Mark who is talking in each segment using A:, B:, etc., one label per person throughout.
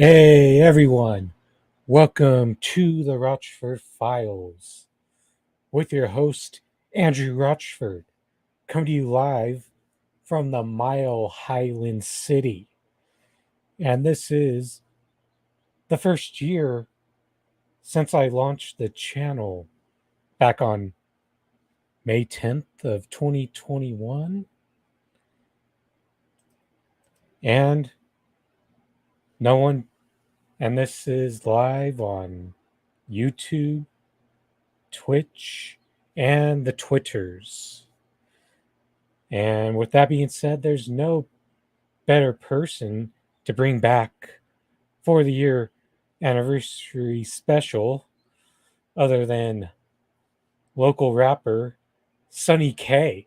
A: Hey everyone, welcome to the Rochford Files with your host Andrew Rochford, coming to you live from the Mile Highland City. And this is the first year since I launched the channel back on May 10th of 2021. And no one, and this is live on YouTube, Twitch, and the Twitters. And with that being said, there's no better person to bring back for the year anniversary special other than local rapper Sunny K.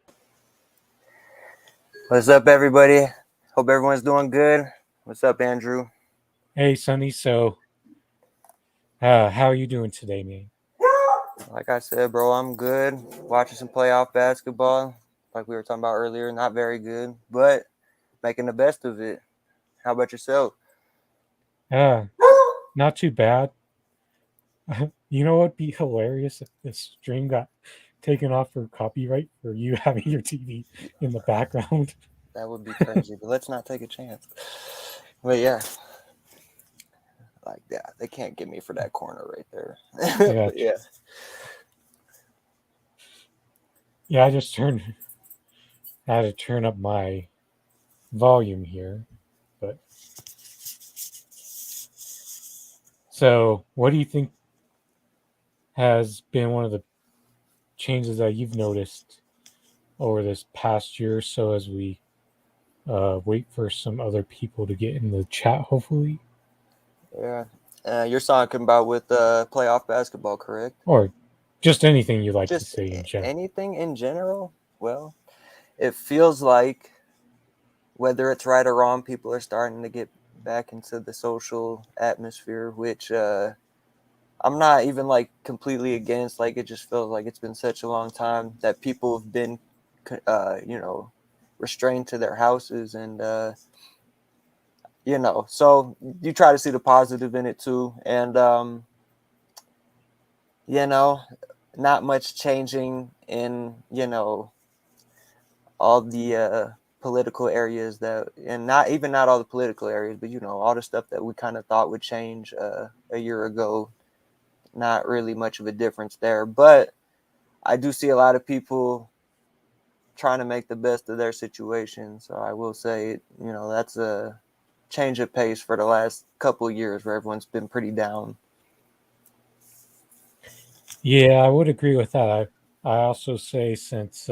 B: What's up, everybody? Hope everyone's doing good. What's up, Andrew?
A: Hey, Sunny. So, how are you doing today, man?
B: Like I said, bro, I'm good. Watching some playoff basketball, like we were talking about earlier. Not very good, but making the best of it. How about yourself?
A: Uh, Not too bad. You know what'd be hilarious if this stream got taken off for copyright for you having your TV in the background?
B: That would be crazy, but let's not take a chance. But yeah, like that. They can't get me for that corner right there.
A: Yeah,
B: But yeah.
A: yeah. Had to turn up my volume here, but so what do you think has been one of the changes that you've noticed over this past year or so as we wait for some other people to get in the chat, hopefully?
B: Yeah. You're talking about with playoff basketball, correct?
A: Or just anything you like to
B: Just
A: say in general.
B: anything in general? Well, it feels like whether it's right or wrong, people are starting to get back into the social atmosphere, which I'm not even like completely against. Like, it just feels like it's been such a long time that people have been, restrained to their houses. And, so you try to see the positive in it too. And, not much changing in, all the political areas and not all the political areas, but all the stuff that we kind of thought would change a year ago. Not really much of a difference there, but I do see a lot of people trying to make the best of their situation. So I will say, that's a change of pace for the last couple of years where everyone's been pretty down.
A: Yeah, I would agree with that. I also say since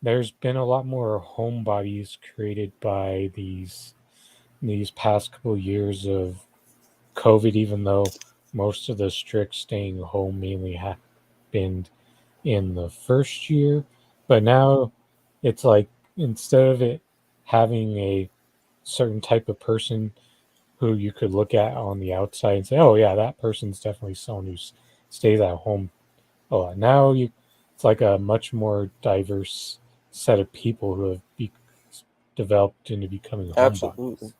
A: there's been a lot more homebodies created by these past couple of years of COVID, even though most of the strict staying home mainly happened in the first year. But now it's like instead of it having a certain type of person who you could look at on the outside and say, oh, yeah, that person's definitely someone who stays at home a lot. Now it's like a much more diverse set of people who have developed into becoming
B: Absolutely.
A: homebodies.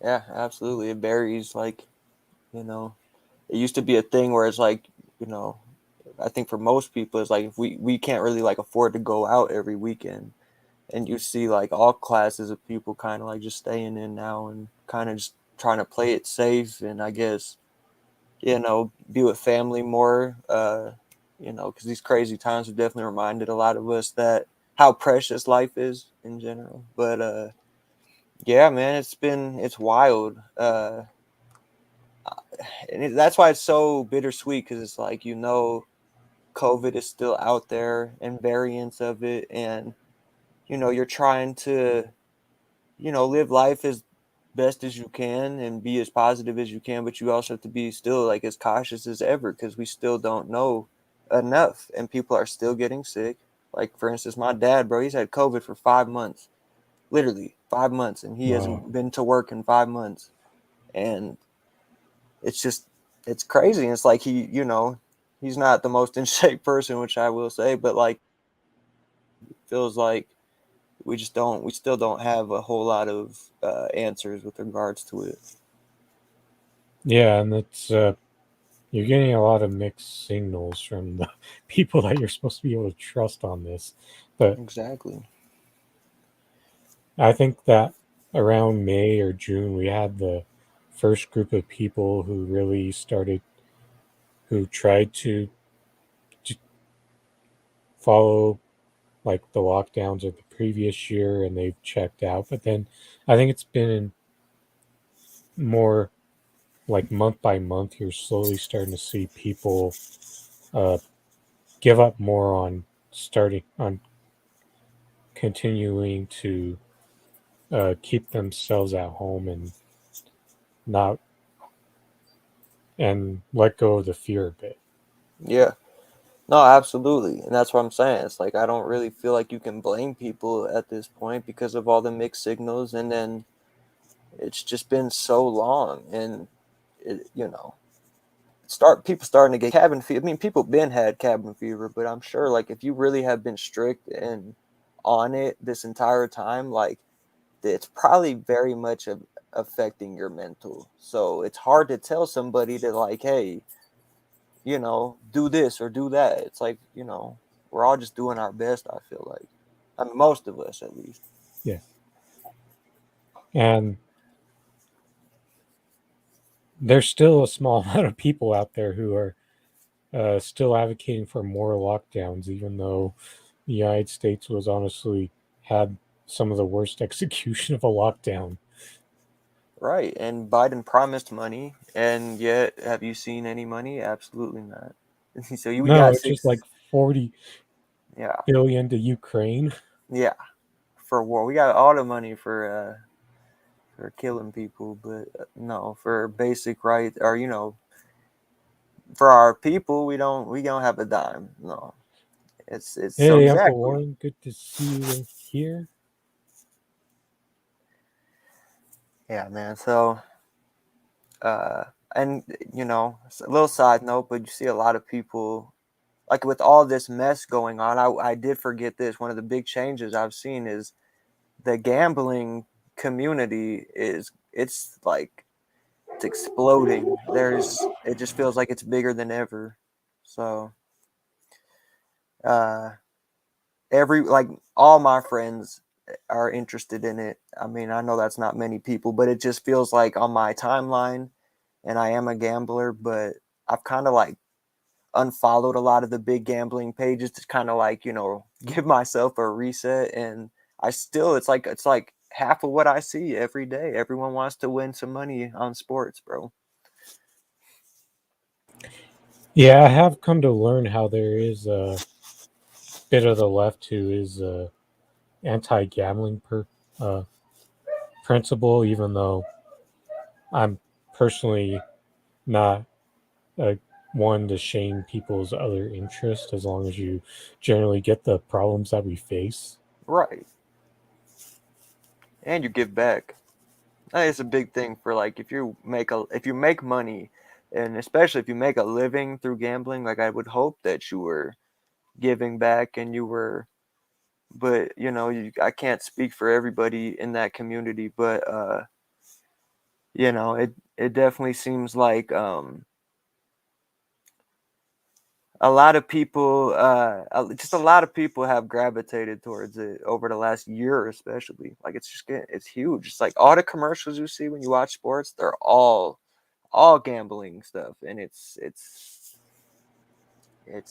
B: Yeah, absolutely. It varies. Like, it used to be a thing where it's like, I think for most people, it's like if we can't really like afford to go out every weekend, and you see like all classes of people kind of like just staying in now and kind of just trying to play it safe, and I guess be with family more. Because these crazy times have definitely reminded a lot of us that how precious life is in general. But yeah, man, it's wild. And that's why it's so bittersweet, because it's like COVID is still out there and variants of it, and you're trying to live life as best as you can and be as positive as you can, but you also have to be still like as cautious as ever, because we still don't know enough and people are still getting sick. Like, for instance, my dad, bro, he's had COVID for 5 months, literally 5 months, and he
A: Wow.
B: hasn't been to work in 5 months. And it's crazy. And it's like he's not the most in shape person, which I will say, but like, it feels like we still don't have a whole lot of answers with regards to it.
A: Yeah, and it's you're getting a lot of mixed signals from the people that you're supposed to be able to trust on this. But
B: Exactly.
A: I think that around May or June, we had the first group of people who really started, who tried to follow like the lockdowns of the previous year and they've checked out. But then I think it's been more like month by month, you're slowly starting to see people uh, give up more on starting on continuing to keep themselves at home and not and let go of the fear a bit.
B: Yeah. No, absolutely. And that's what I'm saying. It's like I don't really feel like you can blame people at this point because of all the mixed signals, and then it's just been so long, and it, start people starting to get cabin fever. I mean, people been had cabin fever, but I'm sure like if you really have been strict and on it this entire time, like it's probably very much affecting your mental. So it's hard to tell somebody to like, hey, do this or do that. It's like, we're all just doing our best, I feel like. I mean, most of us at least.
A: Yeah, and there's still a small amount of people out there who are still advocating for more lockdowns, even though the United States was honestly had some of the worst execution of a lockdown.
B: Right. And Biden promised money, and yet have you seen any money? Absolutely not. So we
A: No,
B: got
A: it's just like
B: six.
A: 40
B: Yeah.
A: billion to Ukraine.
B: Yeah. For war. We got all the money for killing people, but no, for basic right, or for our people, we don't have a dime. No. It's so
A: Hey, Uncle
B: exactly.
A: Warren, good to see you in here.
B: Yeah, man. So uh and it's a little side note, but you see a lot of people like with all this mess going on. I did forget this. One of the big changes I've seen is the gambling community is it's like it's exploding. It just feels like it's bigger than ever. So uh every like all my friends are interested in it. I mean, I know that's not many people, but it just feels like on my timeline, and I am a gambler, but I've kind of like unfollowed a lot of the big gambling pages to kind of like, give myself a reset, and I still it's like half of what I see every day. Everyone wants to win some money on sports, bro.
A: Yeah, I have come to learn how there is a bit of the left who is anti-gambling uh, principle, even though I'm personally not uh, one to shame people's other interests as long as you generally get the problems that we face.
B: Right. And you give back. That is a big thing for like if you make money, and especially if you make a living through gambling, like I would hope that you were giving back and you were, but I can't speak for everybody in that community, but it definitely seems like a lot of people just a lot of people have gravitated towards it over the last year, especially. Like it's huge. It's like all the commercials you see when you watch sports, they're all gambling stuff, and it's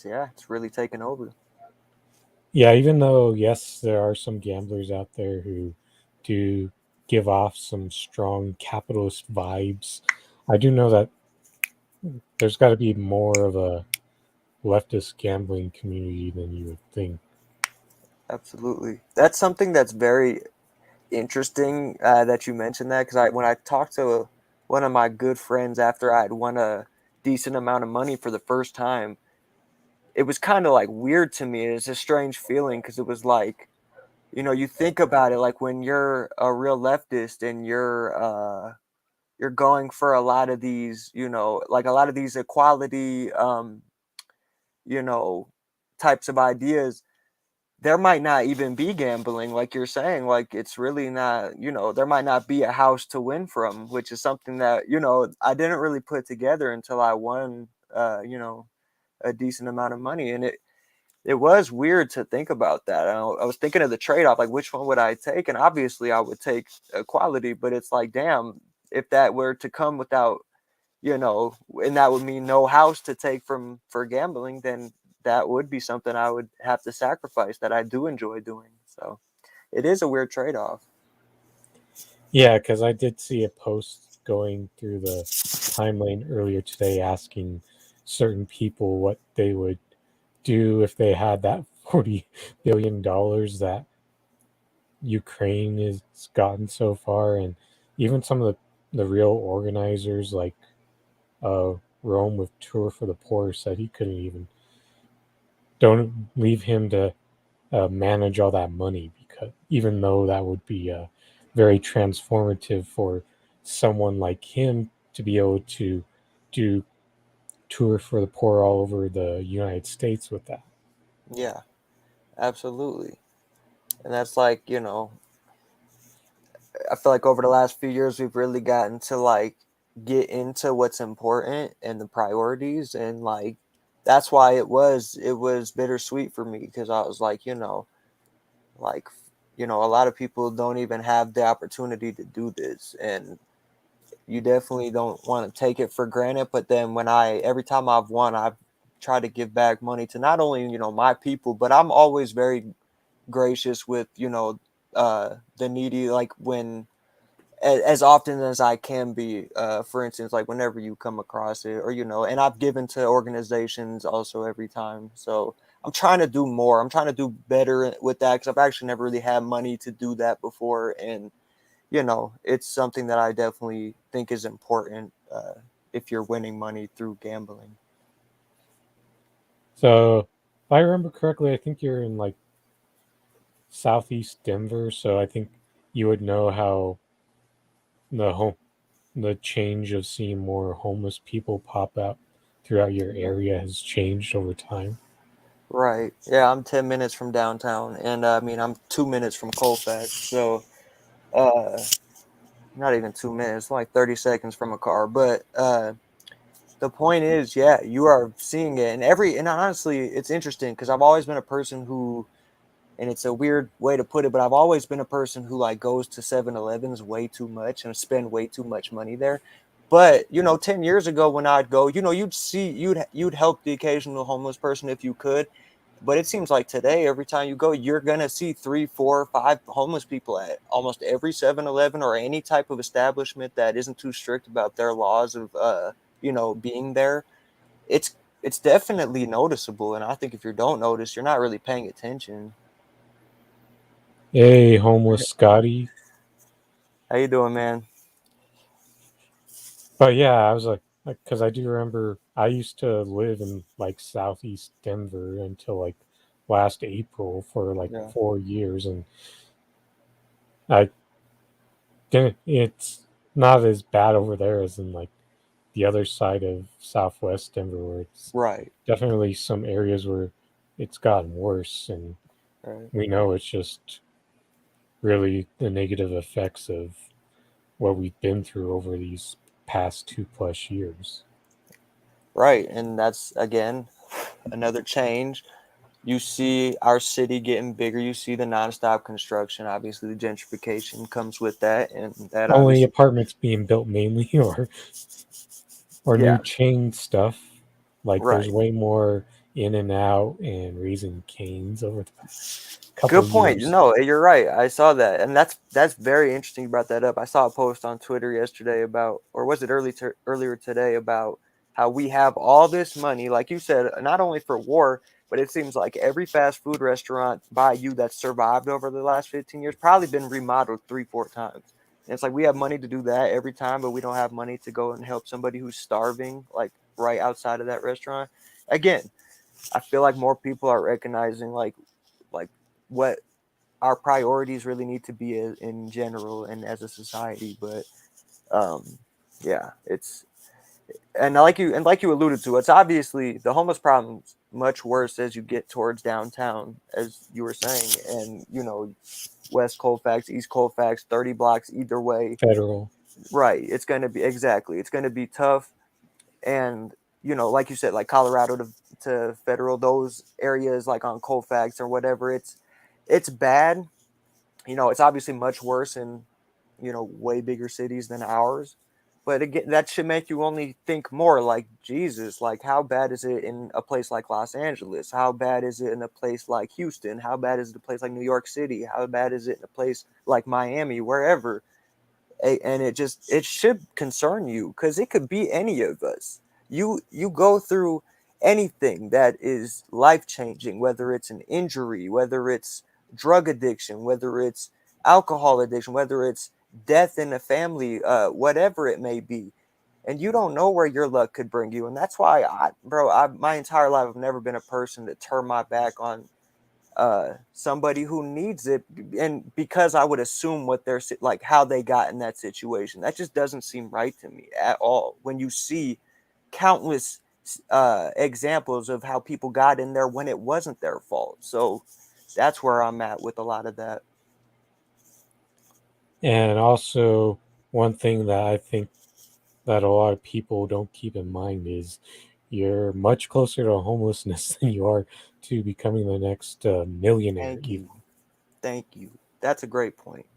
B: yeah, it's really taken over.
A: Yeah, even though, yes, there are some gamblers out there who do give off some strong capitalist vibes, I do know that there's got to be more of a leftist gambling community than you would think.
B: Absolutely, that's something that's very interesting that you mentioned that, because when I talked to one of my good friends after I had won a decent amount of money for the first time, it was kind of like weird to me. It's a strange feeling because it was like, you think about it, like when you're a real leftist and you're going for a lot of these, like a lot of these equality, you know, types of ideas. there might not even be gambling, like you're saying. Like it's really not, there might not be a house to win from, which is something that, I didn't really put together until I won, a decent amount of money. And it was weird to think about that. I was thinking of the trade off, like which one would I take? And obviously I would take equality, but it's like, damn, if that were to come without, and that would mean no house to take from for gambling, then that would be something I would have to sacrifice that I do enjoy doing. So it is a weird trade off.
A: Yeah, because I did see a post going through the timeline earlier today asking certain people what they would do if they had that $40 billion that Ukraine has gotten so far, and even some of the real organizers like uh, Rome with Tour for the Poor said he couldn't even don't leave him to manage all that money because even though that would be very transformative for someone like him to be able to do Tour for the Poor all over the United States with that.
B: Yeah, absolutely. And that's like, I feel like over the last few years we've really gotten to like get into what's important and the priorities, and like that's why it was bittersweet for me, because I was like, like a lot of people don't even have the opportunity to do this, and you definitely don't want to take it for granted. But then every time I've won, I've tried to give back money to not only my people, but I'm always very gracious with the needy, like when as often as I can be. For instance, like whenever you come across it, or and I've given to organizations also every time. So I'm trying to do more. I'm trying to do better with that, because I've actually never really had money to do that before, and it's something that I definitely think is important if you're winning money through gambling.
A: So, if I remember correctly, I think you're in like southeast Denver, so I think you would know how the home the change of seeing more homeless people pop out throughout your area has changed over time.
B: Right. Yeah, I'm 10 minutes from downtown, and I mean, I'm 2 minutes from Colfax. So, uh, not even 2 minutes, like 30 seconds from a car. But the point is, yeah, you are seeing it. And honestly, it's interesting because I've always been a person who, and it's a weird way to put it, but I've always been a person who like goes to 7-Elevens way too much and spend way too much money there. But 10 years ago when I'd go, you'd help the occasional homeless person if you could. But it seems like today, every time you go, you're gonna see 3, 4, 5 homeless people at almost every 7-Eleven or any type of establishment that isn't too strict about their laws of being there. It's definitely noticeable, and I think if you don't notice, you're not really paying attention.
A: Hey, homeless Scotty.
B: How you doing, man?
A: But yeah, I was like, because I do remember I used to live in like southeast Denver until like last April for like
B: Yeah.
A: 4 years, and I didn't. It's not as bad over there as in like the other side of southwest Denver, where it's
B: Right.
A: definitely some areas where it's gotten worse, and
B: Right.
A: we know it's just really the negative effects of what we've been through over these past 2 plus years.
B: Right. And that's again another change. You see our city getting bigger. You see the nonstop construction. Obviously, the gentrification comes with that, and that
A: Only
B: obviously,
A: apartments being built mainly, or new
B: yeah,
A: chain stuff. Like there's
B: right.
A: way more In and Out and Raising Canes over the past couple
B: Good point.
A: years.
B: No, you're right. I saw that, and that's very interesting. You brought that up. I saw a post on Twitter yesterday about, or was it earlier today, about how we have all this money, like you said, not only for war, but it seems like every fast food restaurant by you that's survived over the last 15 years probably been remodeled 3, 4 times. And it's like we have money to do that every time, but we don't have money to go and help somebody who's starving, like right outside of that restaurant. Again, I feel like more people are recognizing like what our priorities really need to be in general and as a society. But um, yeah, and like you alluded to, it's obviously the homeless problem's much worse as you get towards downtown, as you were saying, and West Colfax, East Colfax, 30 blocks either way.
A: Federal.
B: Right, it's going to be exactly, it's going to be tough. And like you said, like Colorado to Federal, those areas like on Colfax or whatever, it's bad. It's obviously much worse in way bigger cities than ours. But again, that should make you only think more like, Jesus, like how bad is it in a place like Los Angeles? How bad is it in a place like Houston? How bad is it in a place like New York City? How bad is it in a place like Miami? Wherever. And it should concern you, because it could be any of us. You go through anything that is life changing, whether it's an injury, whether it's drug addiction, whether it's alcohol addiction, whether it's death in a family, whatever it may be, and you don't know where your luck could bring you. And that's why my entire life I've never been a person to turn my back on somebody who needs it, and because I would assume what they're like, how they got in that situation. That just doesn't seem right to me at all, when you see countless examples of how people got in there when it wasn't their fault. So that's where I'm at with a lot of that.
A: And also, one thing that I think that a lot of people don't keep in mind is you're much closer to homelessness than you are to becoming the next millionaire,
B: Thank
A: even.
B: you. Thank you. That's a great point.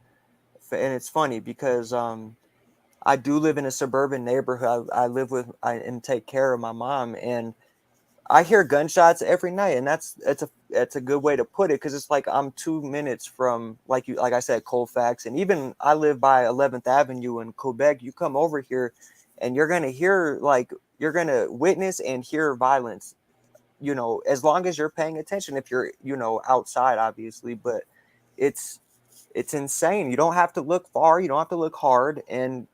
B: And it's funny because I do live in a suburban neighborhood. I live with and take care of my mom, and I hear gunshots every night, and it's a good way to put it, because it's like I'm 2 minutes from, like I said, Colfax, and even I live by 11th Avenue in Quebec. You come over here, and you're gonna witness and hear violence. As long as you're paying attention, if you're outside, obviously, but it's it's insane. You don't have to look far. You don't have to look hard, and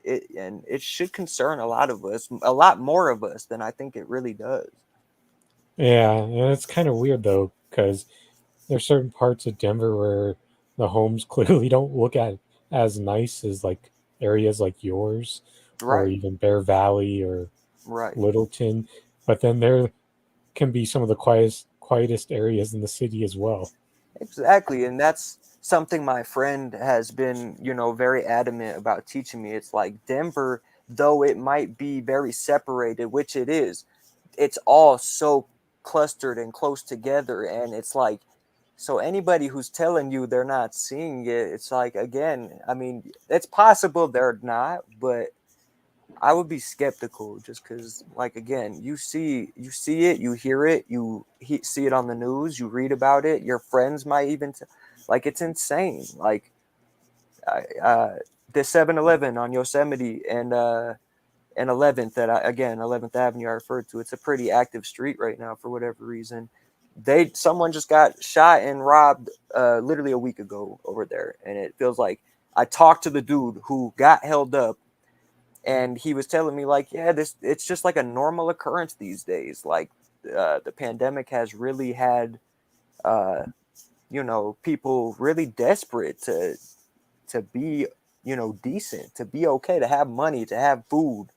B: it should concern a lot of us, a lot more of us than I think it really does.
A: Yeah, and it's kind of weird though, because there's certain parts of Denver where the homes clearly don't look at as nice as like areas like yours, or
B: Right.
A: even Bear Valley or
B: Right.
A: Littleton. But then there can be some of the quietest areas in the city as well.
B: Exactly. And that's something my friend has been, very adamant about teaching me. It's like Denver, though it might be very separated, which it is, it's all so clustered and close together. And it's like, so anybody who's telling you they're not seeing it, it's like, again, I mean, it's possible they're not, but I would be skeptical, just because, like, again, you see it, you hear it, see it on the news, you read about it. Your friends might even, like, it's insane. Like, the 7-Eleven on Yosemite and 11th, 11th Avenue I referred to. It's a pretty active street right now for whatever reason. Someone just got shot and robbed literally a week ago over there, and it feels like I talked to the dude who got held up, and he was telling me, like, yeah, this it's just like a normal occurrence these days. Like, the pandemic has really had uh people really desperate to be decent, to be okay, to have money, to have food,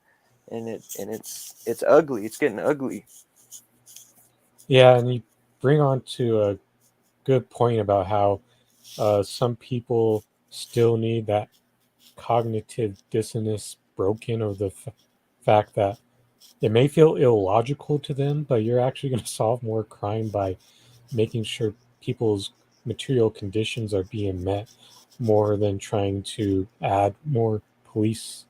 B: and it's ugly. It's getting ugly.
A: Yeah, and you bring on to a good point about how some people still need that cognitive dissonance broken of the fact that it may feel illogical to them, but you're actually going to solve more crime by making sure people's material conditions are being met more than trying to add more police.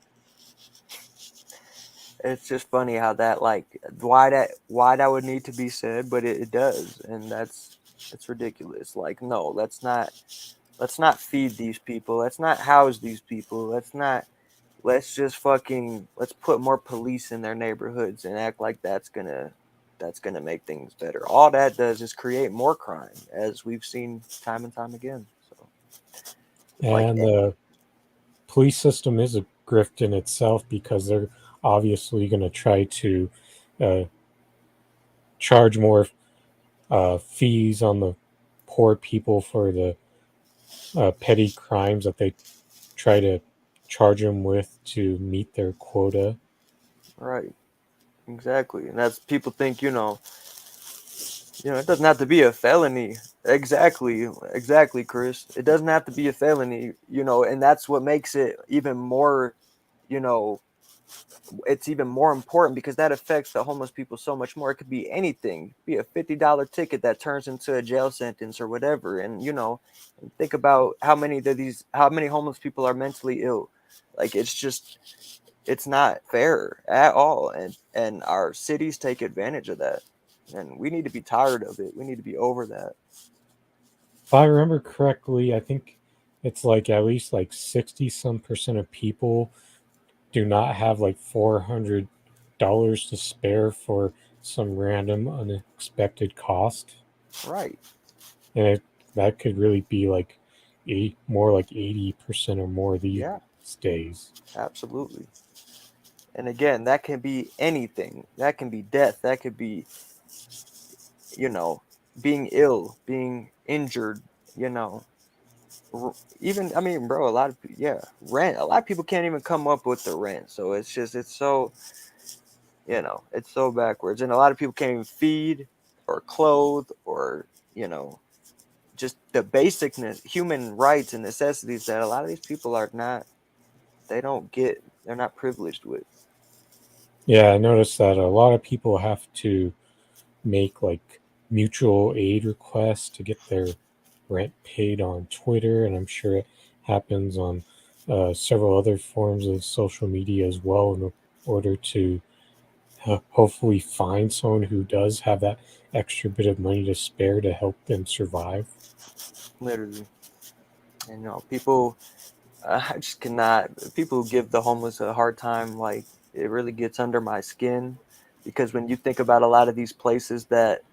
B: It's just funny how that, like, why that would need to be said, but it does, and it's ridiculous. Like, no, let's not feed these people. Let's not house these people. Let's put more police in their neighborhoods and act like that's gonna make things better. All that does is create more crime, as we've seen time and time again. So it's like,
A: And the police system is a grift in itself because they're obviously going to try to uh, charge more fees on the poor people for the petty crimes that they try to charge them with to meet their quota.
B: Right. Exactly. And that's people think, it doesn't have to be a felony. Exactly. Exactly, Chris. It doesn't have to be a felony, and that's what makes it even more, you know, it's even more important because that affects the homeless people so much more. It could be anything. It could be a $50 ticket that turns into a jail sentence or whatever. And think about how many homeless people are mentally ill. Like it's not fair at all. And our cities take advantage of that. And we need to be tired of it. We need to be over that.
A: If I remember correctly, I think it's like at least like 60 some percent of people do not have like $400 to spare for some random unexpected cost.
B: Right.
A: And that could really be like more like 80% or more these
B: Yeah,
A: days.
B: absolutely. And again, that can be anything. That can be death. That could be, you know, being ill, being injured, you know. Even, I mean, bro, yeah, rent. A lot of people can't even come up with the rent. So it's so, it's so backwards. And a lot of people can't even feed or clothe or, you know, just the basic human rights and necessities that a lot of these people are not, they don't get, they're not privileged with.
A: Yeah, I noticed that a lot of people have to make like mutual aid requests to get their rent paid on Twitter, and I'm sure it happens on several other forms of social media as well in order to hopefully find someone who does have that extra bit of money to spare to help them survive.
B: Literally. And, people, I just cannot. People who give the homeless a hard time, like it really gets under my skin, because when you think about a lot of these places that,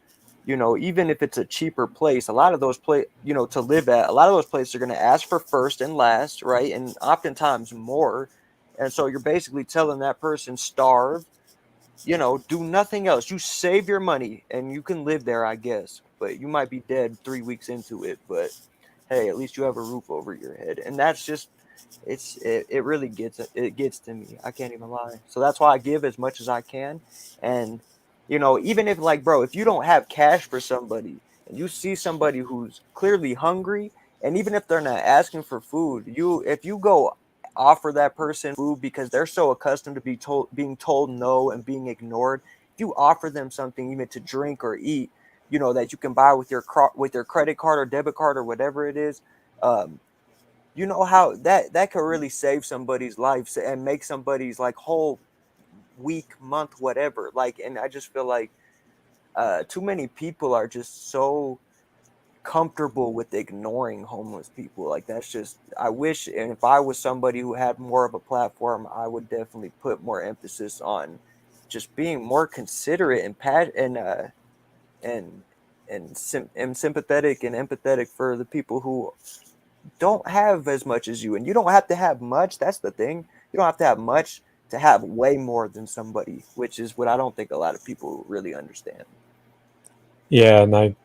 B: even if it's a cheaper place, a lot of those to live at, a lot of those places are going to ask for first and last, right? And oftentimes more. And so you're basically telling that person starve, do nothing else. You save your money and you can live there, I guess, but you might be dead 3 weeks into it. But hey, at least you have a roof over your head. And that's just, it really gets to me. I can't even lie. So that's why I give as much as I can. And even if, like, bro, if you don't have cash for somebody and you see somebody who's clearly hungry, and even if they're not asking for food, if you go offer that person food because they're so accustomed to being told no and being ignored, if you offer them something even to drink or eat, that you can buy with your credit card or debit card or whatever it is, um, you know how that could really save somebody's life and make somebody's like whole week, month, whatever. Like, and I just feel like too many people are just so comfortable with ignoring homeless people. Like, that's just, I wish, and if I was somebody who had more of a platform, I would definitely put more emphasis on just being more considerate and and and sympathetic and empathetic for the people who don't have as much as you. And you don't have to have much. That's the thing. You don't have to have much to have way more than somebody, which is what I don't think a lot of people really understand.
A: Yeah, and I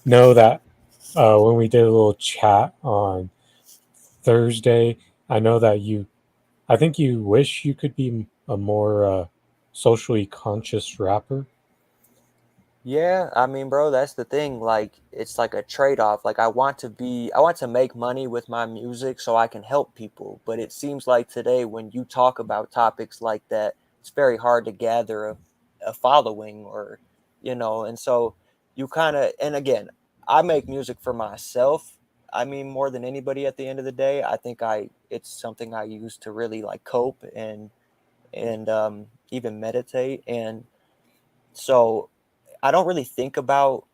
A: know that when we did a little chat on Thursday, I know that I think you wish you could be a more socially conscious rapper.
B: Yeah, I mean, bro, that's the thing. Like, it's like a trade-off. Like, I want to make money with my music so I can help people. But it seems like today, when you talk about topics like that, it's very hard to gather a following and so you kind of, and again, I make music for myself. I mean, more than anybody at the end of the day, I think it's something I use to really like cope and even meditate. And so I don't really think about,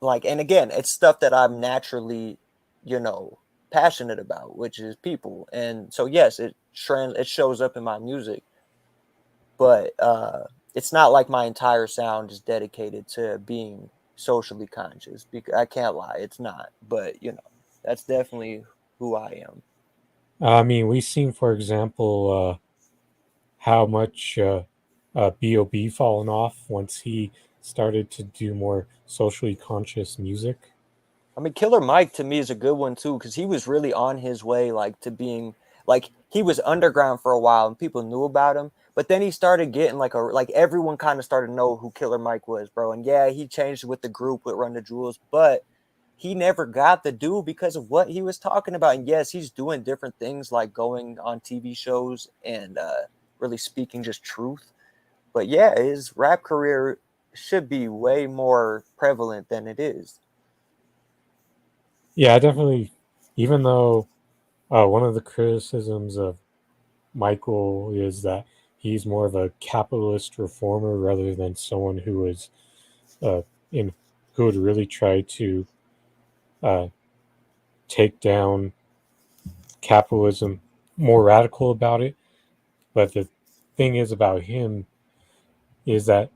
B: like, and again, it's stuff that I'm naturally, you know, passionate about, which is people. And so yes, it shows up in my music, but it's not like my entire sound is dedicated to being socially conscious, because I can't lie, it's not. But that's definitely who I am.
A: I mean, we've seen, for example, how much B.O.B. fallen off once he started to do more socially conscious music.
B: I mean, Killer Mike to me is a good one too, because he was really on his way, like, to being, like, he was underground for a while and people knew about him, But then he started getting like everyone kind of started to know who Killer Mike was, bro. And yeah, he changed with the group with Run the Jewels, but he never got the due because of what he was talking about. And yes, he's doing different things like going on TV shows and really speaking just truth. But yeah, his rap career should be way more prevalent than it is.
A: Yeah, I definitely. Even though one of the criticisms of Michael is that he's more of a capitalist reformer rather than someone who is uh, in who would really try to uh, take down capitalism, more radical about it. But the thing is about him is that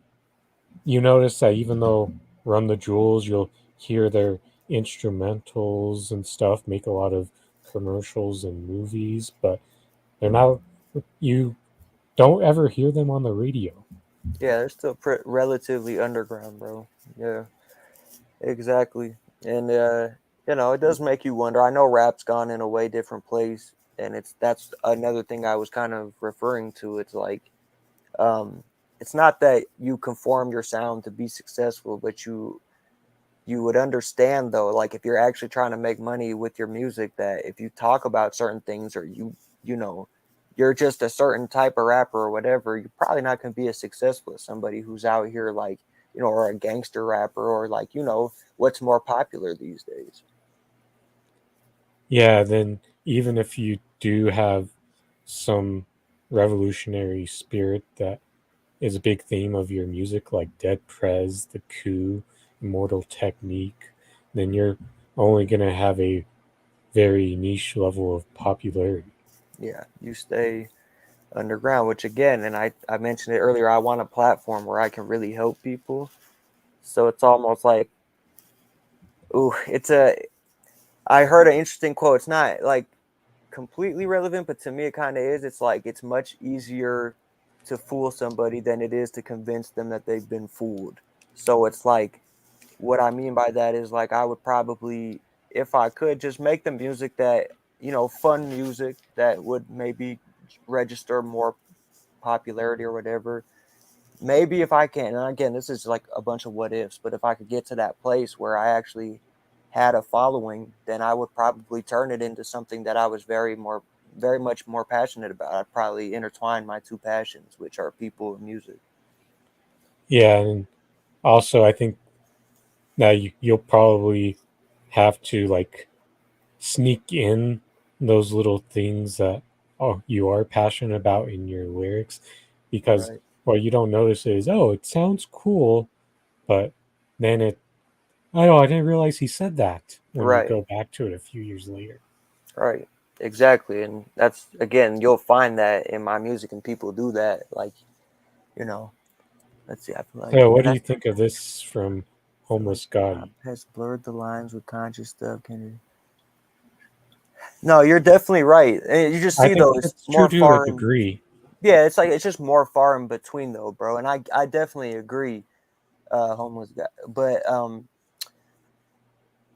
A: you notice that even though Run the Jewels, you'll hear their instrumentals and stuff make a lot of commercials and movies, but they're not. You don't ever hear them on the radio.
B: Yeah, they're still relatively underground, bro. Yeah, exactly. And it does make you wonder. I know rap's gone in a way different place, and that's another thing I was kind of referring to. It's like um it's not that you conform your sound to be successful, but you would understand though, like if you're actually trying to make money with your music, that if you talk about certain things or you know you're just a certain type of rapper or whatever, you're probably not going to be as successful as somebody who's out here like or a gangster rapper or like what's more popular these days.
A: Yeah, then even if you do have some revolutionary spirit that is a big theme of your music, like Dead Prez, The Coup, Immortal Technique, then you're only going to have a very niche level of popularity.
B: Yeah, you stay underground, which again, and I mentioned it earlier, I want a platform where I can really help people. So it's almost like, ooh, I heard an interesting quote. It's not like completely relevant, but to me it kind of is. It's like it's much easier to fool somebody than it is to convince them that they've been fooled. So it's like what I mean by that is like I would probably, if I could, just make the music that fun music that would maybe register more popularity or whatever. Maybe if I can, and again, this is like a bunch of what ifs, but if I could get to that place where I actually had a following, then I would probably turn it into something that I was very much more passionate about. I'd probably intertwine my two passions, which are people and music.
A: Yeah, and also I think that you'll probably have to like sneak in those little things that you are passionate about in your lyrics because
B: Right,
A: what you don't notice is it sounds cool, but then I didn't realize he said that when you
B: right,
A: go back to it a few years later.
B: right. Exactly, and that's again, you'll find that in my music, and people do that. Like, you know, let's see, I feel like
A: So what do you
B: that's
A: think of this from
B: feel like
A: Homeless
B: pop
A: Gotti?
B: has blurred the lines with conscious stuff. Can it? No, you're definitely right. And you just
A: I
B: see
A: think
B: though, it's
A: that's true
B: more
A: to a
B: far in.
A: degree.
B: Yeah, it's like it's just more far in between though, bro. And I definitely agree, homeless guy. But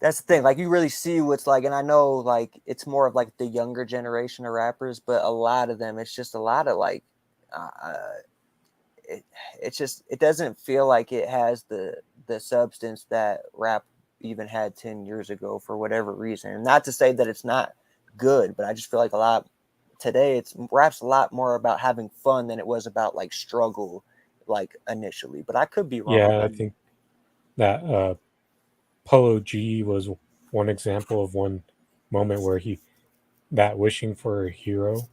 B: that's the thing. Like you really see what's like, and I know like it's more of like the younger generation of rappers, but a lot of them, it's just a lot of like, uh, it it's just it doesn't feel like it has the substance that rap even had 10 years ago for whatever reason. And not to say that it's not good, but I just feel like a lot today it's rap's a lot more about having fun than it was about like struggle like initially. But I could be wrong.
A: Yeah, I think that Polo G was one example of one moment where he that wishing for a hero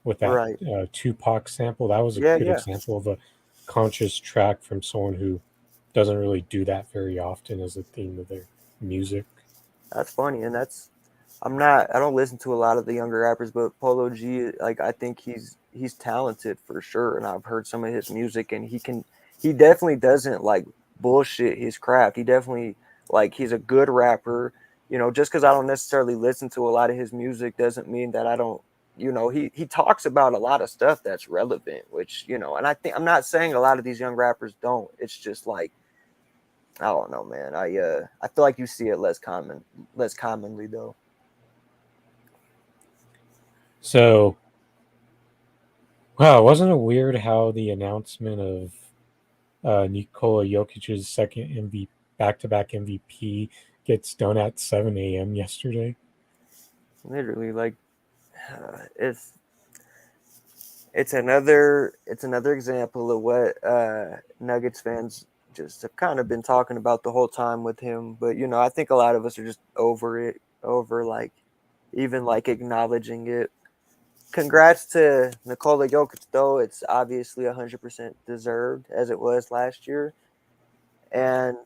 A: with that
B: Right.
A: Tupac sample. That was a
B: Yeah,
A: good
B: yeah.
A: example of a conscious track from someone who doesn't really do that very often as a theme of their music.
B: That's funny, and I don't listen to a lot of the younger rappers, but Polo G, like I think he's talented for sure, and I've heard some of his music, and he definitely doesn't like bullshit his craft. He definitely like he's a good rapper. Just because I don't necessarily listen to a lot of his music doesn't mean that I don't. He talks about a lot of stuff that's relevant, which and I think I'm not saying a lot of these young rappers don't. It's just like I don't know, man. I feel like you see it less commonly though.
A: So Wow, wasn't it weird how the announcement of Nikola Jokic's second MVP, back-to-back MVP gets done at 7 a.m. yesterday?
B: Literally, like it's it's another example of what Nuggets fans just have kind of been talking about the whole time with him. But I think a lot of us are just over it, over like even like acknowledging it. Congrats to Nikola Jokic, though. It's obviously 100% deserved as it was last year, and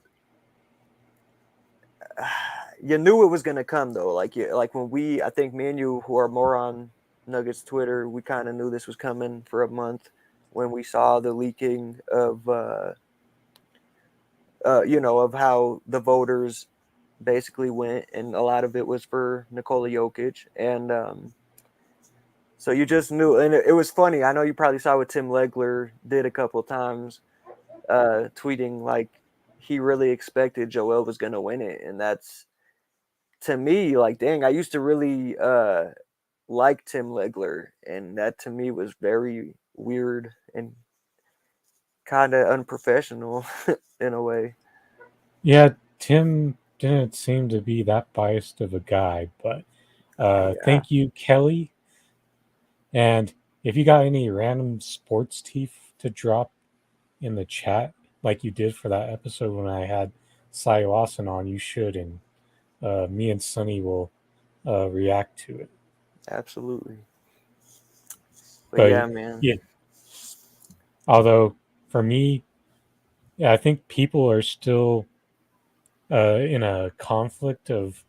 B: you knew it was gonna come though. Like when I think me and you, who are more on Nuggets Twitter, we kind of knew this was coming for a month when we saw the leaking of of how the voters basically went, and a lot of it was for Nikola Jokic, and so you just knew, and it was funny. I know you probably saw what Tim Legler did a couple times, tweeting like he really expected Joel was gonna win it, and that's to me like, dang, I used to really like Tim Legler, and that to me was very weird and kind of unprofessional in a way.
A: Yeah, Tim didn't seem to be that biased of a guy, but
B: Yeah,
A: thank you, Kelly. And if you got any random sports teeth to drop in the chat, like you did for that episode when I had Sai Lawson on, you should, and me and Sunny will react to it.
B: absolutely. But
A: But
B: yeah, man.
A: yeah, although for me, yeah, I think people are still in a conflict of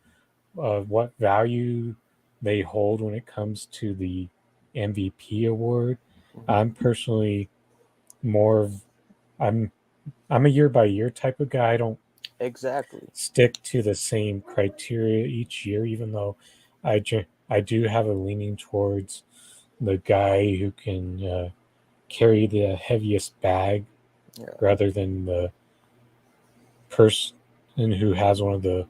A: what value they hold when it comes to the MVP award.
B: Mhm.
A: I'm personally more of I'm I'm a year by year type of guy. I don't
B: Exactly.
A: stick to the same criteria each year, even though I do have a leaning towards the guy who can carry the heaviest bag
B: Yeah.
A: rather than the person who has one of the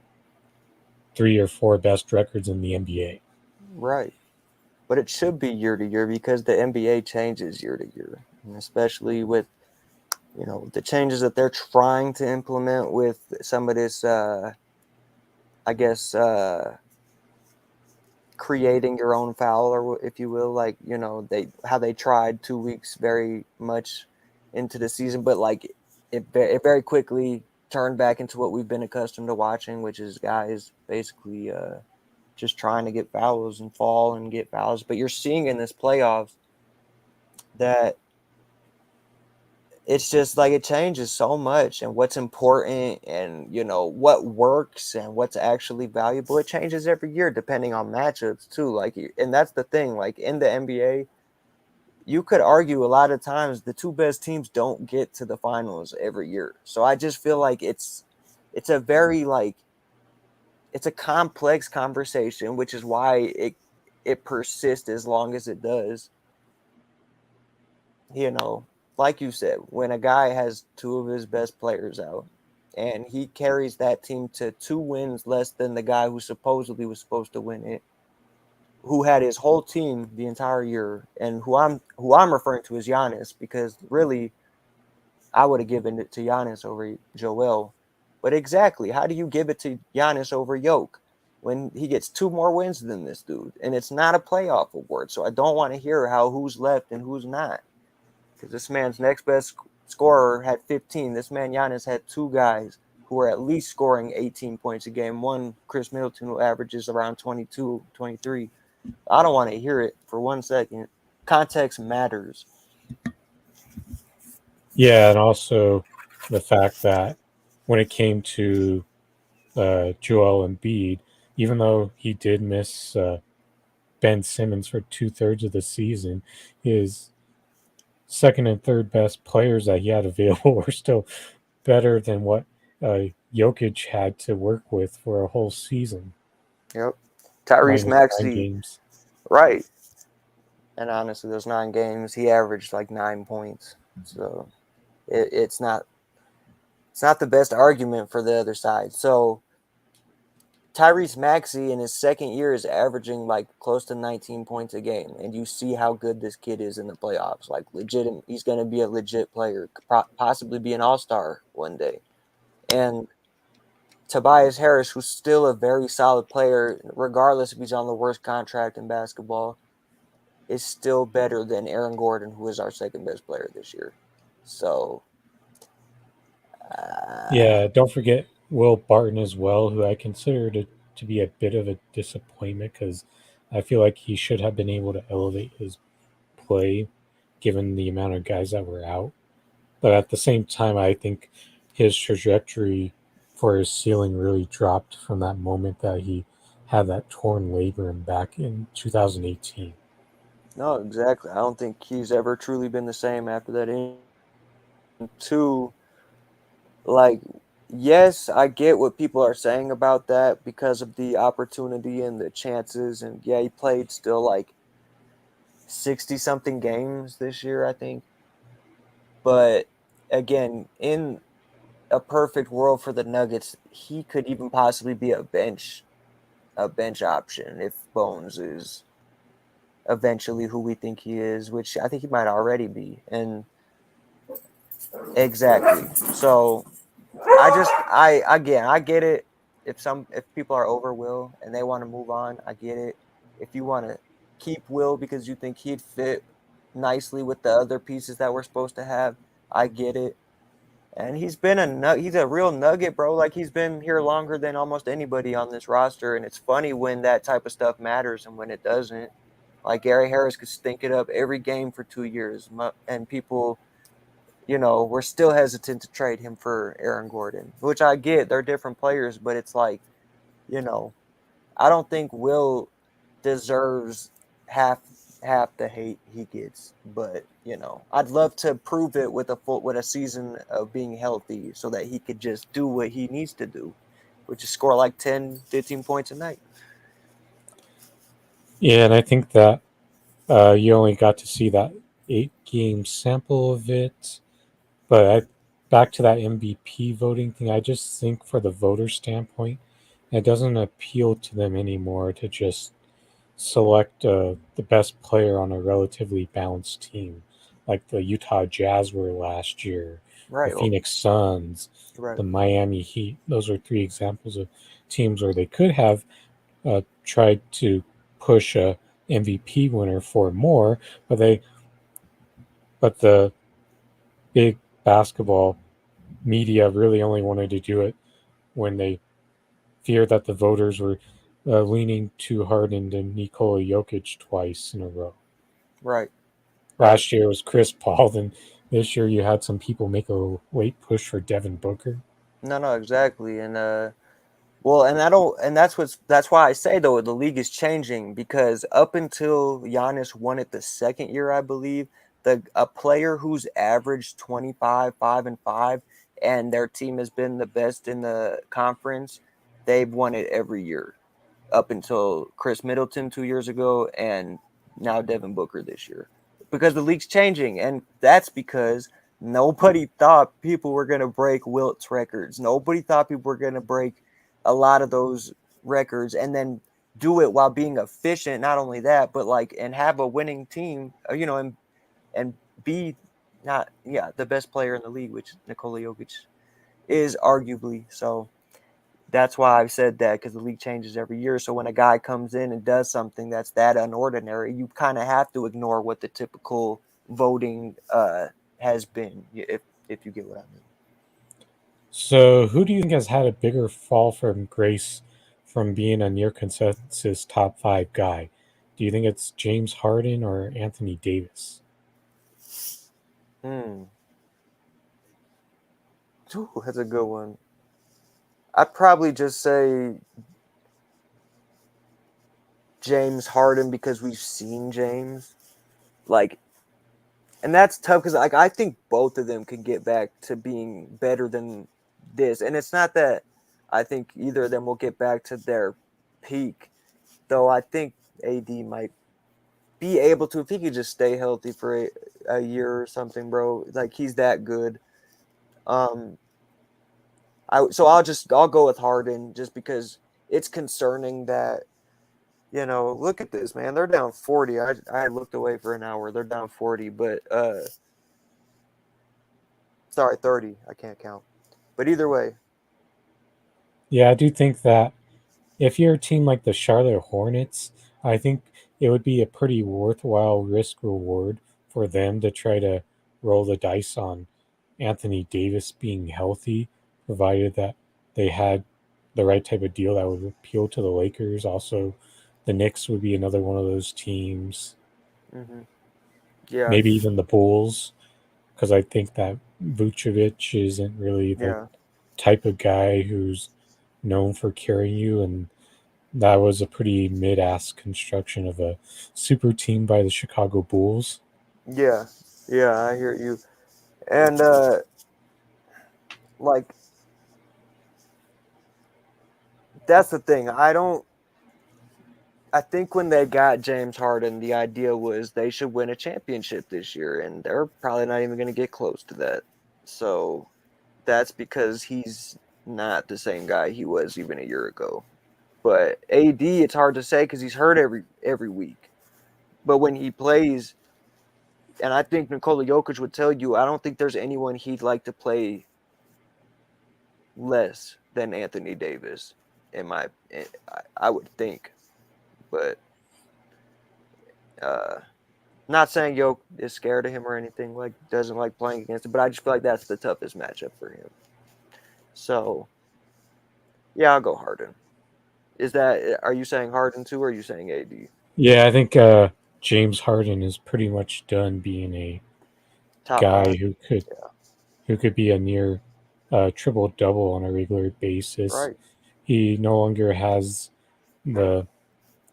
A: three or four best records in the NBA.
B: Right. But it should be year to year because the NBA changes year to year, and especially with the changes that they're trying to implement with some of this, I guess, creating your own foul, or if you will, like they tried 2 weeks very much into the season, but like it very quickly turned back into what we've been accustomed to watching, which is guys basically just trying to get fouls and fall and get fouls. But you're seeing in this playoffs that it's just like it changes so much, and what's important, and what works and what's actually valuable, it changes every year depending on matchups too. Like, and that's the thing, like in the NBA, you could argue a lot of times the two best teams don't get to the finals every year. So I just feel like it's a very like it's a complex conversation, which is why it persists as long as it does. you know, like you said, when a guy has two of his best players out and he carries that team to 2 wins less than the guy who supposedly was supposed to win it, who had his whole team the entire year, and who I'm referring to as Giannis, because really I would have given it to Giannis over Joel. But exactly, how do you give it to Giannis over Yoke when he gets 2 more wins than this dude? And it's not a playoff award, so I don't want to hear how who's left and who's not, because this man's next best scorer had 15. This man Giannis had two guys who are at least scoring 18 points a game. One, Chris Middleton, who averages around 22, 23. I don't want to hear it for 1 second. Context matters.
A: Yeah, and also the fact that when it came to Joel Embiid, even though he did miss Ben Simmons for 2/3 of the season, his second and third best players that he had available were still better than what Jokic had to work with for a whole season,
B: Yep. Tyrese
A: minus nine
B: Maxey,
A: games.
B: right. And honestly, those 9 games, he averaged like 9 points. So it's not the best argument for the other side. So Tyrese Maxey in his second year is averaging like close to 19 points a game, and you see how good this kid is in the playoffs. Like legit, he's going to be a legit player, possibly be an all-star one day. And Tobias Harris, who's still a very solid player, regardless if he's on the worst contract in basketball, is still better than Aaron Gordon, who is our second best player this year. So, uh,
A: Yeah, don't forget Will Barton as well, who I consider to be a bit of a disappointment because I feel like he should have been able to elevate his play given the amount of guys that were out. But at the same time, I think his trajectory for his ceiling really dropped from that moment that he had that torn labrum back in 2018.
B: no, exactly. I don't think he's ever truly been the same after that. Two, like, yes, I get what people are saying about that because of the opportunity and the chances. And yeah, he played still like 60 something games this year, I think. But again, in a perfect world for the Nuggets, he could even possibly be a bench option if Bones is eventually who we think he is, which I think he might already be. And exactly. So I get it. If people are over Will and they want to move on, I get it. If you want to keep Will because you think he'd fit nicely with the other pieces that we're supposed to have, I get it. And he's a real nugget, bro. Like he's been here longer than almost anybody on this roster, and it's funny when that type of stuff matters and when it doesn't. Like Gary Harris could stink it up every game for 2 years, and people, we're still hesitant to trade him for Aaron Gordon, which I get. They're different players, but it's like, you know, I don't think Will deserves half half the hate he gets. But I'd love to prove it with a season of being healthy, so that he could just do what he needs to do, which is score like 10, 15 points a night.
A: Yeah, and I think that you only got to see that 8 game sample of it. But back to that MVP voting thing, I just think for the voter standpoint, it doesn't appeal to them anymore to just select the best player on a relatively balanced team, like the Utah Jazz were last year, the
B: Right. Oh,
A: Phoenix Suns,
B: right.
A: the Miami Heat. Those are 3 examples of teams where they could have tried to push a MVP winner for more, but the big basketball media really only wanted to do it when they feared that the voters were leaning too hard into Nikola Jokic twice in a row.
B: Right. Right.
A: Last year was Chris Paul, then this year you had some people make a late push for Devin Booker.
B: No, no, exactly. And well, and I don't, and that's why I say though the league is changing, because up until Giannis won it the second year, I believe, a player who's averaged 25, 5 and 5, and their team has been the best in the conference, they've won it every year up until Chris Middleton 2 years ago, and now Devin Booker this year, because the league's changing, and that's because nobody thought people were going to break Wilt's records. Nobody thought people were going to break a lot of those records, and then do it while being efficient. Not only that, but like and have a winning team, and be not the best player in the league, which Nikola Jokic is arguably. So that's why I've said that, because the league changes every year. So when a guy comes in and does something that's that unordinary, you kind of have to ignore what the typical voting has been, if you get what I mean.
A: So, who do you think has had a bigger fall from grace from being a near consensus top 5 guy? Do you think it's James Harden or Anthony Davis?
B: Hmm. Ooh, that's a good one. I'd probably just say James Harden, because we've seen James. Like, and that's tough because like I think both of them can get back to being better than this. And it's not that I think either of them will get back to their peak, though. I think AD might be able to, if he could just stay healthy for a year or something, bro. Like he's that good. Um, I'll go with Harden, just because it's concerning that, look at this, man. They're down 40. I looked away for an hour. They're down 40, but sorry, 30. I can't count. But either way,
A: Yeah, I do think that if you're a team like the Charlotte Hornets, I think it would be a pretty worthwhile risk reward for them to try to roll the dice on Anthony Davis being healthy, provided that they had the right type of deal that would appeal to the Lakers. Also, the Knicks would be another one of those teams.
B: hmm yeah,
A: Maybe even the Bulls, because I think that Vucevic isn't really the
B: yeah,
A: type of guy who's known for carrying you, and that was a pretty mid-ass construction of a super team by the Chicago Bulls.
B: yeah, yeah. I hear you. And like that's the thing. I think when they got James Harden, the idea was they should win a championship this year, and they're probably not even going to get close to that. So that's because he's not the same guy he was even a year ago. But AD, it's hard to say because he's hurt every week. But when he plays, and I think Nikola Jokic would tell you, I don't think there's anyone he'd like to play less than Anthony Davis. In my, I would think, but uh, not saying Yoke is scared of him or anything, like doesn't like playing against him, but I just feel like that's the toughest matchup for him. So yeah, I'll go Harden. Are you saying Harden too, or are you saying AD?
A: Yeah, I think James Harden is pretty much done being a
B: Top
A: guy
B: five?
A: who could be a near triple double on a regular basis.
B: Right.
A: He no longer has the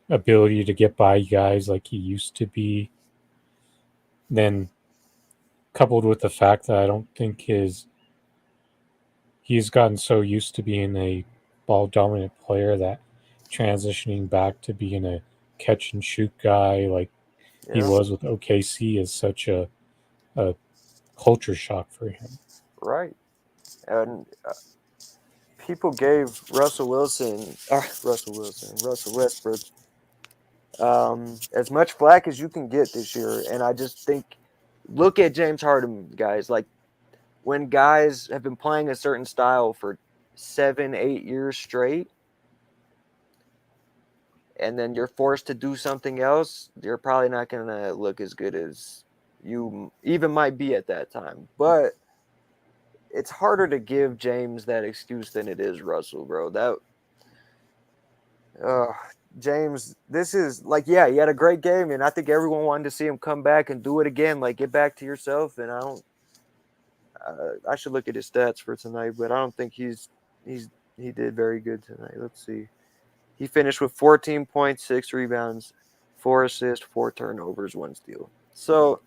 A: ability to get by guys like he used to be. Then coupled with the fact that I don't think he's gotten so used to being a ball dominant player that transitioning back to being a catch and shoot guy like he
B: Yeah.
A: was with OKC is such a culture shock for him.
B: Right. And people gave Russell Westbrook, as much flack as you can get this year. And I just think, look at James Harden, guys. Like when guys have been playing a certain style for 7, 8 years straight, and then you're forced to do something else, you're probably not going to look as good as you even might be at that time. But it's harder to give James that excuse than it is Russell, bro. Uh, James, this is like, yeah, he had a great game, and I think everyone wanted to see him come back and do it again. Like, get back to yourself. And I don't. I should look at his stats for tonight, but I don't think he did very good tonight. Let's see. He finished with 14 points, 6 rebounds, 4 assists, 4 turnovers, 1 steal. So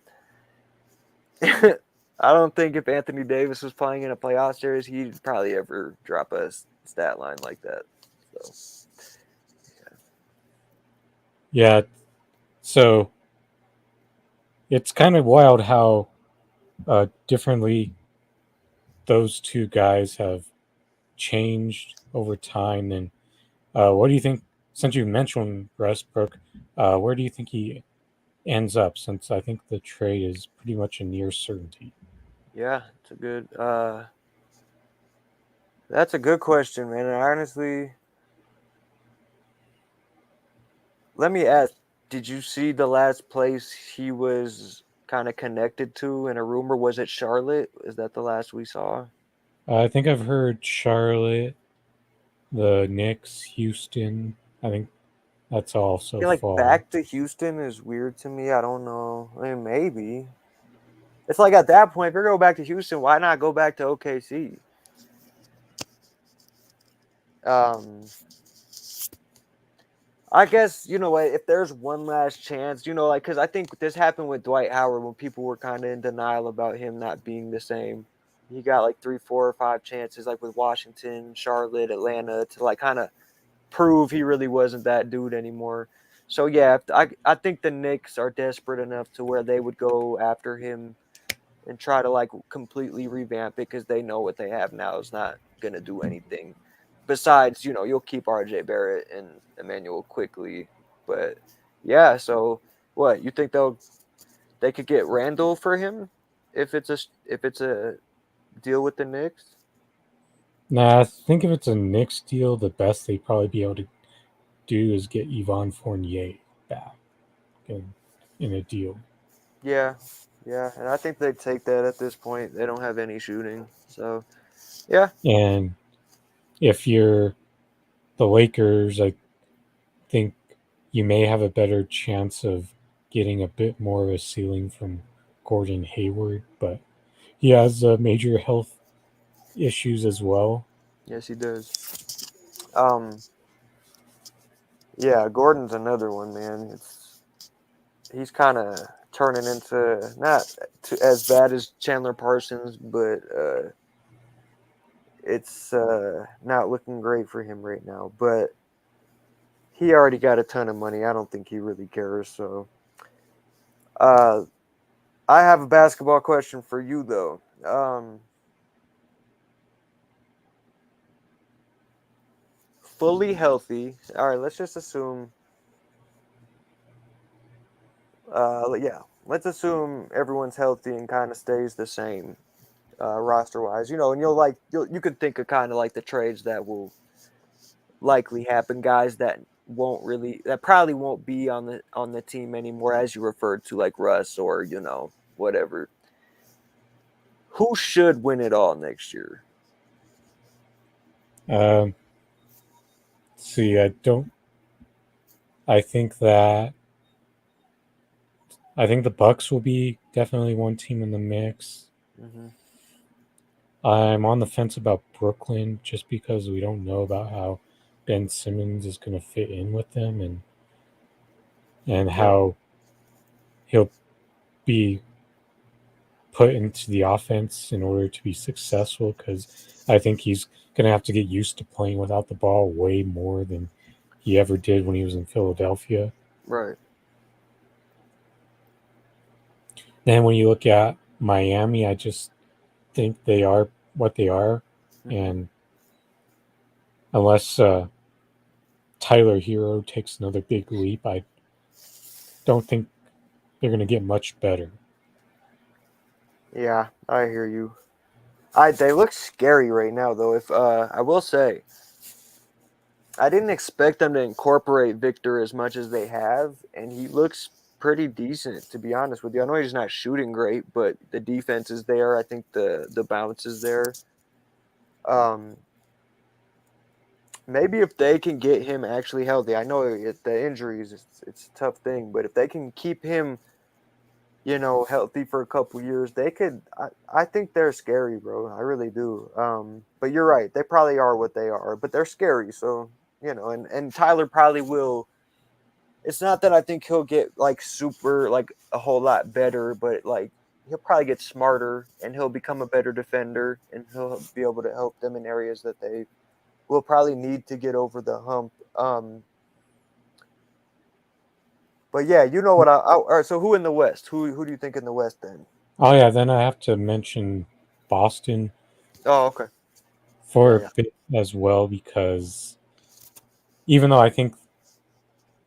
B: I don't think if Anthony Davis was playing in a playoff series, he'd probably ever drop a stat line like that. So
A: Yeah, so it's kind of wild how differently those two guys have changed over time. And what do you think? Since you mentioned Westbrook, where do you think he ends up? Since I think the trade is pretty much a near certainty.
B: yeah, it's a good. That's a good question, man. And honestly, let me ask: did you see the last place he was kind of connected to in a rumor? Was it Charlotte? Is that the last we saw?
A: I think I've heard Charlotte, the Knicks, Houston. I think that's all
B: I
A: so
B: feel like
A: far.
B: back to Houston is weird to me. I don't know. I mean, maybe it's like at that point, if you're going back to Houston, why not go back to OKC? Um, I guess you know what. If there's one last chance, like because I think this happened with Dwight Howard when people were kind of in denial about him not being the same. He got like 3, 4, or 5 chances, like with Washington, Charlotte, Atlanta, to like kind of prove he really wasn't that dude anymore. So yeah, I think the Knicks are desperate enough to where they would go after him and try to like completely revamp it because they know what they have now is not gonna do anything. besides, you'll keep RJ Barrett and Emmanuel quickly. But yeah, so what, you think they could get Randall for him if it's a deal with the Knicks?
A: Nah, I think if it's a Knicks deal, the best they'd probably be able to do is get Yvonne Fournier back in a deal.
B: Yeah, yeah, and I think they'd take that at this point. They don't have any shooting, so yeah.
A: And if you're the Lakers, I think you may have a better chance of getting a bit more of a ceiling from Gordon Hayward, but he has major health issues as well.
B: Yes, he does. Yeah, Gordon's another one, man. He's kind of turning into not as bad as Chandler Parsons, but it's not looking great for him right now. But he already got a ton of money. I don't think he really cares. So, uh, I have a basketball question for you though. Fully healthy. All right, let's just assume. Yeah, let's assume everyone's healthy and kind of stays the same roster wise. And you could think of kind of like the trades that will likely happen, guys that probably won't be on the team anymore, as you referred to, like Russ or whatever. Who should win it all next year?
A: Um, see, I don't. I think that I think the Bucks will be definitely one team in the mix.
B: Hmm.
A: I'm on the fence about Brooklyn just because we don't know about how Ben Simmons is going to fit in with them and
B: Yep.
A: how he'll be put into the offense in order to be successful because I think he's going to have to get used to playing without the ball way more than he ever did when he was in Philadelphia.
B: Right.
A: Then when you look at Miami, I just think they are what they are.
B: Hmm.
A: And unless Tyler Hero takes another big leap, I don't think they're going to get much better.
B: Yeah, I hear you. They look scary right now though. If I will say, I didn't expect them to incorporate Victor as much as they have, and he looks pretty decent, to be honest with you. I know he's not shooting great, but the defense is there. I think the bounce is there. Um, Maybe if they can get him actually healthy. I know the injuries, it's a tough thing, but if they can keep him, healthy for a couple years, they could. I think they're scary, bro. I really do. But you're right. They probably are what they are, but they're scary. So and Tyler probably will. It's not that I think he'll get like super like a whole lot better, but like he'll probably get smarter and he'll become a better defender and he'll be able to help them in areas that they will probably need to get over the hump. But yeah, you know what? All right. So who in the West? Who do you think in the West then?
A: Oh, yeah, then I have to mention Boston
B: Oh, okay.
A: for
B: Yeah,
A: a
B: yeah.
A: bit as well because even though I think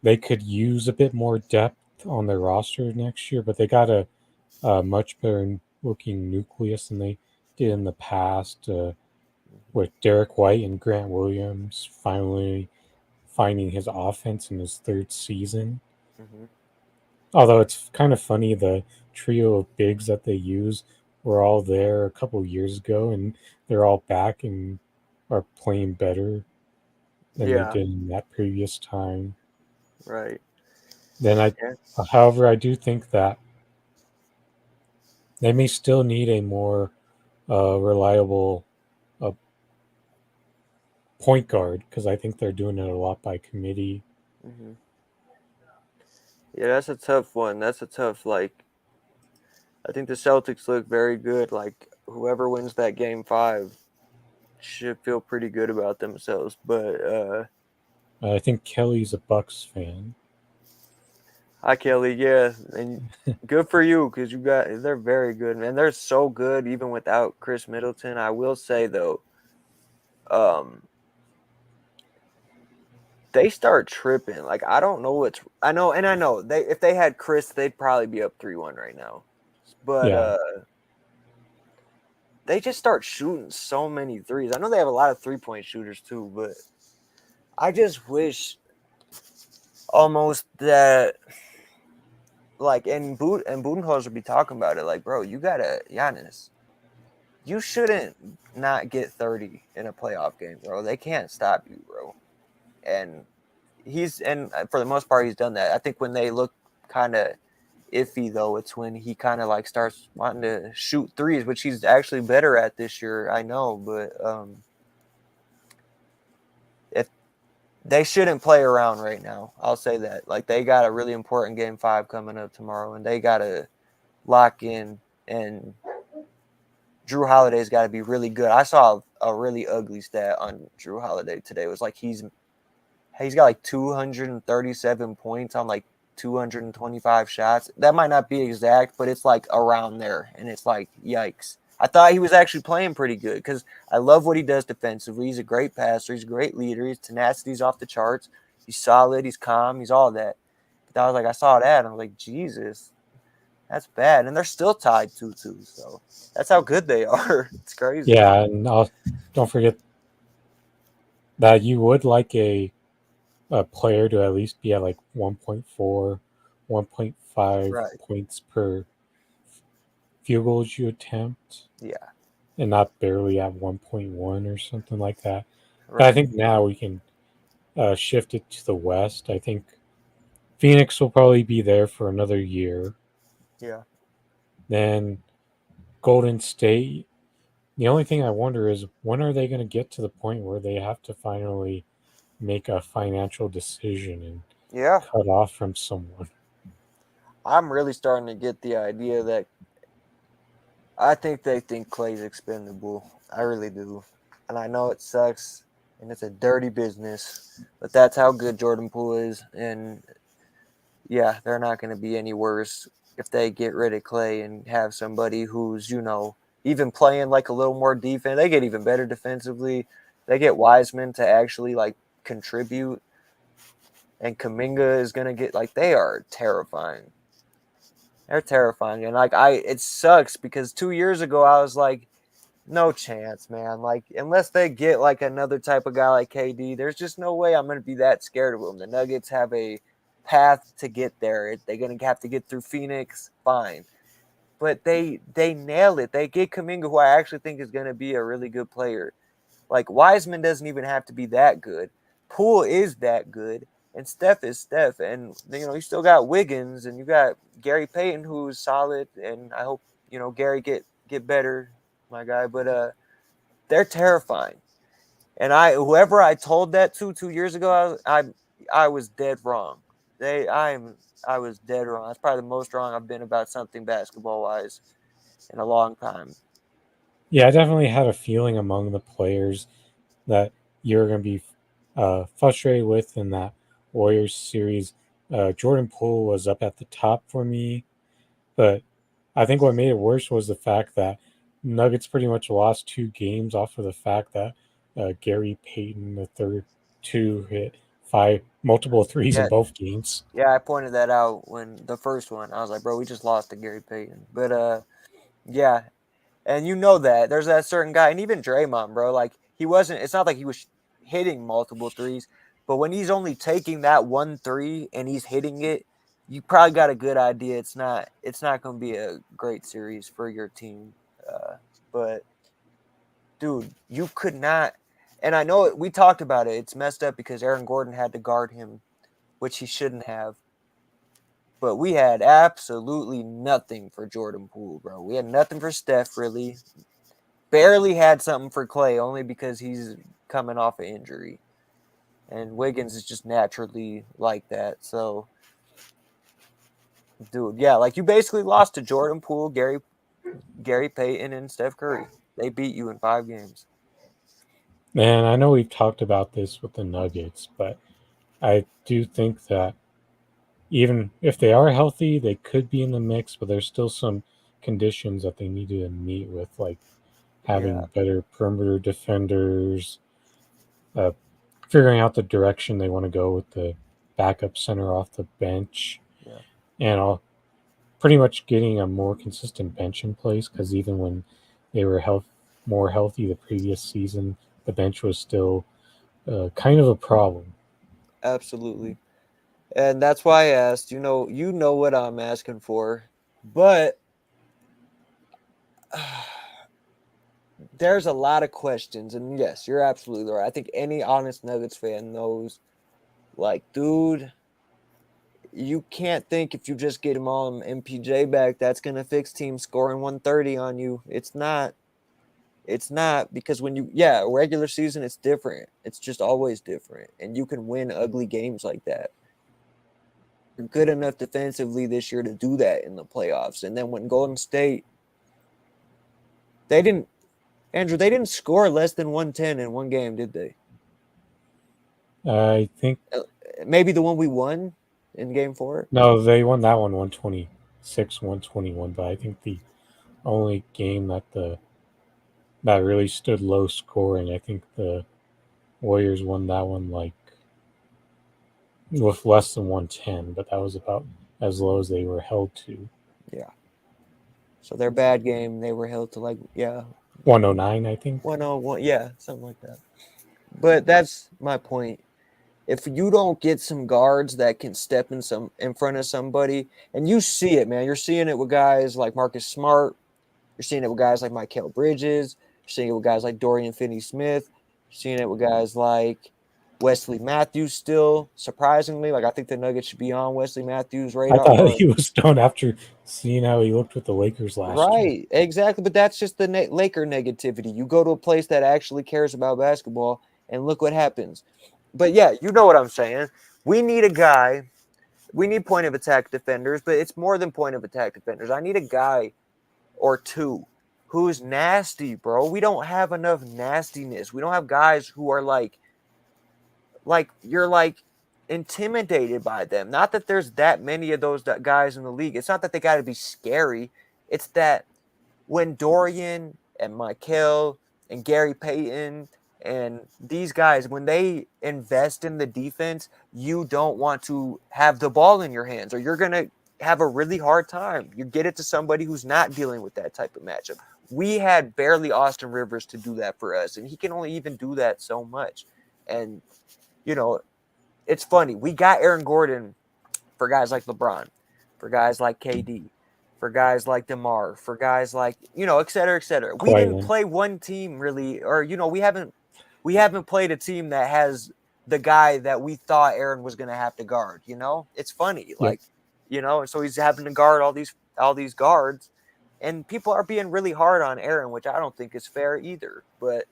A: they could use a bit more depth on their roster next year, but they got a much better looking nucleus than they did in the past with Derek White and Grant Williams finally finding his offense in his third season.
B: Hmm.
A: Although it's kind of funny, the trio of bigs that they use were all there a couple years ago, and they're all back and are playing better than they
B: Yeah.
A: did in that previous time.
B: Right.
A: Then
B: Yeah.
A: however, I do think that they may still need a more reliable uh, point guard because I think they're doing it a lot by committee.
B: Hmm. Yeah, that's a tough one. That's a tough like. I think the Celtics look very good. Like whoever wins that game 5 should feel pretty good about themselves. But
A: I think Kelly's a Bucks fan.
B: hi Kelly, yeah, and good for you because they're very good, man. They're so good even without Chris Middleton. I will say though, um, they start tripping, like I don't know what's I know they if they had Chris, they'd probably be up 3-1 right now. But
A: Yeah,
B: they just start shooting so many threes. I know they have a lot of 3-point shooters too, but I just wish almost that like and Budenholzer be talking about it like, bro, you gotta Giannis, you shouldn't not get 30 in a playoff game, bro. They can't stop you, bro. And and for the most part he's done that. I think when they look kind of iffy though, it's when he kind of like starts wanting to shoot threes, which he's actually better at this year, I know, but if they shouldn't play around right now, I'll say that. Like they got a really important game 5 coming up tomorrow and they got to lock in, and Drew Holiday's got to be really good. I saw a really ugly stat on Drew Holiday today. It was like he's got like 237 points on like 225 shots. That might not be exact, but it's like around there. And it's like, yikes. I thought he was actually playing pretty good because I love what he does defensively. He's a great passer. He's a great leader. His tenacity's off the charts. He's solid. He's calm. He's all that. But I was like, I saw that. And I was like, Jesus, that's bad. And they're still tied 2-2. So that's how good they are. It's crazy.
A: yeah, and don't forget that you would like a player to at least be at like 1.4, 1.5
B: Right.
A: points per field goals you attempt,
B: Yeah.
A: and not barely at 1.1 or something like that. But I
B: Right.
A: think now we can shift it to the West. I think Phoenix will probably be there for another year.
B: Yeah.
A: Then Golden State. The only thing I wonder is when are they going to get to the point where they have to finally make a financial decision and
B: Yeah.
A: cut off from someone?
B: I'm really starting to get the idea that I think they think Clay's expendable. I really do. And I know it sucks and it's a dirty business, but that's how good Jordan Poole is. And yeah, they're not going to be any worse if they get rid of Clay and have somebody who's, even playing like a little more defense. They get even better defensively. They get Wiseman to actually like contribute. And Kaminga is going to get like, they are terrifying. They're terrifying. And like, it sucks because 2 years ago, I was like, no chance, man. Like, unless they get like another type of guy like KD, there's just no way I'm going to be that scared of them. The Nuggets have a path to get there. They're going to have to get through Phoenix, fine. But they nail it. They get Kaminga, who I actually think is going to be a really good player. Like, Wiseman doesn't even have to be that good. Poole is that good. And Steph is Steph. And, you still got Wiggins and you got Gary Payton, who's solid. And I hope, Gary get better, my guy. But they're terrifying. And whoever I told that to 2 years ago, I was dead wrong. I was dead wrong. That's probably the most wrong I've been about something basketball wise in a long time.
A: Yeah, I definitely had a feeling among the players that you're going to be frustrated with in that Warriors series. Jordan Poole was up at the top for me, but I think what made it worse was the fact that Nuggets pretty much lost 2 games off of the fact that Gary Payton, the third two, hit five multiple threes in
B: Yeah,
A: both games.
B: yeah, I pointed that out when the first one. I was like, bro, we just lost to Gary Payton. But yeah, and that there's that certain guy, and even Draymond, bro. Like he wasn't. It's not like he was hitting multiple threes, but when he's only taking that 1 3 and he's hitting it, you probably got a good idea. It's not. It's not going to be a great series for your team. But dude, you could not. And I know we talked about it. It's messed up because Aaron Gordon had to guard him, which he shouldn't have. But we had absolutely nothing for Jordan Poole, bro. We had nothing for Steph, really. Barely had something for Clay, only because he's coming off an injury. And Wiggins is just naturally like that. So, dude, yeah, like you basically lost to Jordan Poole, Gary Payton, and Steph Curry. They beat you in 5 games.
A: Man, I know we've talked about this with the Nuggets, but I do think that even if they are healthy, they could be in the mix, but there's still some conditions that they need to meet with, like
B: Yeah.
A: having better perimeter defenders, uh, figuring out the direction they want to go with the backup center off the bench,
B: Yeah,
A: and pretty much getting a more consistent bench in place. Because even when they were more healthy the previous season, the bench was still kind of a problem.
B: absolutely. And that's why I asked. You know what I'm asking for, but there's a lot of questions. And yes, you're absolutely right. I think any honest Nuggets fan knows, like, dude, you can't think if you just get him all MPJ back, that's gonna fix teams scoring 130 on you. It's not. It's not, because when regular season, it's different. It's just always different, and you can win ugly games like that. You're good enough defensively this year to do that in the playoffs. And then when Golden State, they didn't, Andrew, they didn't score less than 110 in one game, did they?
A: I think
B: Uh, Maybe the one we won in game 4.
A: no, they won that one 126, 121. But I think the only game that really stood low scoring, I think the Warriors won that one like with less than 110, but that was about as low as they were held to.
B: Yeah. So their bad game, they were held to, like,
A: 109, I think.
B: 101. Yeah, something like that. But that's my point. If you don't get some guards that can step in front of somebody, and you see it, man, you're seeing it with guys like Marcus Smart, you're seeing it with guys like Mikal Bridges, you're seeing it with guys like Dorian Finney-Smith, you're seeing it with guys like Wesley Matthews still, surprisingly. Like, I think the Nuggets should be on Wesley Matthews'
A: I
B: radar,
A: thought
B: or
A: he was done after seeing how he looked with the Lakers last year.
B: right, exactly. But that's just the Laker negativity. You go to a place that actually cares about basketball, and look what happens. But yeah, you know what I'm saying. We need a guy. We need point of attack defenders, but it's more than point of attack defenders. I need a guy or two who's nasty, bro. We don't have enough nastiness. We don't have guys who are like you're like intimidated by them. Not that there's that many of those guys in the league. It's not that they got to be scary. It's that when Dorian and Michael and Gary Payton and these guys, when they invest in the defense, you don't want to have the ball in your hands, or you're going to have a really hard time. You get it to somebody who's not dealing with that type of matchup. We had barely Austin Rivers to do that for us, and he can only even do that so much. And, you know, it's funny. We got Aaron Gordon for guys like LeBron, for guys like KD, for guys like DeMar, for guys like, et cetera, et cetera. We didn't
A: Quaylen.
B: play one team really, or we haven't played a team that has the guy that we thought Aaron was going to have to guard. It's funny,
A: Yep.
B: like, and so he's having to guard all these guards, and people are being really hard on Aaron, which I don't think is fair either. But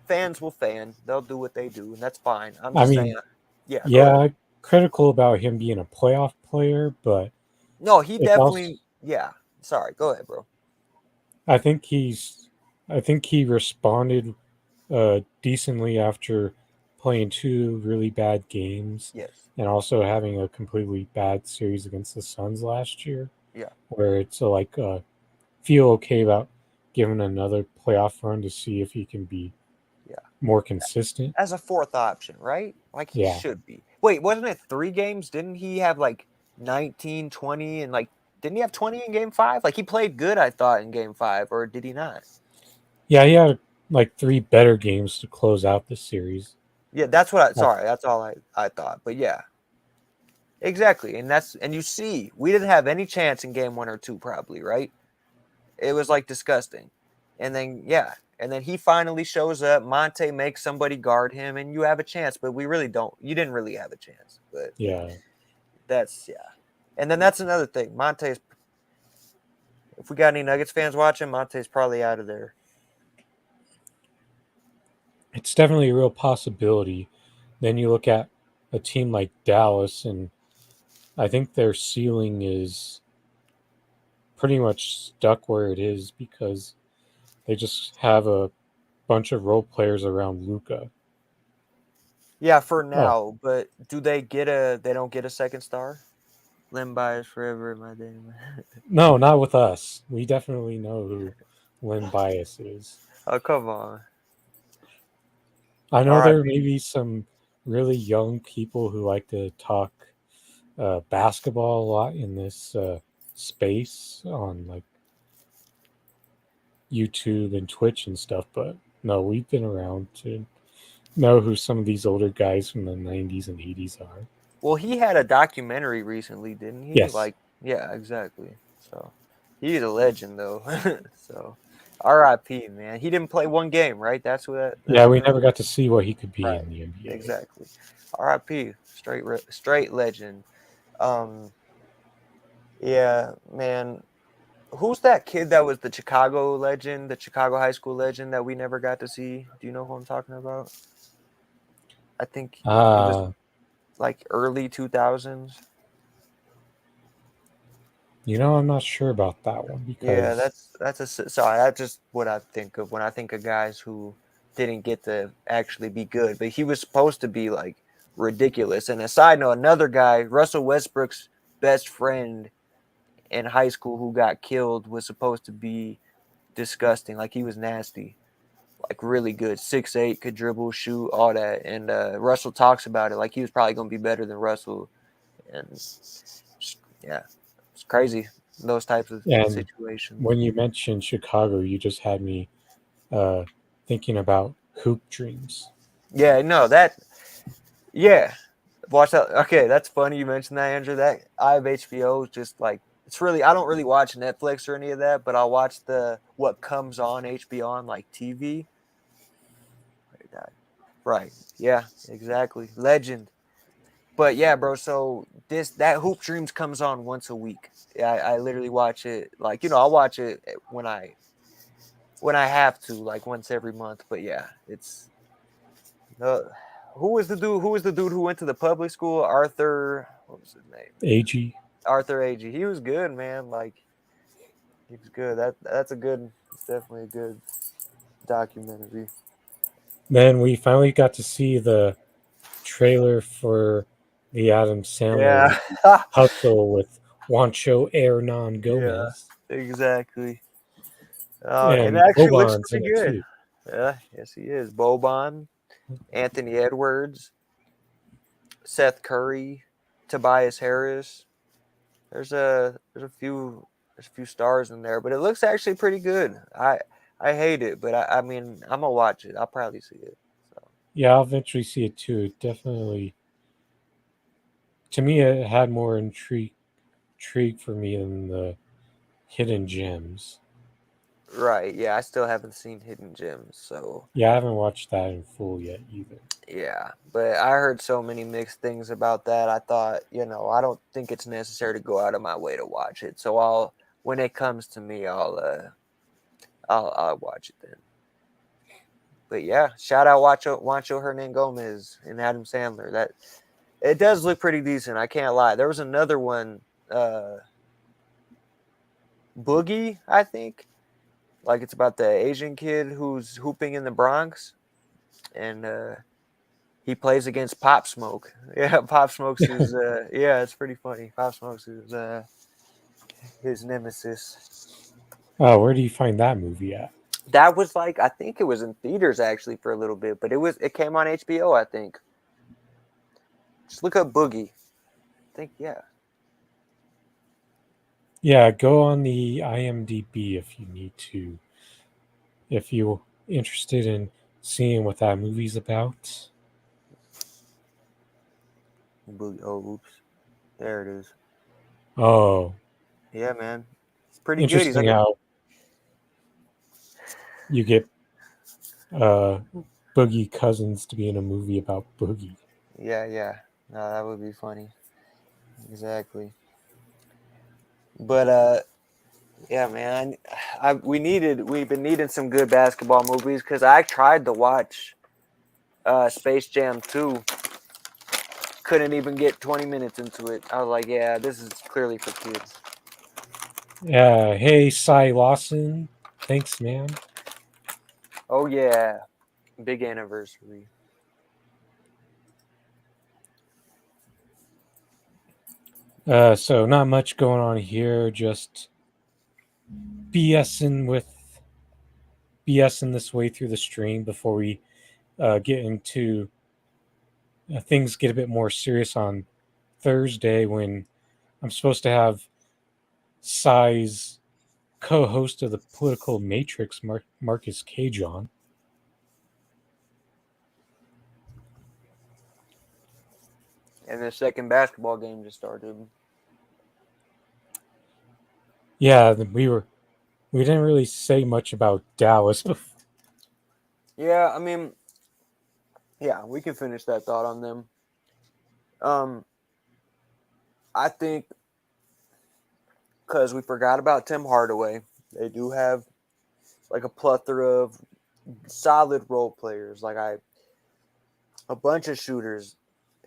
B: fans will fan; they'll do what they do, and that's fine. I'm
A: I
B: just saying,
A: mean,
B: yeah. Go ahead.
A: yeah, critical about him being a playoff player, but
B: No, he
A: it's also
B: definitely. Yeah. Sorry. Go ahead, bro.
A: I think he's I think he responded decently after playing two really bad games
B: Yes.
A: and also having a completely bad series against the Suns last year,
B: Yeah.
A: where it's like feel okay about giving another playoff run to see if he can be
B: Yeah.
A: more consistent.
B: As a fourth option, right? Like he
A: Yeah,
B: should be. Wait, wasn't it 3 games? Didn't he have like 19, 20, and like didn't he have 20 in game 5? Like he played good, I thought, in game 5, or did he not?
A: yeah, he had like three better games to close out the series.
B: Yeah, that's what I
A: Uh,
B: sorry, that's all I thought. But yeah. Exactly. And you see, we didn't have any chance in game 1 or 2 probably, right? It was like disgusting. And then and then he finally shows up. Monte makes somebody guard him, and you have a chance. But we really don't. You didn't really have a chance. But
A: yeah,
B: that's And then that's another thing. Monte's. If we got any Nuggets fans watching, Monte's probably out of there.
A: it's definitely a real possibility. Then you look at a team like Dallas, and I think their ceiling is pretty much stuck where it is because they just have a bunch of role players around Luca.
B: Yeah, for
A: Oh,
B: now. But do they get a? They don't get a second star. Lim bias forever, my day.
A: no, not with us. We definitely know who Lynn Bias is.
B: Oh, come on.
A: I know there may
B: R.I.P.
A: be some really young people who like to talk basketball a lot in this space on like YouTube and Twitch and stuff, but no, we've been around to know who some of these older guys from the 90s and 80s are.
B: Well, he had a documentary recently, didn't he?
A: Yes.
B: Like, yeah, exactly. So he's a legend, though. So R.I.P. Man. He didn't play one game, right?
A: Yeah,
B: That's what
A: we
B: that
A: never
B: was.
A: got to see what he could be
B: Right.
A: in the NBA.
B: Exactly. R.I.P. Straight legend. Um. Yeah, man. Who's that kid that was the Chicago legend, the Chicago high school legend that we never got to see? Do you know who I'm talking about? I think it was
A: Uh,
B: like early 2000s.
A: I'm not sure about that one
B: Yeah,
A: because
B: sorry. That's just what I think of when I think of guys who didn't get to actually be good. But he was supposed to be like ridiculous. And a side note, another guy, Russell Westbrook's best friend in high school who got killed was supposed to be disgusting. Like he was nasty, like really good, 6'8", could dribble, shoot, all that. And Russell talks about it like he was probably going to be better than Russell. And yeah, it's crazy those types of
A: and
B: situations.
A: when you mentioned Chicago, you just had me uh, thinking about Hoop Dreams.
B: Yeah, no, that yeah. Watch that. Okay, that's funny you mentioned that, Andrew. That I have HBO. Just like it's really, I don't really watch Netflix or any of that, but I'll watch the what comes on HBO on like TV. Right. Yeah. Exactly. Legend. But yeah, bro. So that Hoop Dreams comes on once a week. Yeah, I literally watch it. Like I'll watch it when I have to, like once every month. But yeah, it's uh, who was the dude? Who was the dude who went to the public school? Arthur. What was his name?
A: AG.
B: Arthur Agee. He was good, man. Like he was good. That's a good. It's definitely a good documentary.
A: Then we finally got to see the trailer for the Adam Sandler
B: Yeah.
A: Hustle with Juancho Hernan
B: Yeah.
A: Gomez.
B: Exactly. And it
A: And
B: actually looks
A: Boban's in
B: pretty
A: it
B: good.
A: too.
B: Yeah. Yes, he is. Boban, Anthony Edwards, Seth Curry, Tobias Harris. There's a few stars in there, but it looks actually pretty good. I hate it, but I mean I'm gonna watch it. I'll probably see it. So
A: Yeah, I'll eventually see it too. It definitely, to me, it had more intrigue for me than the hidden gems.
B: right, yeah, I still haven't seen Hidden Gems, so
A: Yeah, I haven't watched that in full yet either.
B: yeah. But I heard so many mixed things about that. I thought, I don't think it's necessary to go out of my way to watch it. So when it comes to me, I'll watch it then. But yeah, shout out Juancho Hernan Gomez and Adam Sandler. That it does look pretty decent. I can't lie. There was another one, uh, Boogie, I think. Like it's about the Asian kid who's hooping in the Bronx, and he plays against Pop Smoke. Yeah, Pop Smoke's his. Yeah, it's pretty funny. Pop Smoke's his nemesis.
A: Where do you find that movie at?
B: That was like I think it was in theaters actually for a little bit, but it came on HBO. I think. Just look up Boogie. I think yeah.
A: Yeah, go on the IMDb if you need to. If you're interested in seeing what that movie's about.
B: Boogie. Oh, oops. There it is.
A: Oh,
B: Yeah, man. It's pretty good. He's
A: interesting
B: like a
A: how you get uh, Boogie Cousins to be in a movie about Boogie.
B: yeah, yeah. No, that would be funny. Exactly. But yeah, man. We've been needing some good basketball movies because I tried to watch Space Jam 2. Couldn't even get 20 minutes into it. I was like, yeah, this is clearly for kids.
A: Hey, Cy Lawson. Thanks, man.
B: Oh yeah, big anniversary.
A: So not much going on here. Just BSing with BSing this way through the stream before we get into things get a bit more serious on Thursday when I'm supposed to have Size co-host of the Political Matrix, Marcus Cage on.
B: And the second basketball game just started.
A: Yeah, we didn't really say much about Dallas before.
B: Yeah, I mean, yeah, we can finish that thought on them. Um, I think because we forgot about Tim Hardaway, they do have like a plethora of solid role players, a bunch of shooters,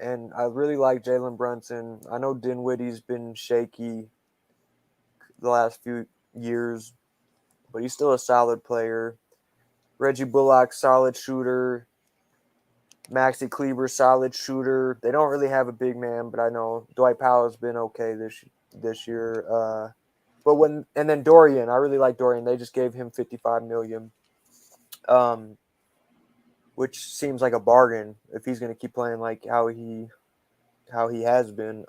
B: and I really like Jalen Brunson. I know Dinwiddie's been shaky the last few years, but he's still a solid player. Reggie Bullock, solid shooter. Maxi Kleber, solid shooter. They don't really have a big man, but I know Dwight Powell's been okay this year. And then Dorian, I really like Dorian. They just gave him $55 million, which seems like a bargain if he's going to keep playing like how he has been.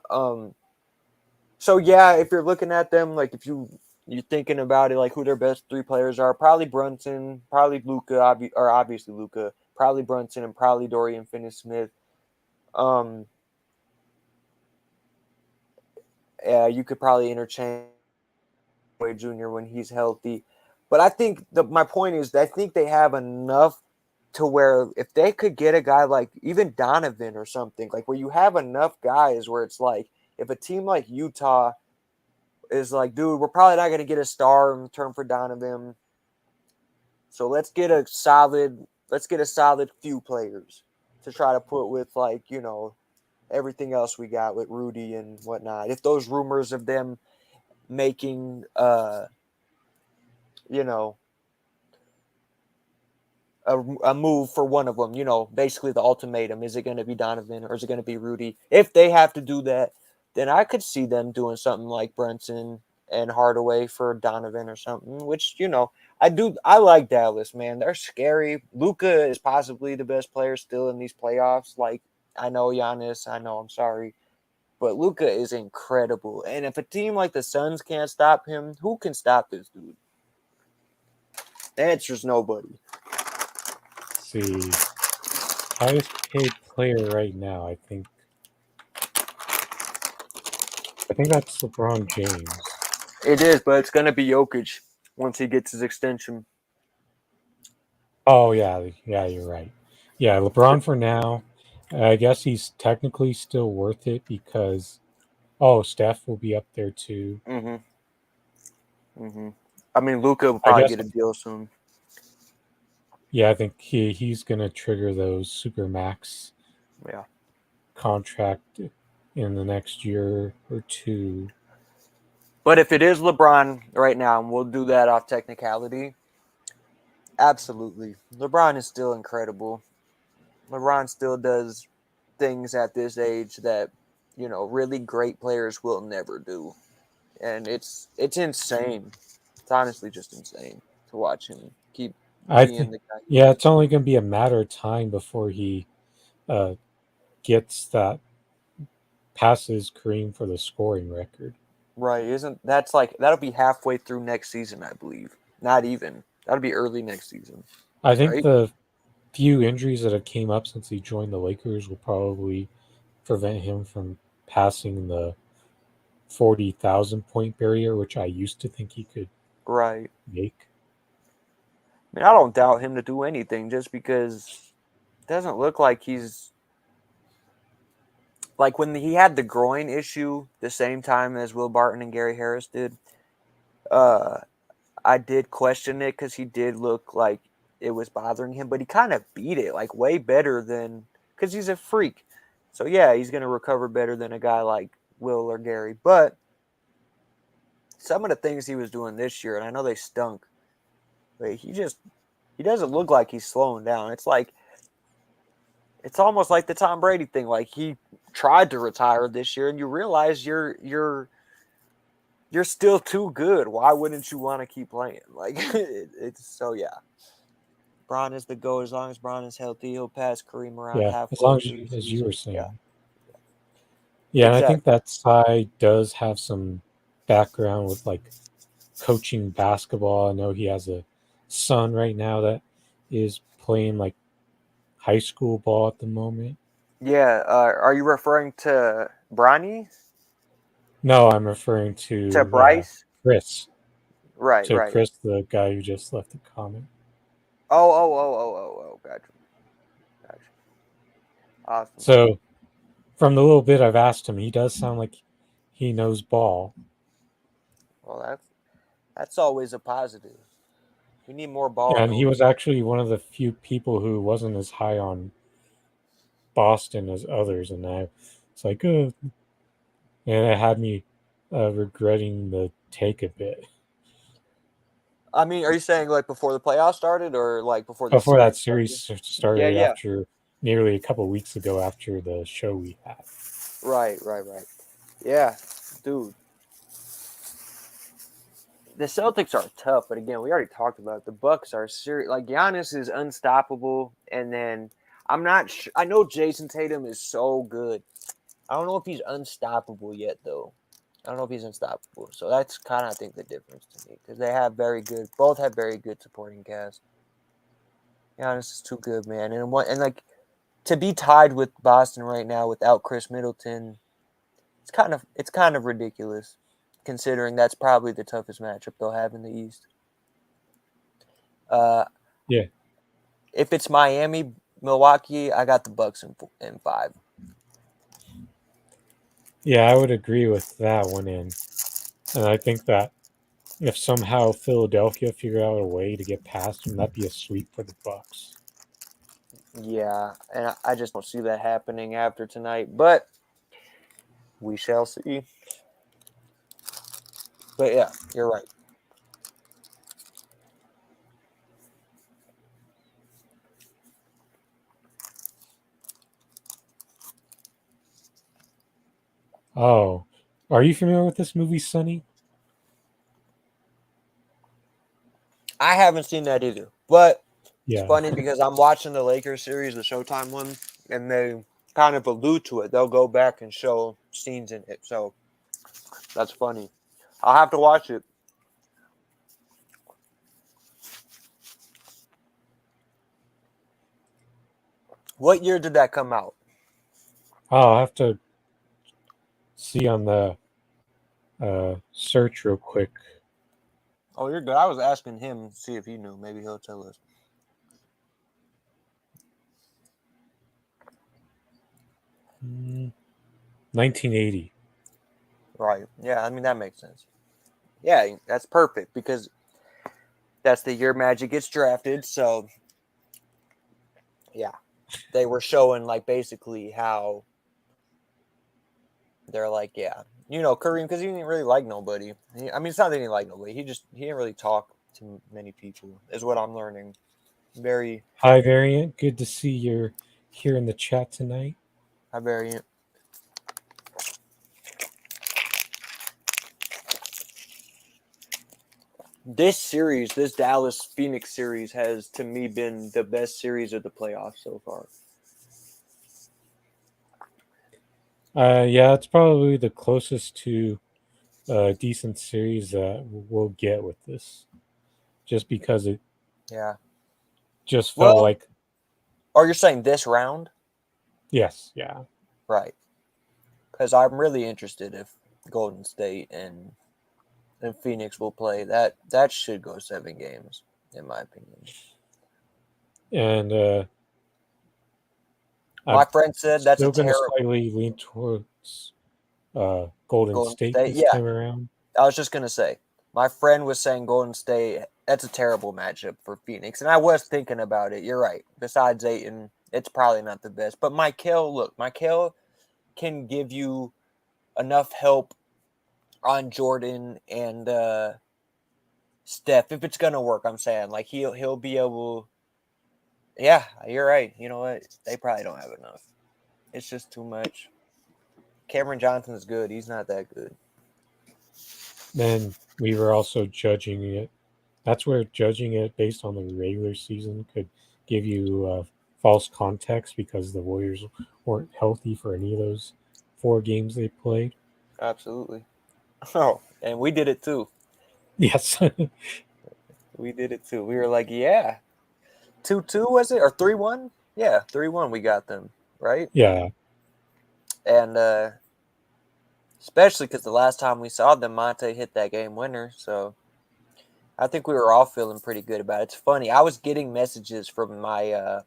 B: So yeah, if you're looking at them, like if you're thinking about it, like who their best three players are, probably Brunson, probably Luca, or obviously Luca, probably Brunson, and probably Dorian Finney-Smith. Yeah, you could probably interchange Jr. when he's healthy, but I think my point is that I think they have enough to where if they could get a guy like even Donovan or something, like where you have enough guys where it's like if a team like Utah is like, dude, we're probably not going to get a star in return for Donovan, so let's get a solid few players to try to put with like everything else we got with Rudy and whatnot. If those rumors of them making you know a move for one of them, basically the ultimatum, is it going to be Donovan or is it going to be Rudy? If they have to do that, then I could see them doing something like Brunson and Hardaway for Donovan or something, which I like Dallas, man. They're scary. Luka is possibly the best player still in these playoffs. Like, I know Giannis, I'm sorry, but Luka is incredible. And if a team like the Suns can't stop him, who can stop this dude? The answer's nobody.
A: Let's see, highest paid player right now. I think that's LeBron James.
B: It is, but it's going to be Jokic once he gets his extension.
A: Oh yeah, you're right. Yeah, LeBron for now. I guess he's technically still worth it because Steph will be up there too.
B: Mm-hmm. Mm-hmm. I mean, Luka will
A: I
B: probably
A: guess
B: get a deal soon.
A: yeah, I think he's gonna trigger those super max
B: Yeah.
A: contract in the next year or two.
B: But if it is LeBron right now, and we'll do that off technicality, absolutely. LeBron is still incredible. LeBron still does things at this age that, really great players will never do. And it's insane. It's honestly just insane to watch him keep
A: I
B: being
A: think
B: the guy he
A: yeah, it's
B: is.
A: only gonna be a matter of time before he uh, gets that passes Kareem for the scoring record.
B: Right. Isn't that's like that'll be halfway through next season, I believe. Not even. That'll be early next season.
A: I think
B: Right?
A: the few injuries that have came up since he joined the Lakers will probably prevent him from passing the 40,000 point barrier, which I used to think he could
B: Right.
A: make.
B: I mean, I don't doubt him to do anything just because it doesn't look like he's like when he had the groin issue the same time as Will Barton and Gary Harris did. Uh, I did question it because he did look like it was bothering him, but he kind of beat it like way better than because he's a freak. So yeah, he's gonna recover better than a guy like Will or Gary. But some of the things he was doing this year, and I know they stunk, but he doesn't look like he's slowing down. It's almost like the Tom Brady thing. Like he tried to retire this year, and you realize you're still too good. Why wouldn't you want to keep playing? Like it's so yeah. Bron is the GOAT. As long as Bron is healthy, he'll pass Kareem around
A: Yeah, as long
B: halfway through the
A: as you were
B: season. Yeah,
A: saying. Yeah, and I think
B: exactly.
A: that Cy does have some background with like coaching basketball. I know he has a son right now that is playing like high school ball at the moment.
B: Yeah, are you referring to Bronny?
A: No, I'm referring
B: To
A: to
B: Bryce?
A: Chris.
B: Right,
A: To
B: right.
A: Chris, the guy who just left a comment.
B: Oh. Gotcha. Awesome.
A: So, from the little bit I've asked him, he does sound like he knows ball.
B: Well, that's always a positive. We need more ball
A: And he
B: knowing
A: was
B: people.
A: actually one of the few people who wasn't as high on Boston as others. And I, it's like, and it had me regretting the take a bit.
B: I mean, are you saying like before the playoffs started or like before the
A: Before that
B: series
A: series
B: started? Yeah,
A: started,
B: yeah.
A: after nearly a couple weeks ago, after the show we had.
B: Right. Yeah, dude. The Celtics are tough, but again, we already talked about it. The Bucks are serious. Like Giannis is unstoppable, and then I'm not. I know Jason Tatum is so good. I don't know if he's unstoppable yet, though. I don't know if he's unstoppable. So that's kind of I think the difference to me because they have both have very good supporting cast. Giannis is too good, man, and like to be tied with Boston right now without Chris Middleton, it's kind of ridiculous, considering that's probably the toughest matchup they'll have in the East. Uh,
A: Yeah,
B: if it's Miami, Milwaukee, I got the Bucks in five.
A: yeah, I would agree with that one. And I think that if somehow Philadelphia figure out a way to get past them, that'd be a sweep for the Bucks.
B: Yeah, and I just don't see that happening after tonight, but we shall see. But yeah, you're right.
A: Oh, are you familiar with this movie, Sonny?
B: I haven't seen that either, but it's
A: Yeah.
B: funny because I'm watching the Lakers series, the Showtime one, and they kind of allude to it. They'll go back and show scenes in it, so that's funny. I'll have to watch it. What year did that come out?
A: I'll have to see on the search real quick.
B: Oh, you're good. I was asking him to see if he knew. Maybe he'll tell us.
A: 1980.
B: Right. Yeah, I mean, that makes sense. Yeah, that's perfect because that's the year Magic gets drafted. So, yeah, they were showing like basically how they're like, yeah, Kareem, because he didn't really like nobody. I mean, it's not that he didn't like nobody. He didn't really talk to many people, is what I'm learning. Very
A: Hi, Variant. Good to see you're here in the chat tonight.
B: high variant. This Dallas Phoenix series, has to me been the best series of the playoffs so far.
A: Yeah, it's probably the closest to a decent series that we'll get with this, just because it
B: Yeah.
A: just felt
B: Well,
A: like,
B: or you're saying this round,
A: yes, yeah.
B: right? Because I'm really interested if Golden State and Phoenix will play. That should go 7 games, in my opinion.
A: And
B: My
A: I'm
B: friend said that's a
A: still going to
B: terrible
A: slightly lean towards Golden
B: Golden
A: State
B: State.
A: this
B: Yeah,
A: time around.
B: I was just gonna say. My friend was saying Golden State. That's a terrible matchup for Phoenix, and I was thinking about it. You're right. Besides Aiton, it's probably not the best. But Michael can give you enough help on Jordan and Steph if it's gonna work. I'm saying like he'll be able. Yeah, you're right. You know what? They probably don't have enough. It's just too much. Cameron Johnson's good. He's not that good.
A: Then we were also judging it. That's where judging it based on the regular season could give you false context because the Warriors weren't healthy for any of those 4 games they played.
B: Absolutely. Oh, and we did it too.
A: Yes.
B: We did it too. We were like, yeah, 2-2 was it or 3-1? Yeah, 3-1. We got them right,
A: Yeah.
B: and especially because the last time we saw them, Monte hit that game winner. So I think we were all feeling pretty good about it. It's funny. I was getting messages from my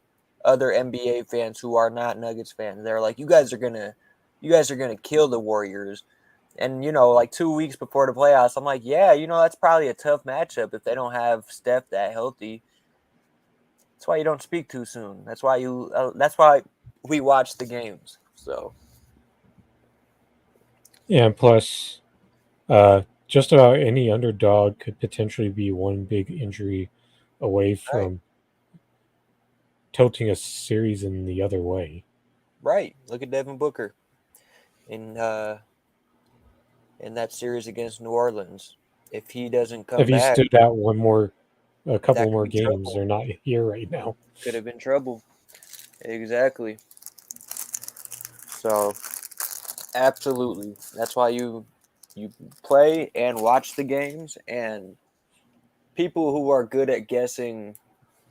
B: other NBA fans who are not Nuggets fans. They're like, you guys are gonna kill the Warriors." And like 2 weeks before the playoffs, I'm like, yeah, that's probably a tough matchup if they don't have Steph that healthy. That's why you don't speak too soon. That's why you. That's why we watch the games. So
A: And plus, just about any underdog could potentially be one big injury away
B: right,
A: from tilting a series in the other way.
B: right. Look at Devin Booker in uh in that series against New Orleans. If he doesn't
A: If
B: come
A: he
B: back,
A: stood out a couple
B: that could
A: more
B: be
A: games,
B: trouble.
A: they're not here right now.
B: Could have been trouble. Exactly. So absolutely. That's why you play and watch the games, and people who are good at guessing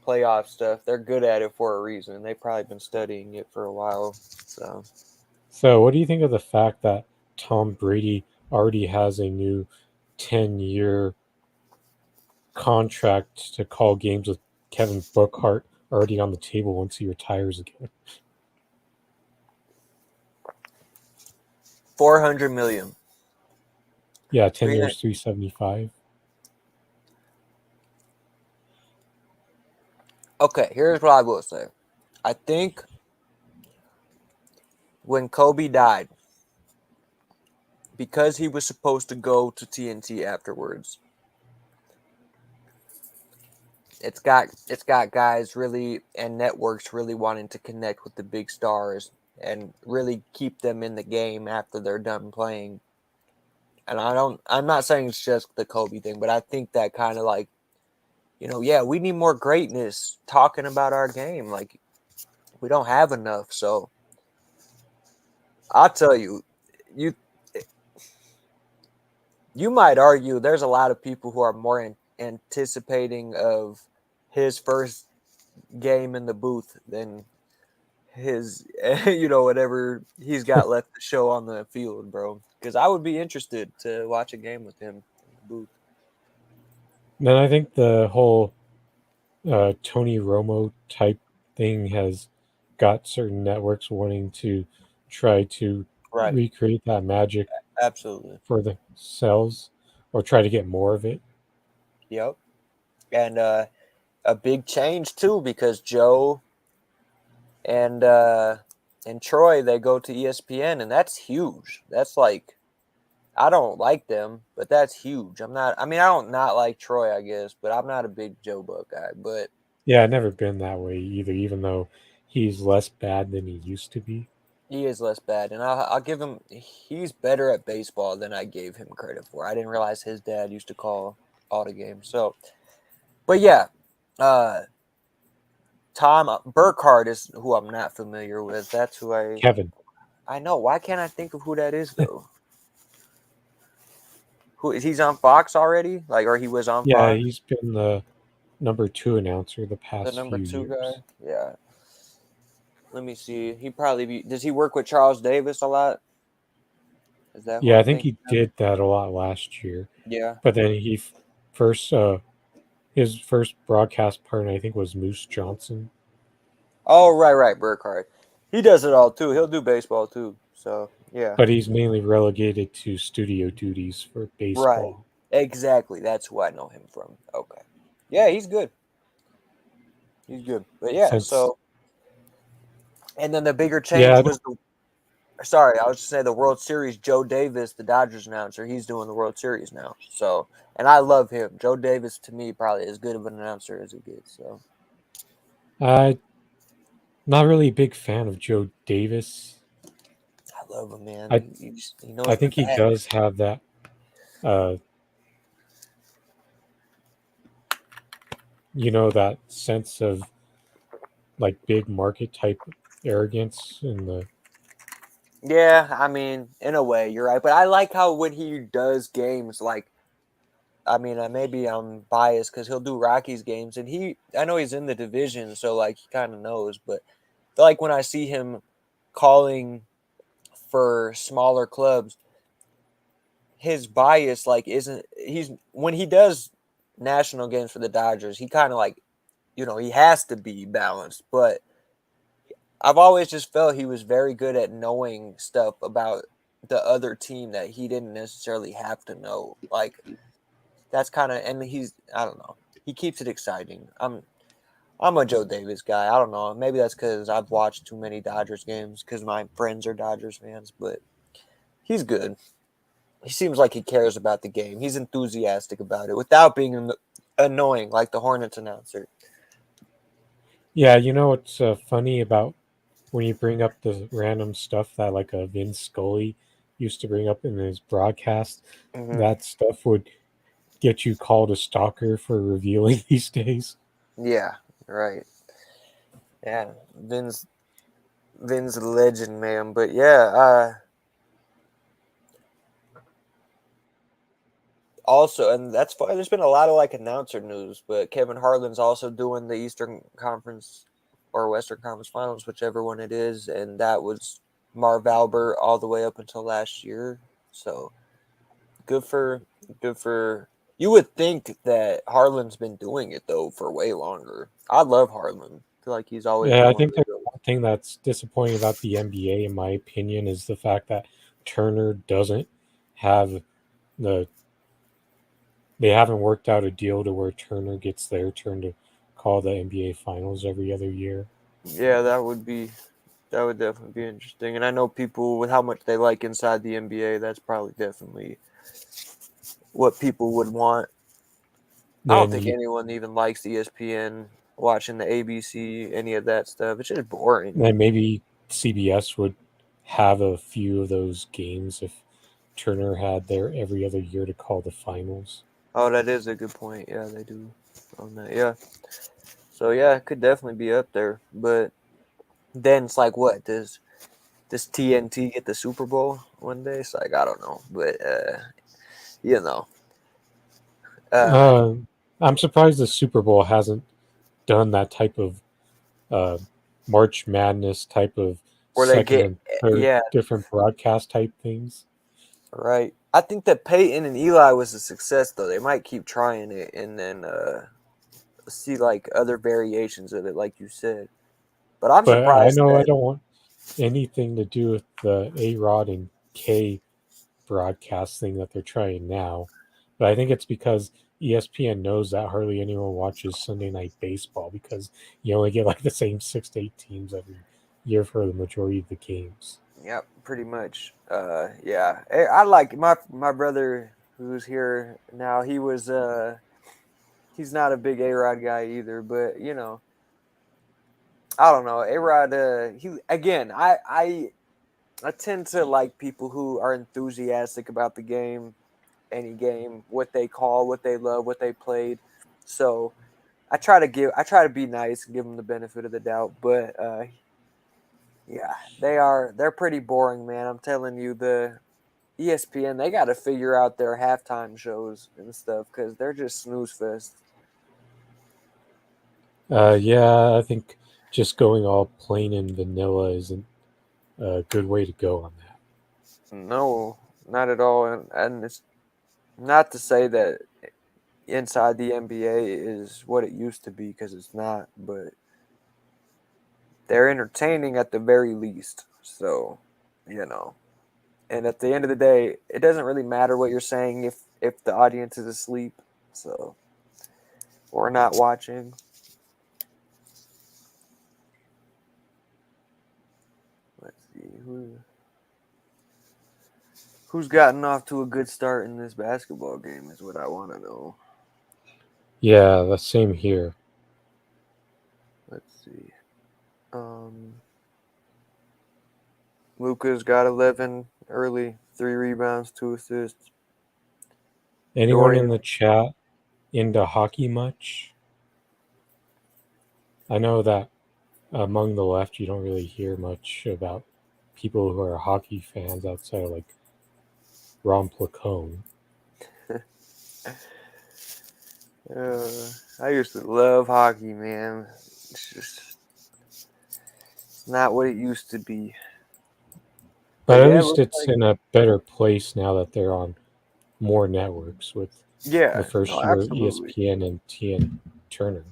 B: playoff stuff, they're good at it for a reason. They've probably been studying it for a while. So
A: So, what do you think of the fact that Tom Brady already has a new 10-year contract to call games with Kevin Burkhardt already on the table once he retires again?
B: 400 million.
A: Yeah, 10
B: Three.
A: years, 375.
B: Okay, here's what I will say. I think when Kobe died, because he was supposed to go to TNT afterwards, it's got guys really and networks really wanting to connect with the big stars and really keep them in the game after they're done playing. And I'm not saying it's just the Kobe thing, but I think that kind of like, yeah, we need more greatness talking about our game. Like we don't have enough. So I'll tell you, you you might argue there's a lot of people who are more anticipating of his first game in the booth than his whatever he's got left to show on the field, bro. Because I would be interested to watch a game with him in the booth.
A: Then I think the whole Tony Romo type thing has got certain networks wanting to try to
B: Right.
A: recreate that magic
B: Absolutely.
A: for themselves or try to get more of it.
B: Yep. And a big change too, because Joe and uh and Troy, they go to ESPN, and that's huge. That's like, I don't like them, but that's huge. I mean, I don't not like Troy, I guess, but I'm not a big Joe Buck guy. But
A: Yeah, I've never been that way either, even though he's less bad than he used to be.
B: he is less bad, and I'll give him. He's better at baseball than I gave him credit for. I didn't realize his dad used to call all the games. So, but yeah, uh, Tom Burkhardt is who I'm not familiar with. That's who
A: Kevin.
B: I know. Why can't I think of who that is though? Who he's on Fox already? Like, or he was on
A: Yeah,
B: Fox?
A: he's been the number 2 announcer the
B: The
A: past
B: number
A: few
B: two
A: years.
B: guy? Yeah. Let me see. He probably does he work with Charles Davis a lot? Is that who
A: Yeah, I
B: I'm
A: think
B: thinking
A: he
B: of?
A: did that a lot last year.
B: Yeah.
A: But then first his first broadcast partner I think was Moose Johnson,
B: Oh, right, Burkhardt. He does it all too. He'll do baseball too. So yeah.
A: but he's mainly relegated to studio duties for
B: Right.
A: baseball.
B: Exactly. That's who I know him from. Okay. Yeah, he's good. He's good. But yeah,
A: Since
B: so and then the bigger
A: yeah,
B: change was the sorry, I was just saying the World Series. Joe Davis, the Dodgers announcer, he's doing the World Series now. So, and I love him. Joe Davis to me probably as good of an announcer as it gets. So
A: I'm not really a big fan of Joe Davis.
B: I love him, man.
A: I
B: He
A: I
B: knows the
A: think he
B: bat.
A: does have that uh that sense of like big market type arrogance in the.
B: Yeah, I mean, in a way, you're right. But I like how when he does games, like, I mean, maybe I'm biased because he'll do Rockies games, and I know he's in the division, so like he kind of knows. But I feel like when I see him calling for smaller clubs, his bias like isn't he's when he does national games for the Dodgers, he kind of like he has to be balanced, but I've always just felt he was very good at knowing stuff about the other team that he didn't necessarily have to know. Like that's kind of, and I don't know, he keeps it exciting. I'm a Joe Davis guy. I don't know. Maybe that's because I've watched too many Dodgers games because my friends are Dodgers fans, but he's good. He seems like he cares about the game. He's enthusiastic about it without being annoying like the Hornets announcer.
A: Yeah, what's funny about when you bring up the random stuff that like a Vince Scully used to bring up in his broadcast,
B: Hmm.
A: that stuff would get you called a stalker for revealing these days.
B: Yeah, right. Yeah, Vin's a legend, man. But yeah, also, and that's fine. There's been a lot of like announcer news, but Kevin Harlan's also doing the Eastern Conference or Western Conference Finals, whichever one it is, and that was Marv Albert all the way up until last year. So good for good for. You would think that Harlan's been doing it though for way longer. I love Harlan. I feel like he's always
A: Yeah,
B: been
A: I
B: one of
A: think
B: the
A: the
B: goats.
A: one thing that's disappointing about the NBA, in my opinion, is the fact that Turner doesn't have the. They haven't worked out a deal to where Turner gets their turn to call the NBA Finals every other year.
B: Yeah, that would definitely be interesting. And I know people with how much they like inside the NBA, that's probably definitely what people would want. I don't
A: Then
B: think
A: you,
B: anyone even likes ESPN watching the ABC, any of that stuff. It's just boring.
A: then maybe CBS would have a few of those games if Turner had their every other year to call the finals.
B: Oh, that is a good point. Yeah, they do on that. Yeah. So yeah, it could definitely be up there. But then it's like, what does TNT get the Super Bowl one day? It's like I don't know, but you know, uh,
A: Uh, I'm surprised the Super Bowl hasn't done that type of uh, March Madness type of
B: where they
A: second
B: get
A: and third
B: yeah,
A: different broadcast type things.
B: right. I think that Peyton and Eli was a success though. They might keep trying it and then see like other variations of it, like you said. But I'm
A: But I
B: surprised
A: know I
B: that
A: don't want anything to do with the A Rod and K broadcast thing that they're trying now. But I think it's because ESPN knows that hardly anyone watches Sunday Night Baseball because you only get like the same 6 to 8 teams every year for the majority of the games.
B: yep, pretty much. Yeah. I like my brother who's here now. He's not a big A Rod guy either, but I don't know. A Rod, he again. I tend to like people who are enthusiastic about the game, any game, what they call, what they love, what they played. So I try to be nice and give them the benefit of the doubt, but yeah, they're pretty boring, man. I'm telling you, the ESPN, they got to figure out their halftime shows and stuff because they're just snooze fest.
A: Yeah, I think just going all plain and vanilla isn't a good way to go on that.
B: No, not at all. And it's not to say that inside the NBA is what it used to be because it's not, but they're entertaining at the very least. So, you know. And at the end of the day, it doesn't really matter what you're saying if the audience is asleep, so or not watching. Let's see who's gotten off to a good start in this basketball game is what I want to know.
A: Yeah, the same here.
B: Let's see. Um, Luca's got 11 early, 3 rebounds, 2 assists.
A: Anyone in
B: Dorian,
A: the chat into hockey much? I know that among the left, you don't really hear much about people who are hockey fans outside of like Ron Placone.
B: I used to love hockey, man. It's not what it used to be. But
A: But at
B: yeah, it
A: least
B: looks
A: it's
B: like,
A: in a better place now that they're on more networks with the
B: yeah, no,
A: first year
B: absolutely.
A: ESPN and TN Turner.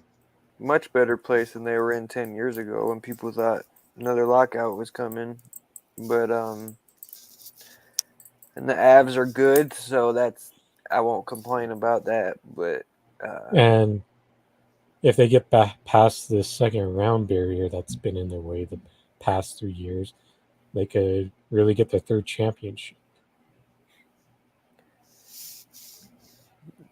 B: Much better place than they were in 10 years ago when people thought another lockout was coming. But and the Avs are good, so that's, I won't complain about that. But uh,
A: And if they get back past this second round barrier that's been in their way the past 3 years, they could really get their third championship.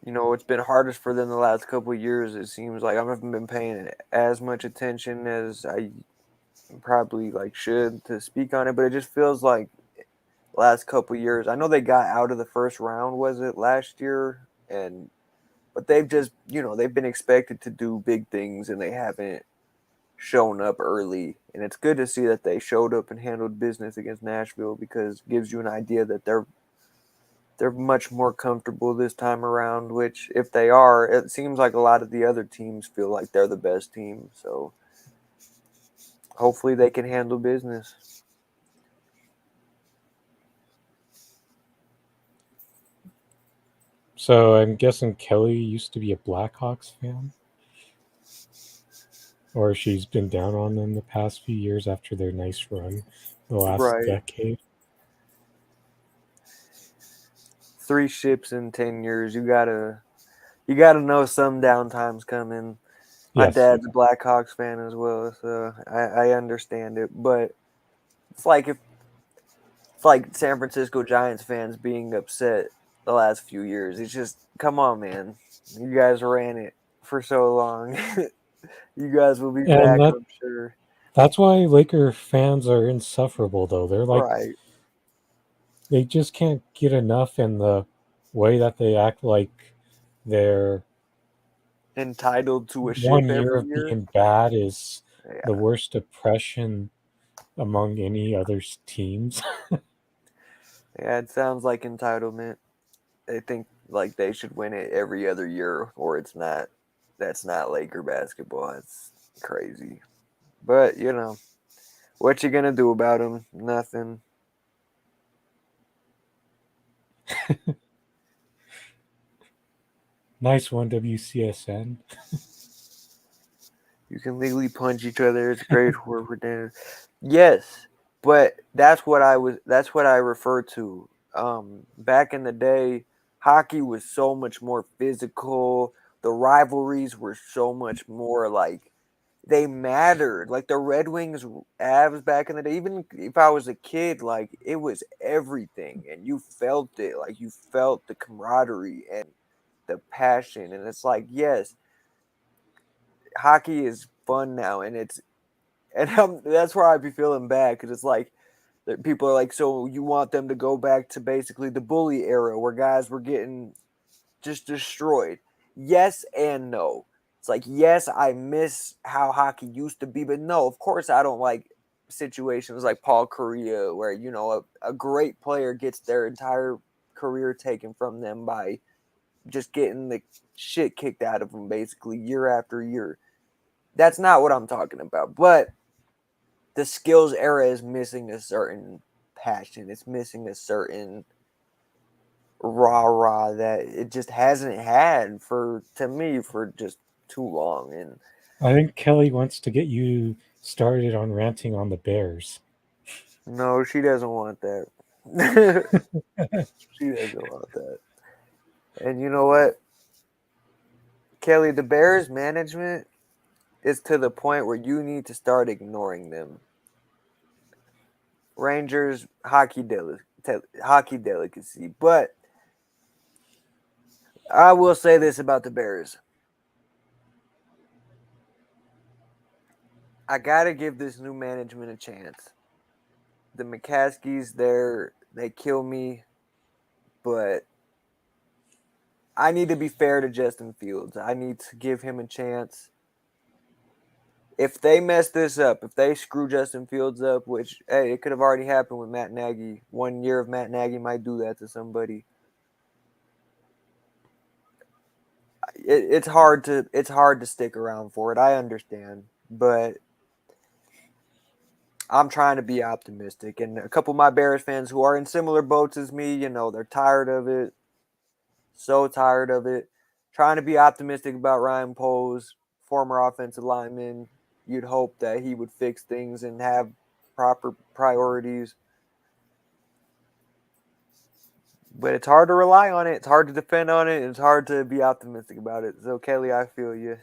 B: you know, it's been hardest for them the last couple of years. It seems like I haven't been paying as much attention as I probably like should to speak on it, but it just feels like last couple of years. I know they got out of the first round, was it last year? And but they've just, you know, they've been expected to do big things and they haven't shown up early. And it's good to see that they showed up and handled business against Nashville because it gives you an idea that they're much more comfortable this time around, which if they are, it seems like a lot of the other teams feel like they're the best team. So hopefully they can handle business.
A: So I'm guessing Kelly used to be a Blackhawks fan, or she's been down on them the past few years after their nice run the last
B: Right.
A: decade.
B: 3 ships in 10 years. You gotta know some downtime's coming. My
A: Yes,
B: dad's a Blackhawks fan as well, so I understand it. But it's like if it's like San Francisco Giants fans being upset the last few years. It's just come on, man. You guys ran it for so long. You guys will be
A: and
B: back, I'm sure.
A: that's why Laker fans are insufferable. Though they're like
B: Right.
A: they just can't get enough, in the way that they act like they're
B: Entitled to a ship
A: 1 year
B: every
A: of
B: year.
A: being bad is the
B: Yeah.
A: worst oppression among any other teams.
B: Yeah, it sounds like entitlement. They think like they should win it every other year or it's not. That's not Laker basketball. It's crazy. But, you know, what you gonna do about them? Nothing.
A: Nice one, WCSN.
B: You can legally punch each other. It's great for dinner. Yes, but that's what I refer to. Back in the day, hockey was so much more physical. The rivalries were so much more like they mattered. Like the Red Wings Avs back in the day, even if I was a kid, like it was everything and you felt it. Like you felt the camaraderie and the passion. And it's like, yes, hockey is fun now and that's where I'd be feeling bad because it's like people are like, so you want them to go back to basically the bully era where guys were getting just destroyed. Yes and no. It's like, yes, I miss how hockey used to be, but no, of course I don't like situations like Paul Kariya where, you know, a great player gets their entire career taken from them by just getting the shit kicked out of them basically year after year. That's not what I'm talking about. But the skills era is missing a certain passion. It's missing a certain rah rah that it just hasn't had for to me for just too long. And
A: I think Kelly wants to get you started on ranting on the Bears.
B: no, she doesn't want that. She doesn't want that. And you know what, Kelly, the Bears management is to the point where you need to start ignoring them. Rangers hockey delicacy, but I will say this about the Bears. I gotta give this new management a chance. The McCaskies, they kill me, but I need to be fair to Justin Fields. I need to give him a chance. If they mess this up, if they screw Justin Fields up, which hey, it could have already happened with Matt Nagy. 1 year of Matt Nagy might do that to somebody. It's hard to stick around for it. I understand, but I'm trying to be optimistic. And a couple of my Bears fans who are in similar boats as me, they're tired of it, so tired of it. Trying to be optimistic about Ryan Poles, former offensive lineman. You'd hope that he would fix things and have proper priorities. But it's hard to rely on it. It's hard to depend on it. It's hard to be optimistic about it. So, Kelly, I feel you.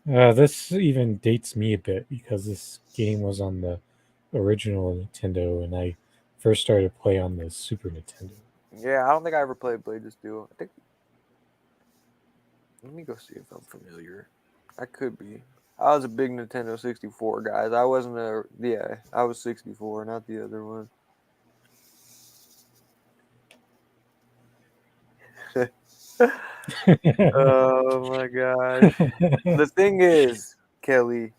A: This even dates me a bit because this game was on the original Nintendo, and I first started to play on the Super Nintendo.
B: Yeah, I don't think I ever played Blade This Duel. I think. Let me go see if I'm familiar. I could be. I was a big Nintendo 64 guys. I wasn't a. Yeah, I was 64, not the other one. Oh my gosh. The thing is, Kelly,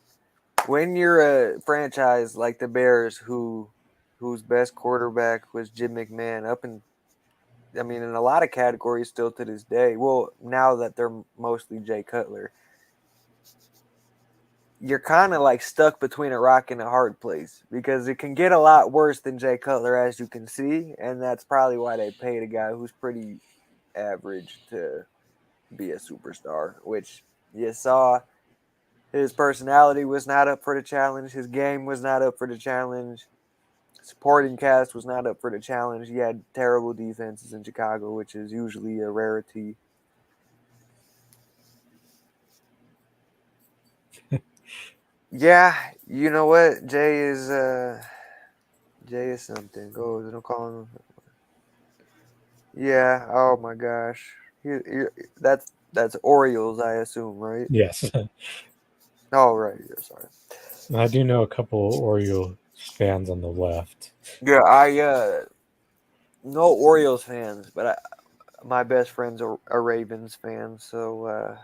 B: when you're a franchise like the Bears, whose best quarterback was Jim McMahon, I mean, in a lot of categories still to this day. Well, now that they're mostly Jay Cutler, you're kind of like stuck between a rock and a hard place because it can get a lot worse than Jay Cutler, as you can see, and that's probably why they paid a guy who's pretty average to be a superstar, which you saw. His personality was not up for the challenge. His game was not up for the challenge. Supporting cast was not up for the challenge. He had terrible defenses in Chicago, which is usually a rarity. Yeah, you know what? Jay is something. Go, don't call him. Yeah. Oh my gosh. That's Orioles, I assume, right?
A: Yes,
B: Oh right. Yeah, sorry.
A: I do know a couple Oriole fans on the left.
B: Yeah, I no Orioles fans, but my best friend's a Ravens fan, so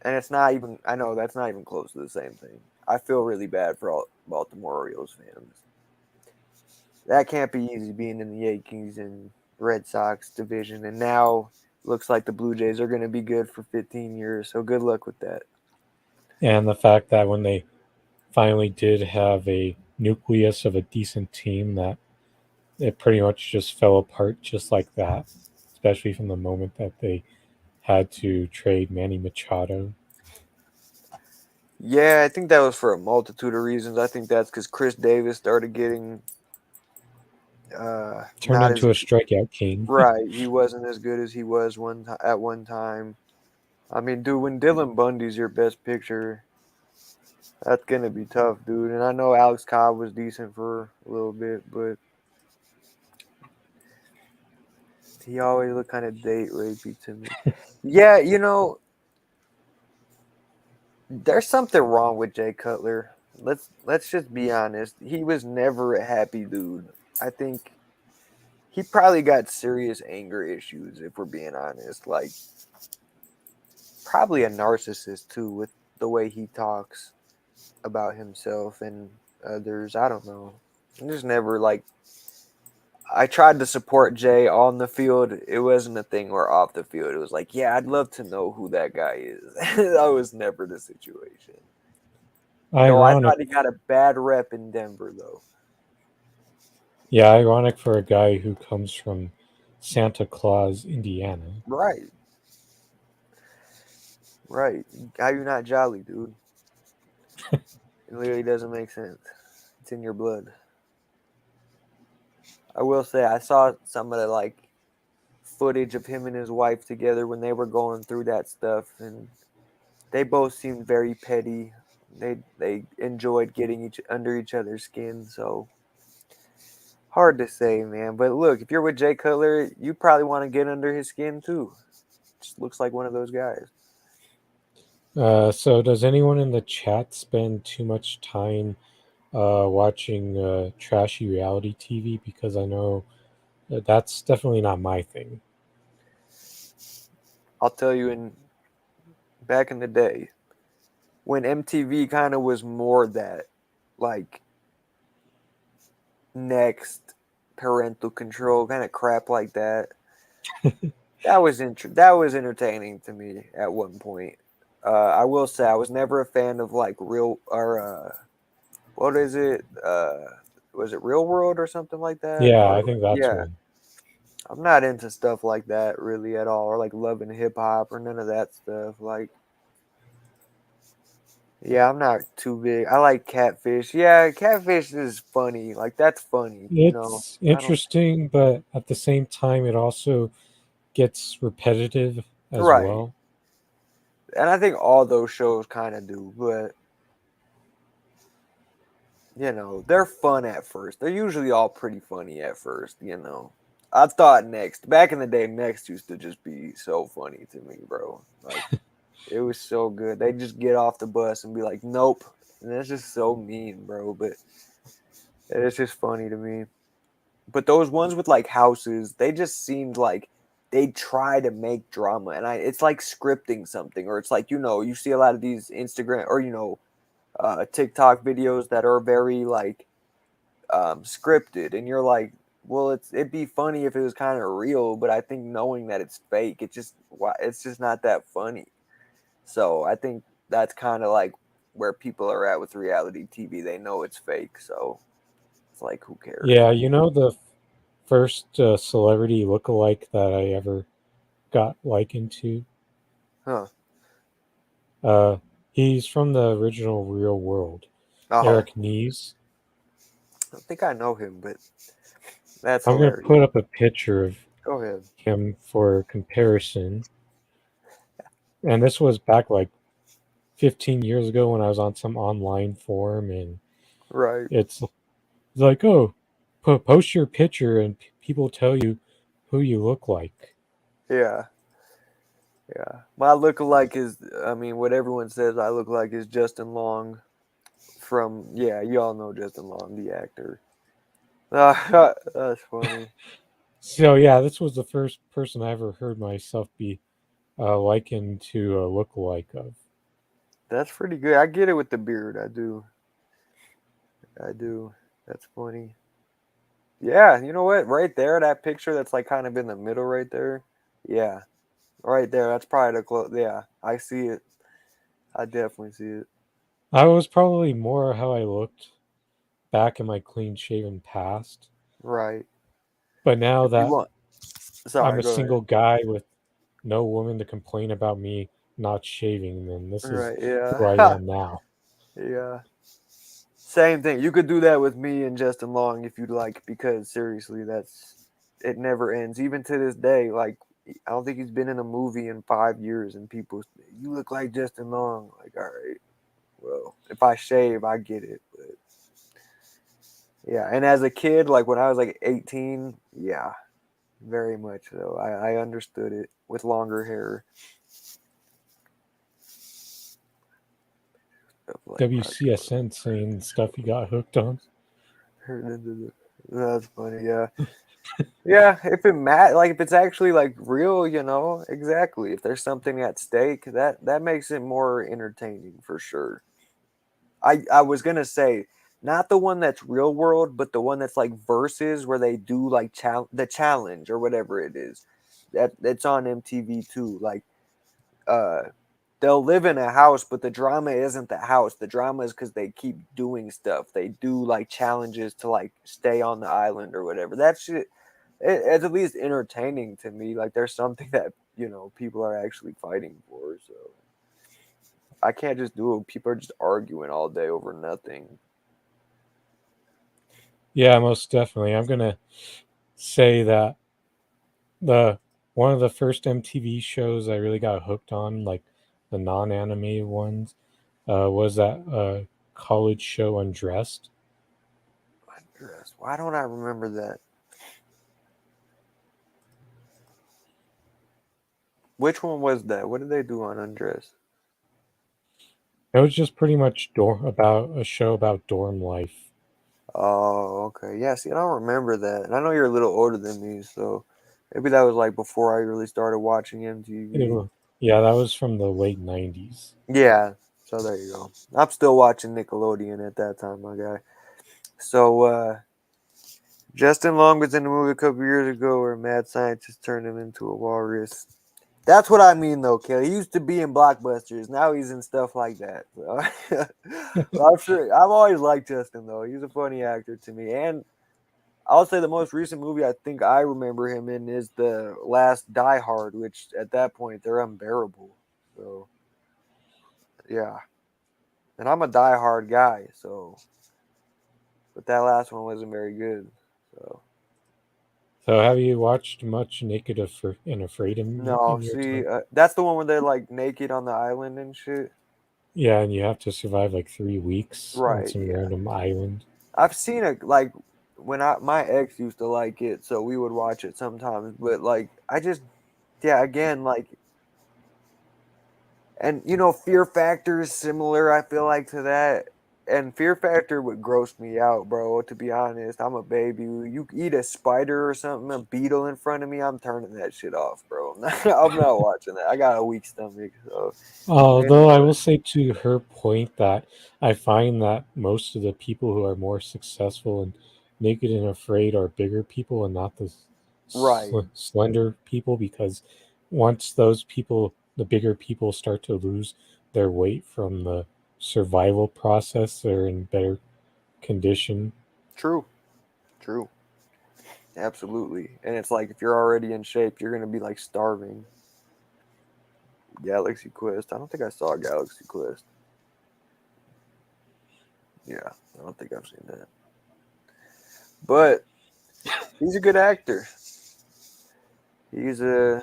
B: and it's not even. I know that's not even close to the same thing. I feel really bad for all Baltimore Orioles fans. That can't be easy being in the Yankees and Red Sox division, and now looks like the Blue Jays are going to be good for 15 years. So good luck with that.
A: And the fact that when they finally did have a nucleus of a decent team, that it pretty much just fell apart just like that, especially from the moment that they had to trade Manny Machado.
B: Yeah, I think that was for a multitude of reasons. I think that's because Chris Davis started getting
A: Turned
B: not as
A: into a strikeout king.
B: right. He wasn't as good as he was at one time. I mean, dude, when Dylan Bundy's your best pitcher, that's gonna be tough, dude. And I know Alex Cobb was decent for a little bit, but he always looked kind of date rapey to me. Yeah, there's something wrong with Jay Cutler. Let's just be honest. He was never a happy dude. I think he probably got serious anger issues, if we're being honest. Like probably a narcissist too, with the way he talks about himself and others. I don't know. I just never like. I tried to support Jay on the field. It wasn't a thing where off the field. It was like, yeah, I'd love to know who that guy is. That was never the situation. Though I
A: Ironic,
B: thought he got a bad rep in Denver, though.
A: yeah, ironic for a guy who comes from Santa Claus, Indiana.
B: Right, right. How you not jolly, dude? It literally doesn't make sense. It's in your blood. I will say I saw some of the like footage of him and his wife together when they were going through that stuff, and they both seemed very petty. They enjoyed getting under each other's skin. So hard to say, man. But look, if you're with Jay Cutler, you probably want to get under his skin too. Just looks like one of those guys.
A: So, does anyone in the chat spend too much time watching trashy reality TV? Because I know that's definitely not my thing.
B: I'll tell you, in back in the day, when MTV kind of was more that like next parental control kind of crap like that. That was entertaining to me at one point. I will say I was never a fan of like real or what is it? Was it Real World or something like that?
A: Yeah,
B: Or
A: I think that's
B: yeah,
A: one.
B: I'm not into stuff like that really at all, or like Love and Hip Hop or none of that stuff. Like, yeah, I'm not too big. I like Catfish. Yeah, Catfish is funny. Like that's funny. You know,
A: It's
B: I don't.
A: interesting, but at the same time, it also gets repetitive as
B: Right,
A: well.
B: and I think all those shows kind of do, but they're fun at first. They're usually all pretty funny at first. I thought Next back in the day, Next used to just be so funny to me, bro. Like it was so good. They just get off the bus and be like, "Nope," and that's just so mean, bro. But it's just funny to me. But those ones with like houses, they just seemed like they try to make drama, and it's like scripting something, or it's like you see a lot of these Instagram or TikTok videos that are very like scripted, and you're like, well, it'd be funny if it was kind of real, but I think knowing that it's fake, it's just not that funny. So I think that's kind of like where people are at with reality TV. They know it's fake, so it's like, who cares?
A: Yeah, the first celebrity lookalike that I ever got likened to.
B: Huh?
A: Uh, he's from the original Real World,
B: Oh,
A: Eric Nees.
B: I think I know him, but that's
A: I'm gonna
B: hilarious.
A: put up a picture of
B: Go ahead.
A: him for comparison. And this was back like 15 years ago when I was on some online forum, and
B: Right.
A: it's like, oh, post your picture, and people tell you who you look like.
B: Yeah. Yeah. My lookalike is, I mean, what everyone says I look like is Justin Long from, yeah, you all know Justin Long, the actor. That's funny.
A: So yeah, this was the first person I ever heard myself be likened to a lookalike of.
B: That's pretty good. I get it with the beard. I do. I do. That's funny. Yeah, you know what? Right there, that picture that's like kind of in the middle right there. Yeah, right there. That's probably the close. Yeah, I see it. I definitely see it.
A: I was probably more how I looked back in my clean shaven past.
B: Right.
A: But now
B: If you
A: that
B: want,
A: I'm
B: sorry,
A: a
B: go ahead.
A: single guy with no woman to complain about me not shaving, then this is
B: Right.
A: who I
B: Yeah.
A: am now.
B: Yeah. Same thing. You could do that with me and Justin Long if you'd like, because seriously, it never ends. Even to this day, like I don't think he's been in a movie in 5 years, and people, you look like Justin Long. Like, all right, well, if I shave, I get it. But yeah, and as a kid, like when I was like 18, yeah, very much so. I understood it with longer hair. Stuff like
A: WCSN saying stuff he got hooked on.
B: That's funny. Yeah. Yeah, if like if it's actually like real, exactly. If there's something at stake, that makes it more entertaining for sure. I was gonna say not the one that's real world, but the one that's like versus where they do like the challenge or whatever it is. That's on MTV too. Like uh they'll live in a house, but the drama isn't the house. The drama is because they keep doing stuff. They do like challenges to like stay on the island or whatever. That shit, it's at least entertaining to me. Like there's something that people are actually fighting for. So I can't just do it. People are just arguing all day over nothing.
A: Yeah, most definitely. I'm gonna say that the one of the first MTV shows I really got hooked on, like the non-animated ones, was that college show Undressed.
B: Undressed. Why don't I remember that? Which one was that? What did they do on Undressed?
A: It was just pretty much about a show about dorm life.
B: Oh, okay. Yeah, see, I don't remember that. And I know you're a little older than me, so maybe that was like before I really started watching
A: It
B: MTV.
A: wa- yeah, that was from the late '90s.
B: Yeah. So there you go. I'm still watching Nickelodeon at that time, my guy. So Justin Long was in a movie a couple years ago where a mad scientist turned him into a walrus. That's what I mean, though, Kelly. He used to be in blockbusters. Now he's in stuff like that. So I'm sure. I've always liked Justin, though. He's a funny actor to me. And I'll say the most recent movie I think I remember him in is the last Die Hard, which at that point they're unbearable. So yeah, and I'm a Die Hard guy. So, but that last one wasn't very good. So
A: So, have you watched much Naked and Afraid
B: no,
A: in your
B: see,
A: time?
B: that's the one where they're like naked on the island and shit.
A: Yeah, and you have to survive like 3 weeks on
B: Right.
A: some
B: Yeah.
A: random island.
B: I've seen it like when I my ex used to like it, so we would watch it sometimes. But like I just yeah, again like and Fear Factor is similar. I feel like to that. And Fear Factor would gross me out, bro. To be honest, I'm a baby. You eat a spider or something, a beetle in front of me, I'm turning that shit off, bro. I'm not watching that. I got a weak stomach, so
A: Although I
B: anyway.
A: will say to her point that I find that most of the people who are more successful in Naked and Afraid are bigger people and not the
B: Right.
A: slender people, because once those people, the bigger people, start to lose their weight from the survival process, they're in better condition.
B: True. True. Absolutely. And it's like if you're already in shape, you're gonna be like starving. Galaxy Quest. I don't think I saw Galaxy Quest. Yeah, I don't think I've seen that. But he's a good actor. He's a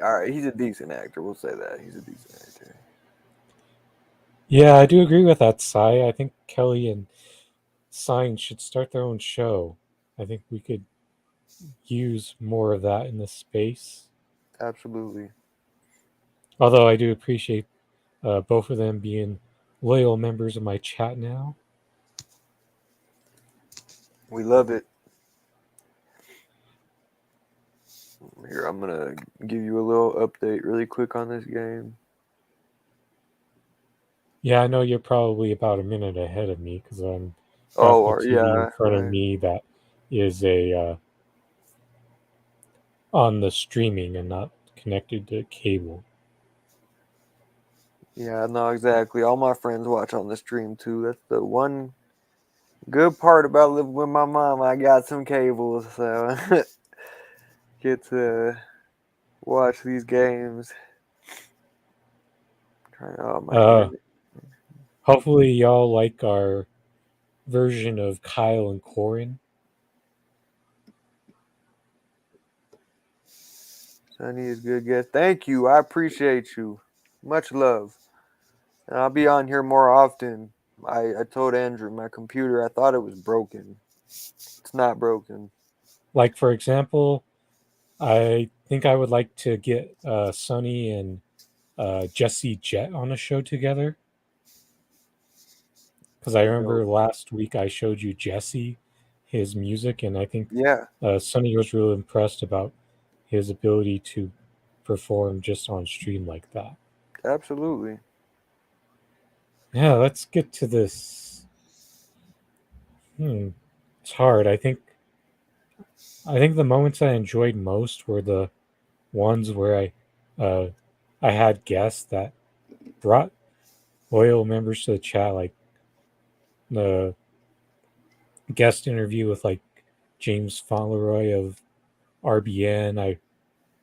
B: all right. He's a decent actor. We'll say that he's a decent actor.
A: Yeah, I do agree with that, Sai. I think Kelly and Sign should start their own show. I think we could use more of that in this space.
B: Absolutely,
A: Although I do appreciate both of them being loyal members of my chat now.
B: we love it. Here, I'm gonna give you a little update really quick on this game.
A: Yeah, I know you're probably about a minute ahead of me because I'm got
B: Oh,
A: the TV in
B: yeah,
A: front of
B: right.
A: me that is a on the streaming and not connected to cable.
B: Yeah, no, exactly. All my friends watch on the stream too. That's the one good part about living with my mom. I got some cables, so get to watch these games. Oh, my
A: Uh,
B: internet.
A: Hopefully y'all like our version of Kyle and Corin.
B: Sunny is good guest. Thank you. I appreciate you. Much love. And I'll be on here more often. I told Andrew my computer I thought it was broken. It's not broken.
A: Like for example, I think I would like to get Sonny and Jesse Jet on a show together, because I remember
B: Dope.
A: last week I showed you Jesse, his music, and I think
B: Yeah,
A: Sonny was really impressed about his ability to perform just on stream like that.
B: absolutely.
A: Yeah, let's get to this. Hmm, it's hard. I think the moments I enjoyed most were the ones where uh, I had guests that brought loyal members to the chat, like the guest interview with like James Fauntleroy of RBN. I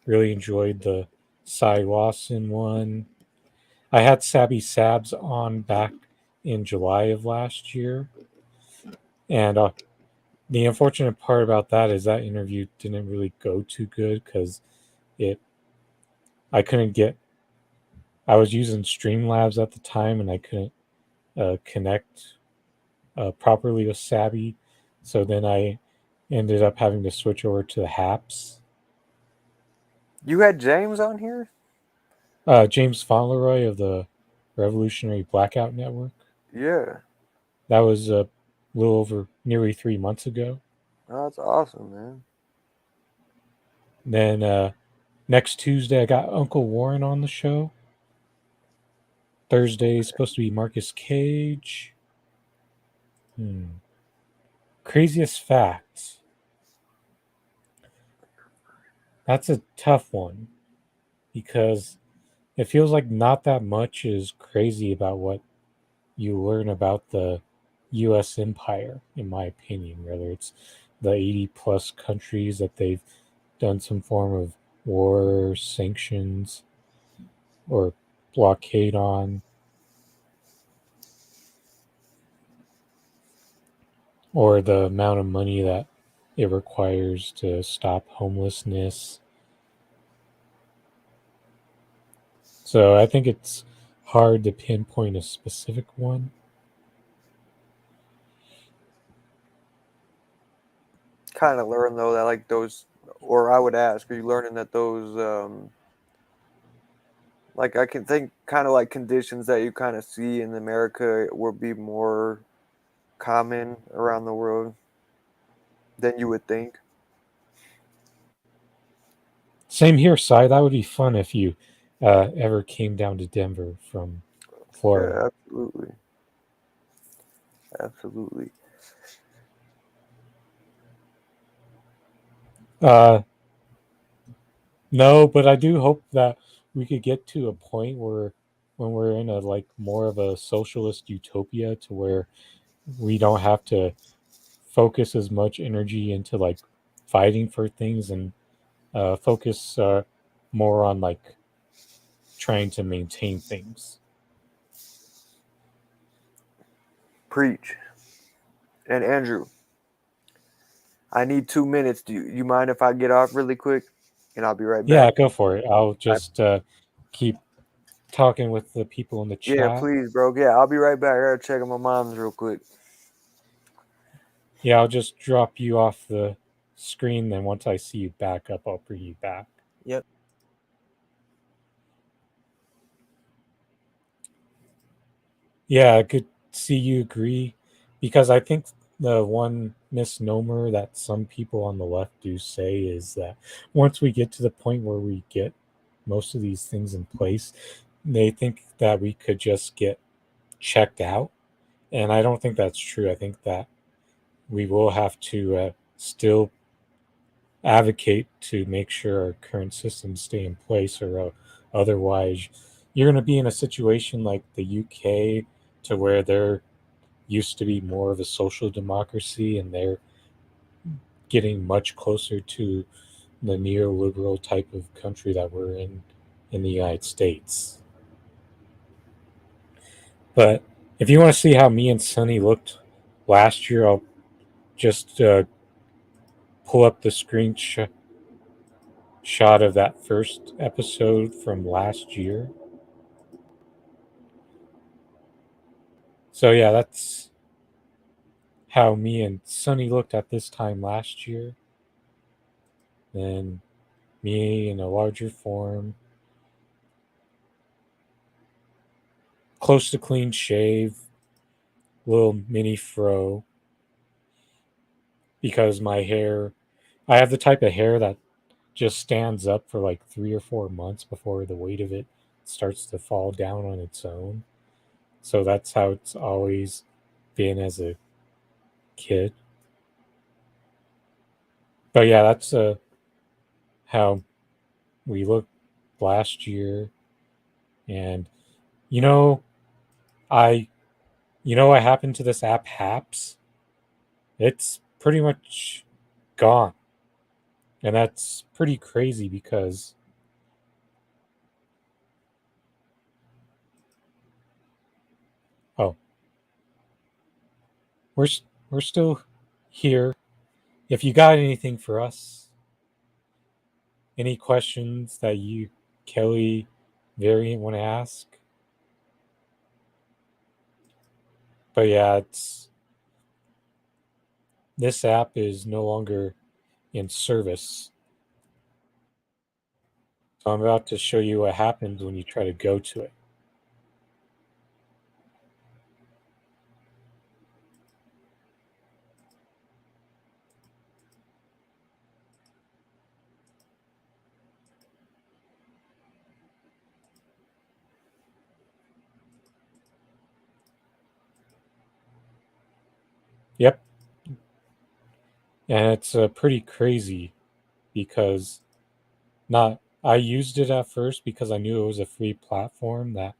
A: really enjoyed the Cy Lawson one. I had Sabby Sabs on back in July of last year, and the unfortunate part about that is that interview didn't really go too good because it I couldn't get I was using Streamlabs at the time and I couldn't connect properly with Sabby, so then I ended up having to switch over to the Haps.
B: You had James on here?
A: James Fauntleroy of the Revolutionary Blackout Network.
B: Yeah.
A: That was a little over nearly 3 months ago.
B: Oh, that's awesome, man.
A: Then next Tuesday, I got Uncle Warren on the show. Thursday is supposed to be Marcus Cage. Craziest facts. That's a tough one because it feels like not that much is crazy about what you learn about the US empire, in my opinion, whether it's the 80 plus countries that they've done some form of war, sanctions, or blockade on, or the amount of money that it requires to stop homelessness. So I think it's hard to pinpoint a specific one.
B: Kind of learn though that like those, or I would ask, are you learning that those like I can think kind of like conditions that you kind of see in America will be more common around the world than you would think.
A: Same here, Cy. That would be fun if you ever came down to Denver from Florida.
B: Yeah, absolutely, absolutely.
A: Uh, no, but I do hope that we could get to a point where when we're in a like more of a socialist utopia to where we don't have to focus as much energy into like fighting for things and focus more on like trying to maintain things.
B: Preach. And Andrew, I need 2 minutes. Do you mind if I get off really quick? And I'll be right
A: Yeah,
B: back.
A: go for it. I'll
B: I,
A: just keep talking with the people in the
B: yeah,
A: chat.
B: please, bro. Yeah, I'll be right back. I gotta check on my mom's real quick.
A: Yeah, I'll just drop you off the screen. Then once I see you back up, I'll bring you back.
B: Yep.
A: Yeah, good to see you agree. Because I think the one misnomer that some people on the left do say is that once we get to the point where we get most of these things in place, they think that we could just get checked out. And I don't think that's true. I think that we will have to still advocate to make sure our current systems stay in place, or otherwise, you're going to be in a situation like the UK, to where there used to be more of a social democracy, and they're getting much closer to the neoliberal type of country that we're in the United States. But if you want to see how me and Sunny looked last year, I'll just pull up the screenshot of that first episode from last year. So yeah, that's how me and Sunny looked at this time last year. Then me in a larger form, close to clean shave, little mini fro, because my hair, I have the type of hair that just stands up for like 3 or 4 months before the weight of it starts to fall down on its own. So that's how it's always been as a kid. But yeah, that's how we looked last year. And you know, I what happened to this app Haps? It's pretty much gone. And that's pretty crazy because oh, we're we're still here. If you got anything for us, any questions that you, Kelly Variant, want to ask? But yeah, it's this app is no longer in service. So I'm about to show you what happens when you try to go to it. Yep, and it's pretty crazy because not I used it at first because I knew it was a free platform that.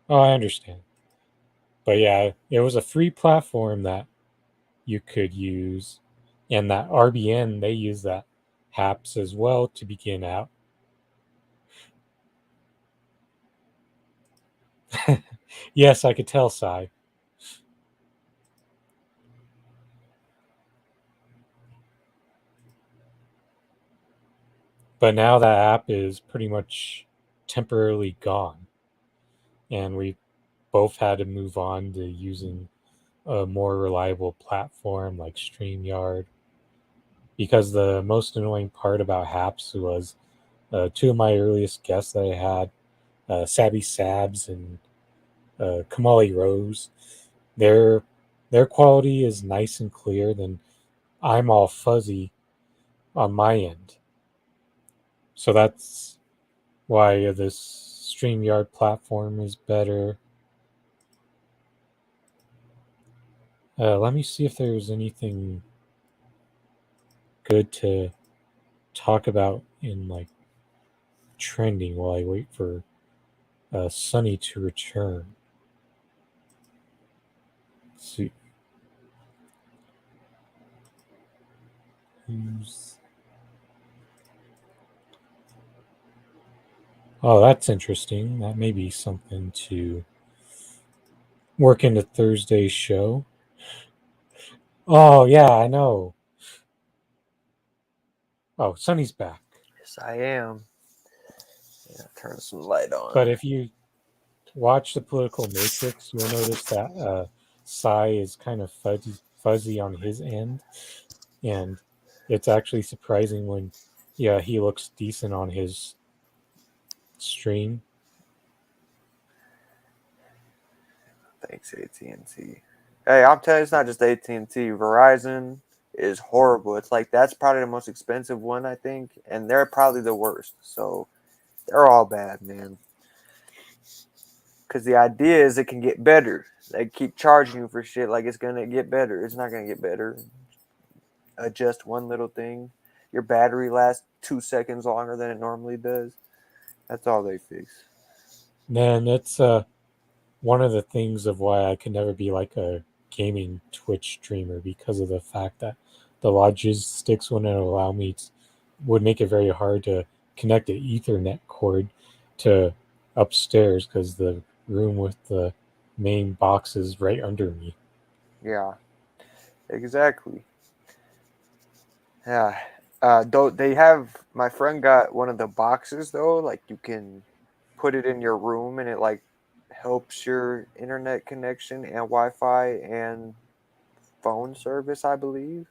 A: Oh, I understand. But yeah, it was a free platform that you could use, and that RBN they use that HAPS as well to begin out. Yes, I could tell, Sai. But now that app is pretty much temporarily gone, and we both had to move on to using a more reliable platform like StreamYard. Because the most annoying part about HAPS was two of my earliest guests that I had, Sabby Sabs and Kamali Rose. Their their quality is nice and clear. Then I'm all fuzzy on my end. So that's why this StreamYard platform is better. Let me see if there's anything good to talk about in like trending while I wait for Sunny to return. Let's see who's. Oh, that's interesting. That may be something to work into Thursday's show. Oh yeah, I know. Oh, Sunny's back.
B: Yes, I am. Yeah, turn some light
A: But
B: on.
A: if you watch the political matrix, you'll notice that Psy is kind of fuzzy on his end, and it's actually surprising when, yeah, he looks decent on his stream.
B: Thanks, AT&T. Hey, I'm telling you, it's not just AT&T. Verizon is horrible. It's like that's probably the most expensive one, I think, and they're probably the worst. So they're all bad, man. Because the idea is it can get better. They keep charging you for shit like it's gonna get better. It's not gonna get better. Adjust one little thing. Your battery lasts 2 seconds longer than it normally does. That's all they fix.
A: Then it's one of the things of why I could never be like a gaming Twitch streamer because of the fact that the logistics wouldn't allow me to, would make it very hard to connect an Ethernet cord to upstairs because the room with the main box is right under me.
B: Yeah, exactly. Yeah. Though they have my friend got one of the boxes though, like you can put it in your room and it like helps your internet connection and Wi-Fi and phone service, I believe.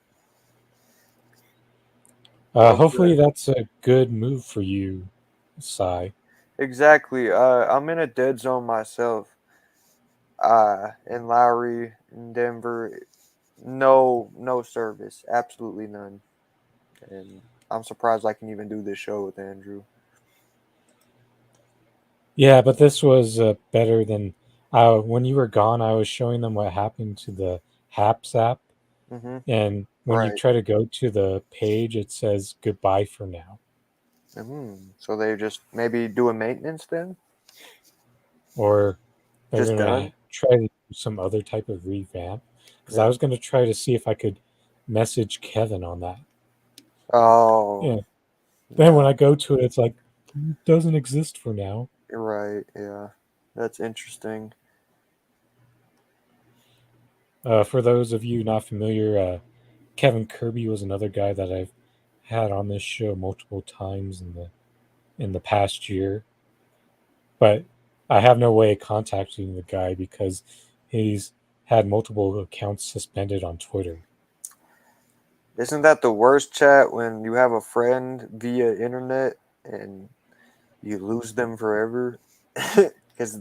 B: Real
A: Hopefully
B: good.
A: that's a good move for you, Sai.
B: Exactly. I'm in a dead zone myself. In Lowry, in Denver, no service, absolutely none. And I'm surprised I can even do this show with Andrew.
A: Yeah, but this was better than when you were gone. I was showing them what happened to the Haps app.
B: Mm-hmm.
A: And when you
B: Right.
A: try to go to the page, it says goodbye for now.
B: So they just maybe doing maintenance then?
A: Or they're
B: Just
A: going
B: done?
A: to try to do some other type of revamp. Because I
B: Yeah.
A: was going to try to see if I could message Kevin on that.
B: Oh,
A: Yeah. Then when
B: yeah.
A: I go to it, it's like, it doesn't exist for now.
B: You're right. Yeah. That's interesting.
A: For those of you not familiar, Kevin Kirby was another guy that I've had on this show multiple times in the past year. But I have no way of contacting the guy because he's had multiple accounts suspended on Twitter.
B: Isn't that the worst chat when you have a friend via internet and you lose them forever because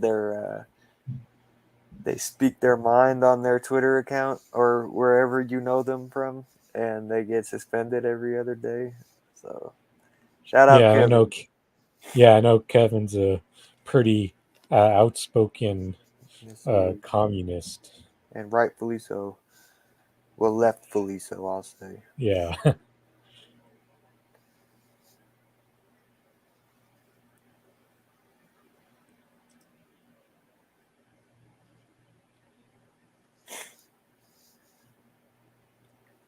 B: they speak their mind on their Twitter account or wherever you know them from, and they get suspended every other day. So shout out
A: Yeah, I know.
B: Kevin.
A: Yeah, I know Kevin's a pretty outspoken
B: Yes, he is,
A: communist.
B: and rightfully so. Well, leftfully so, I'll say.
A: Yeah.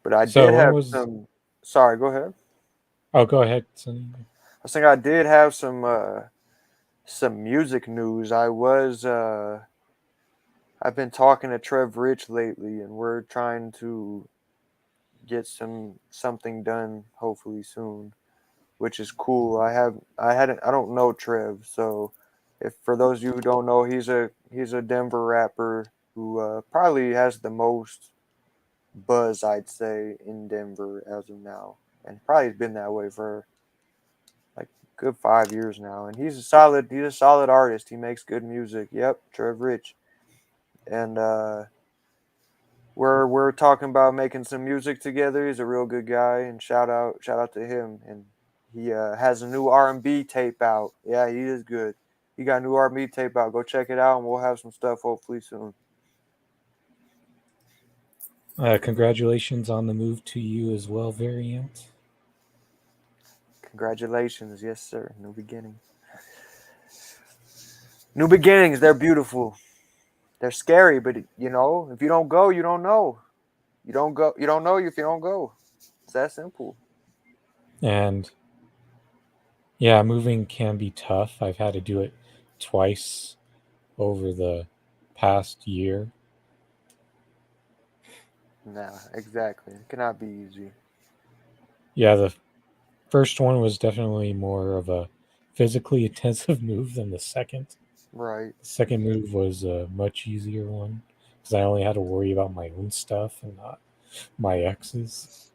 B: But I
A: So
B: did
A: when
B: have
A: was?
B: some. Sorry, go ahead.
A: Oh, go ahead, Sonny.
B: I was saying I did have some music news. I've been talking to Trev Rich lately, and we're trying to get something done hopefully soon, which is cool. I don't know Trev, so if for those of you who don't know, he's a Denver rapper who probably has the most buzz, I'd say, in Denver as of now, and probably has been that way for like good 5 years now. And he's a solid artist. He makes good music. Yep, Trev Rich, and we're talking about making some music together. He's a real good guy, and shout out to him. And he has a new R&B tape out. Yeah, he is good. He got a new R&B tape out. Go check it out, and we'll have some stuff hopefully soon.
A: Congratulations on the move to you as well, Variant.
B: Congratulations, yes sir. New beginnings. New beginnings. They're beautiful. They're scary, but if you don't go, you don't know. You don't go. You don't know if you don't go. It's that simple.
A: And yeah, moving can be tough. I've had to do it twice over the past year.
B: Nah, exactly. It cannot be easy.
A: Yeah, the first one was definitely more of a physically intensive move than the second.
B: Right.
A: The second move was a much easier one because I only had to worry about my own stuff and not my ex's.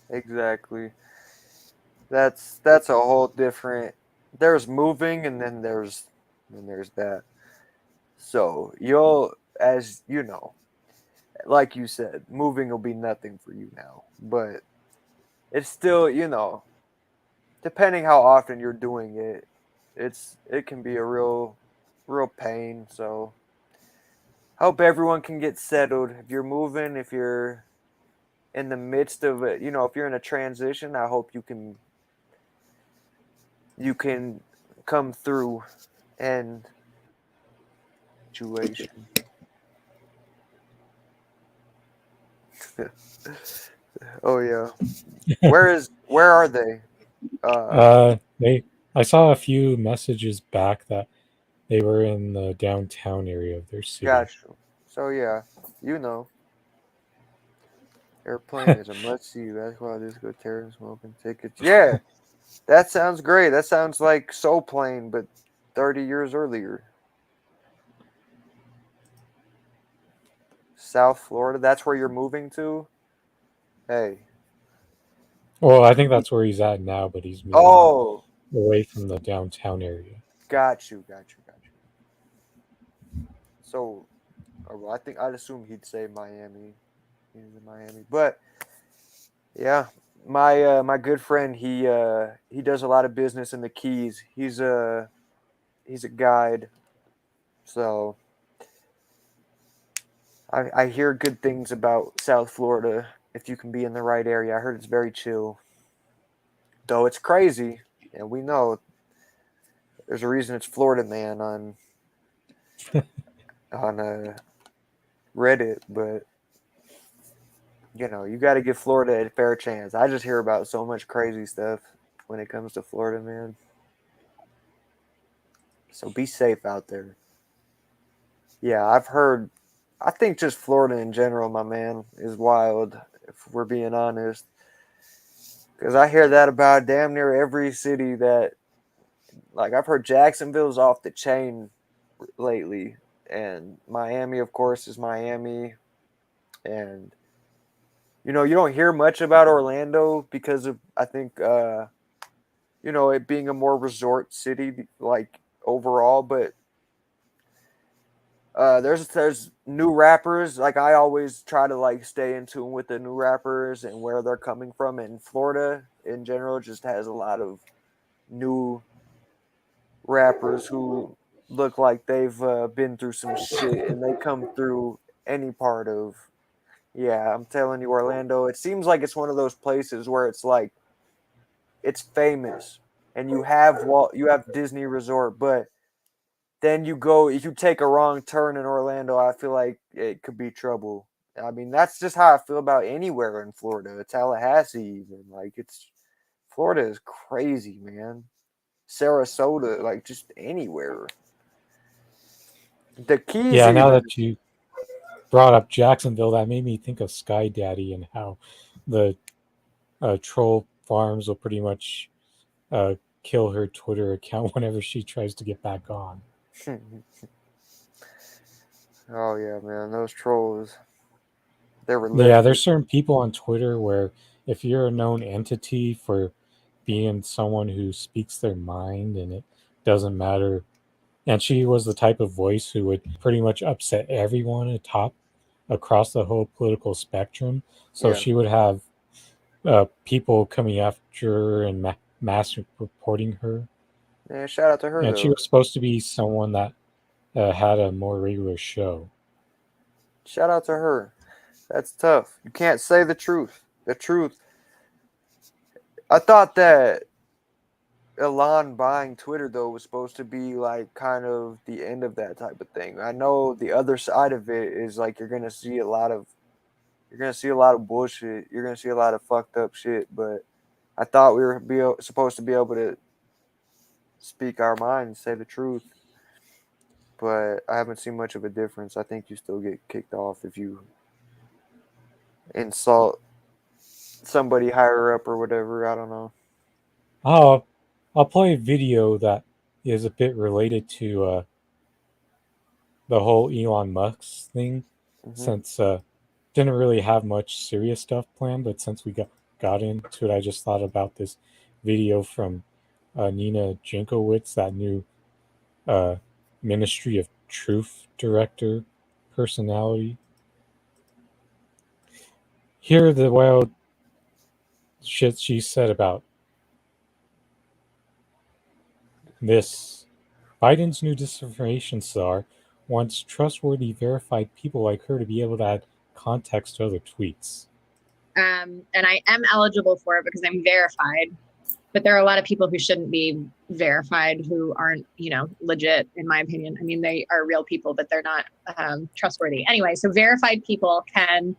B: Exactly. That's a whole different. There's moving, and then there's that. So you'll, as you know, like you said, moving will be nothing for you now. But it's still, depending how often you're doing it, it can be a real pain. So hope everyone can get settled. If you're moving, if you're in the midst of it, if you're in a transition, I hope you can come through and situation. Oh yeah. Where are they?
A: They, I saw a few messages back that they were in the downtown area of their city.
B: Got you. So yeah, you know, airplane is a must see. Basketball, disco, terror, smoking tickets. Yeah, that sounds great. That sounds like Soul Plane, but 30 years earlier. South Florida. That's where you're moving to. Hey.
A: Well, I think that's where he's at now, but he's moving
B: Oh,
A: away from the downtown area.
B: got you. Got you. Got you. So, well, I'd assume he'd say Miami. He's in Miami, but yeah, my good friend he does a lot of business in the Keys. He's a guide, so I hear good things about South Florida. If you can be in the right area, I heard it's very chill. Though it's crazy, and we know there's a reason it's Florida Man on Reddit, but you got to give Florida a fair chance. I just hear about so much crazy stuff when it comes to Florida, man. So be safe out there. Yeah, I've heard. I think just Florida in general, my man, is wild. If we're being honest, because I hear that about damn near every city that, like, I've heard Jacksonville's off the chain lately, and Miami, of course, is Miami, and you don't hear much about Orlando because of I think it being a more resort city, like overall, but there's new rappers. Like I always try to like stay in tune with the new rappers and where they're coming from. And Florida in general just has a lot of new rappers who look like they've been through some shit and they come through any part of. Yeah, I'm telling you, Orlando. It seems like it's one of those places where it's like it's famous, and you have Disney Resort, but then you go if you take a wrong turn in Orlando, I feel like it could be trouble. I mean, that's just how I feel about anywhere in Florida. Tallahassee, even like it's Florida is crazy, man. Sarasota, like just anywhere. The Keys,
A: Yeah, now
B: even.
A: that you brought up Jacksonville, that made me think of Sky Daddy and how the troll farms will pretty much uh, kill her Twitter account whenever she tries to get back on.
B: Oh yeah, man, those trolls, they're
A: Yeah,
B: relentless.
A: there's certain people on Twitter where if you're a known entity for being someone who speaks their mind and it doesn't matter. And she was the type of voice who would pretty much upset everyone atop across the whole political spectrum. So
B: Yeah,
A: she would have people coming after her and mass reporting her.
B: yeah. Shout out to her
A: And she
B: though.
A: was supposed to be someone that had a more regular show.
B: Shout out to her. That's tough. You can't say the truth. The truth. I thought that Elon buying Twitter though was supposed to be like kind of the end of that type of thing. I know the other side of it is like you're gonna see a lot of bullshit. You're gonna see a lot of fucked up shit. But I thought we were supposed to be able to speak our mind, say the truth. But I haven't seen much of a difference. I think you still get kicked off if you insult somebody higher up or whatever. I don't know.
A: Oh, I'll play a video that is a bit related to the whole Elon Musk thing,
B: Hmm.
A: since didn't really have much serious stuff planned, but since we got into it, I just thought about this video from Nina Jankowicz, that new uh, Ministry of Truth director personality. Here, the wild shit she said about this. Biden's new disinformation czar wants trustworthy, verified people like her to be able to add context to other tweets.
C: And I am eligible for it because I'm verified. But there are a lot of people who shouldn't be verified who aren't, legit, in my opinion. I mean, they are real people, but they're not trustworthy. Anyway, so verified people can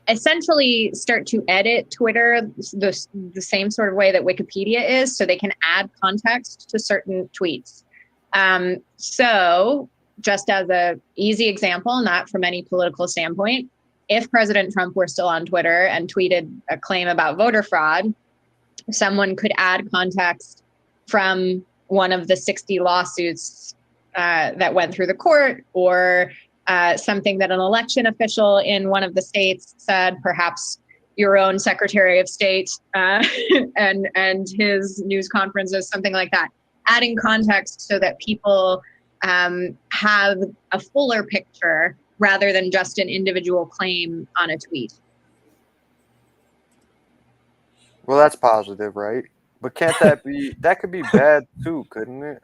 C: essentially start to edit Twitter the same sort of way that Wikipedia is, so they can add context to certain tweets. So just as a easy example, not from any political standpoint, if President Trump were still on Twitter and tweeted a claim about voter fraud, someone could add context from one of the 60 lawsuits that went through the court, or something that an election official in one of the states said, perhaps your own Secretary of State and his news conferences, something like that. Adding context so that people have a fuller picture rather than just an individual claim on a tweet.
B: Well, that's positive, right? But can't that could be bad too, couldn't it?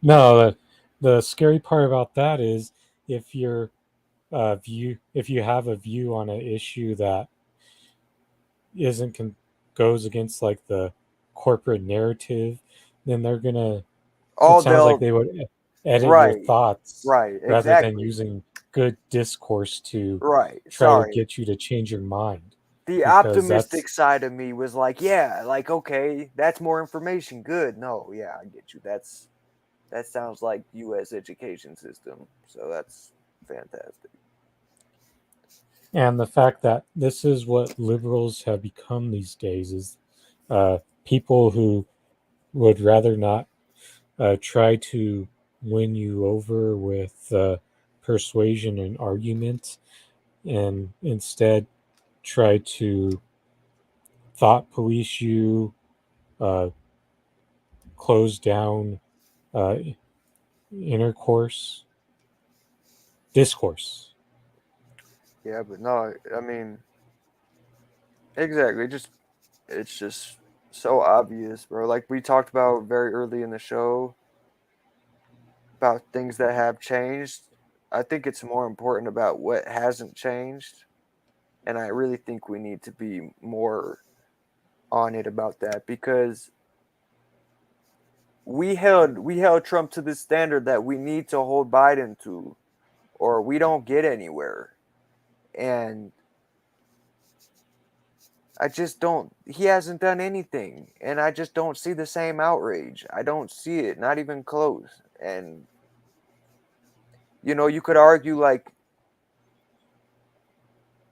A: No, the scary part about that is if you're if you have a view on an issue that isn't goes against like the corporate narrative, then they're gonna. It
B: Oh,
A: sounds like
B: they'll
A: they would edit your
B: right,
A: thoughts
B: right,
A: rather than
B: exactly.
A: using good discourse to
B: Right.
A: try to
B: Sorry.
A: get you to change your mind,
B: The
A: because that's
B: optimistic side of me was like, yeah, like okay, that's more information. Good. No, yeah, I get you. That sounds like U.S. education system. So that's fantastic.
A: and the fact that this is what liberals have become these days is people who would rather not try to win you over with persuasion and argument, and instead try to thought police you, uh, close down uh, intercourse, discourse.
B: Yeah, but no, I mean, exactly. Just it's just so obvious, bro. Like we talked about very early in the show about things that have changed. I think it's more important about what hasn't changed, and I really think we need to be more on it about that because we held Trump to this standard that we need to hold Biden to, or we don't get anywhere. And I just don't. He hasn't done anything, and I just don't see the same outrage. I don't see it, not even close. And you could argue like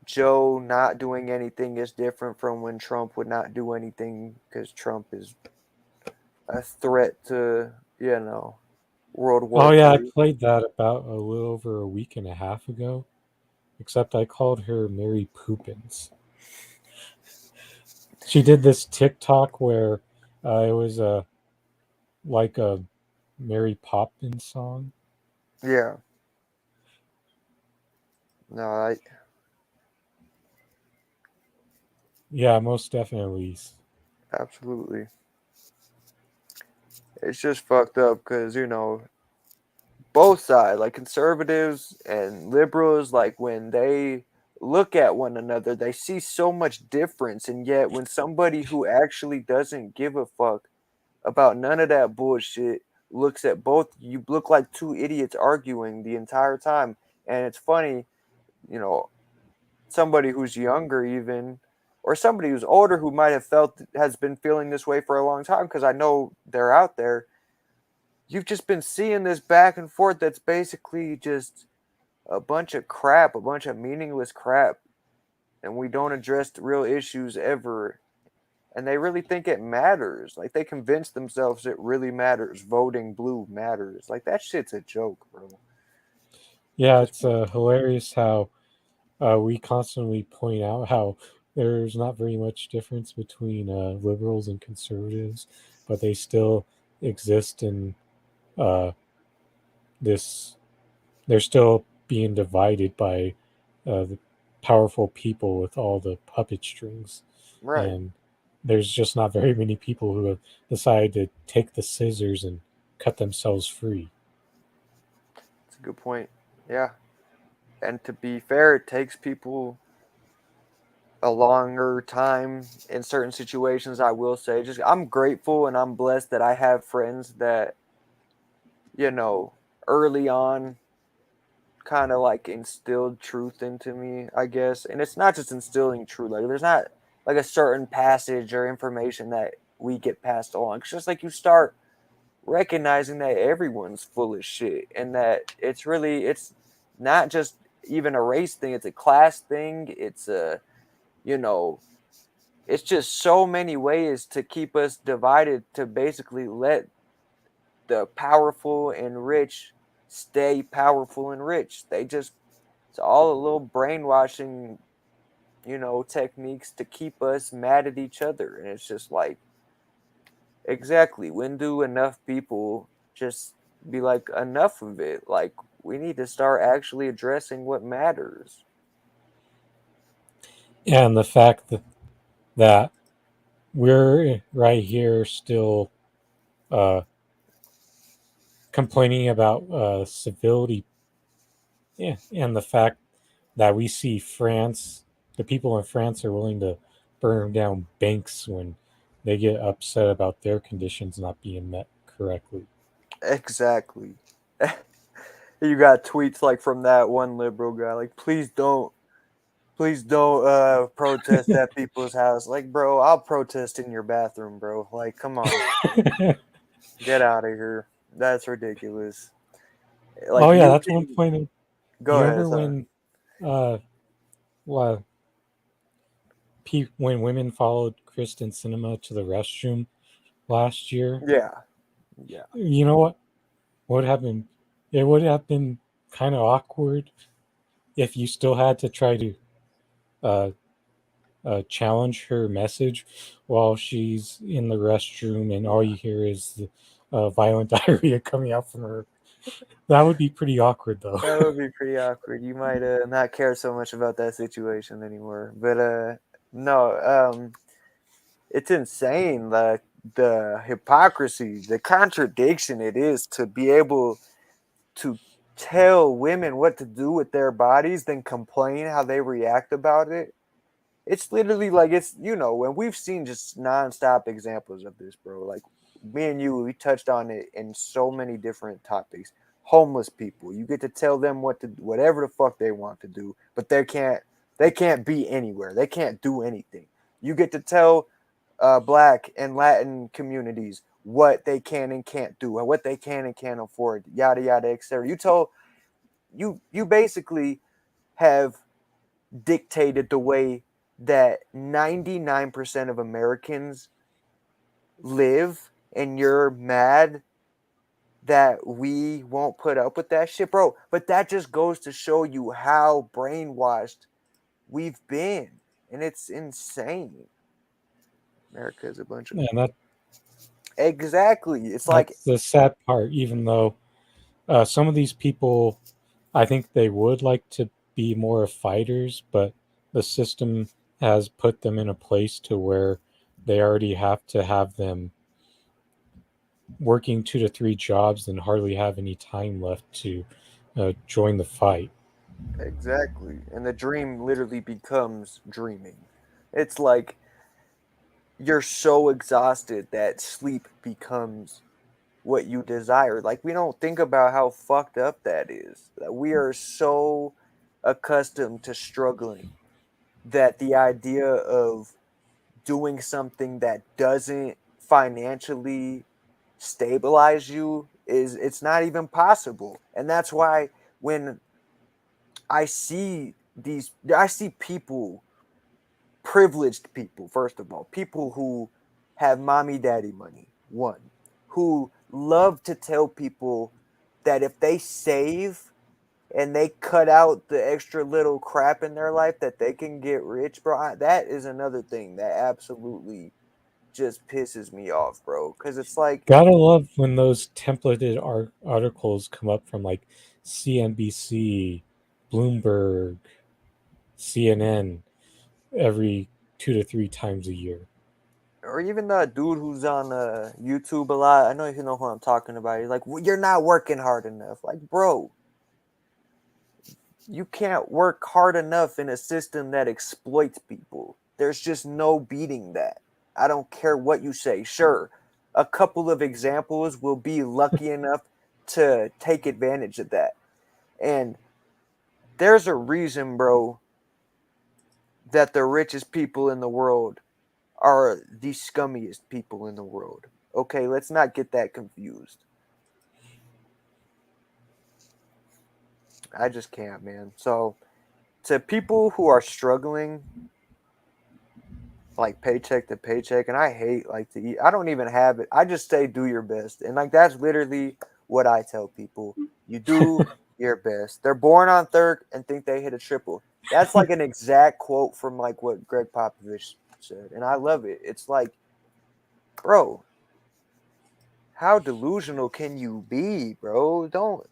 B: Joe not doing anything is different from when Trump would not do anything because Trump is a threat to World
A: Oh
B: War
A: yeah, I
B: II.
A: played that about a little over a week and a half ago. Except I called her Mary Poopins. She did this TikTok where it was like a Mary Poppins song.
B: Yeah, no, I
A: Yeah, most definitely.
B: absolutely. It's just fucked up because both sides, like conservatives and liberals, like when they look at one another, they see so much difference, and yet when somebody who actually doesn't give a fuck about none of that bullshit looks at both, you look like two idiots arguing the entire time. And it's funny, you know, somebody who's younger even or somebody who's older who might have felt has been feeling this way for a long time because I know they're out there. You've just been seeing this back and forth that's basically just a bunch of crap, a bunch of meaningless crap, and we don't address the real issues ever. And they really think it matters. Like they convince themselves it really matters. Voting blue matters. Like that shit's a joke, bro.
A: Yeah,
B: Just
A: it's hilarious how we constantly point out how there's not very much difference between liberals and conservatives, but they still exist in uh, this. They're still being divided by the powerful people with all the puppet strings,
B: right.
A: and there's just not very many people who have decided to take the scissors and cut themselves free.
B: It's a good point. Yeah. And to be fair, it takes people a longer time in certain situations, I will say. Just I'm grateful and I'm blessed that I have friends that, you know, early on kind of like instilled truth into me, I guess. And it's not just instilling truth. Like there's not like a certain passage or information that we get passed along. It's just like you start recognizing that everyone's full of shit and that it's not just even a race thing, it's a class thing. It's a, you know, it's just so many ways to keep us divided to basically let the powerful and rich stay powerful and rich. It's all a little brainwashing, techniques to keep us mad at each other. And it's just like, exactly, when do enough people just be like, enough of it? Like, we need to start actually addressing what matters.
A: And the fact that we're right here still uh, complaining about civility, yeah, and the fact that we see France, the people in France are willing to burn down banks when they get upset about their conditions not being met correctly.
B: Exactly. You got tweets like from that one liberal guy, like, please don't protest at people's house. Like, bro, I'll protest in your bathroom, bro. Like, come on, get out of here. That's ridiculous. Like,
A: Oh yeah,
B: you
A: that's one
B: can
A: point.
B: go
A: You
B: ahead.
A: remember
B: Sorry.
A: when uh, well, when women followed Kristen Cinema to the restroom last year?
B: Yeah, yeah,
A: You know what? Would have been it would have been kind of awkward if you still had to try to uh, challenge her message while she's in the restroom and all
B: yeah.
A: you hear is the violent diarrhea coming out from her. That would be pretty awkward, though.
B: That would be pretty awkward. You might not care so much about that situation anymore. But no, it's insane the hypocrisy, the contradiction it is to be able to tell women what to do with their bodies, then complain how they react about it. It's literally like it's and we've seen just nonstop examples of this, bro. Like me and you, we touched on it in so many different topics. Homeless people, you get to tell them whatever the fuck they want to do, but they can't be anywhere. They can't do anything. You get to tell Black and Latin communities what they can and can't do, and what they can and can't afford, yada yada, etc. You basically have dictated the way that 99% of Americans live, and you're mad that we won't put up with that shit, bro. But that just goes to show you how brainwashed we've been, and it's insane. America is a bunch of
A: And
B: exactly. It's like
A: that's the sad part. Even though some of these people, I think they would like to be more fighters, but the system has put them in a place to where they already have to have them working 2 to 3 jobs and hardly have any time left to join the fight.
B: exactly, and the dream literally becomes dreaming. It's like you're so exhausted that sleep becomes what you desire. Like we don't think about how fucked up that is. That we are so accustomed to struggling that the idea of doing something that doesn't financially stabilize you is it's not even possible. And that's why when I see people, privileged people, first of all, people who have mommy daddy money, one, who love to tell people that if they save and they cut out the extra little crap in their life that they can get rich, bro. That is another thing that absolutely just pisses me off, bro, because it's like
A: Gotta love when those templated articles come up from like CNBC, Bloomberg, CNN every 2 to 3 times a year.
B: or even the dude who's on YouTube a lot. I know if you know who I'm talking about. He's like, well, "You're not working hard enough." Like, bro, you can't work hard enough in a system that exploits people. There's just no beating that. I don't care what you say. Sure, a couple of examples will be lucky enough to take advantage of that. And there's a reason, bro, that the richest people in the world are the scummiest people in the world. Okay, let's not get that confused. I just can't, man. So, to people who are struggling, like paycheck to paycheck, and I hate like to eat. I don't even have it. I just say do your best, and like that's literally what I tell people. You do your best. They're born on third and think they hit a triple. That's like an exact quote from like what Greg Popovich said, and I love it. It's like, bro, how delusional can you be, bro? Don't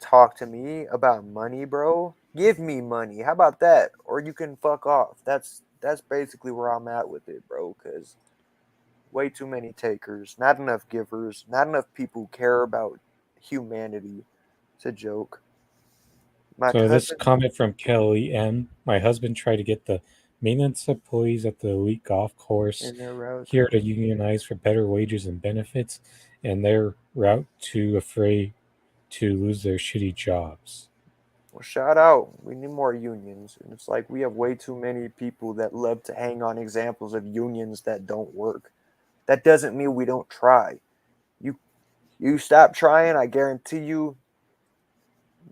B: talk to me about money, bro. Give me money. How about that? Or you can fuck off. That's basically where I'm at with it, bro, cuz way too many takers, not enough givers, not enough people who care about humanity. It's a joke. My
A: So this
B: husband
A: comment from Kelly M. My husband tried to get the maintenance employees at the elite golf course
B: in their route.
A: here to unionize for better wages and benefits, and their route too afraid to lose their shitty jobs.
B: Well, shout out. We need more unions. And it's like we have way too many people that love to hang on examples of unions that don't work. That doesn't mean we don't try. You you stop trying, I guarantee you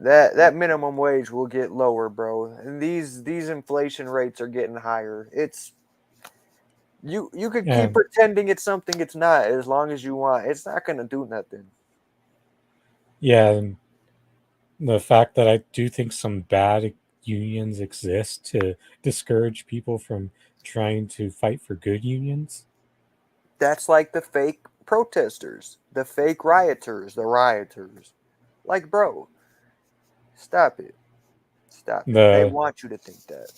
B: that minimum wage will get lower, bro. And these inflation rates are getting higher. It's you could keep
A: And
B: pretending it's something it's not as long as you want. It's not gonna do nothing.
A: yeah, and the fact that I do think some bad unions exist to discourage people from trying to fight for good unions.
B: That's like the fake protesters, the fake rioters, the rioters. Like, bro, stop it. Stop it. They
A: The
B: want you to think that.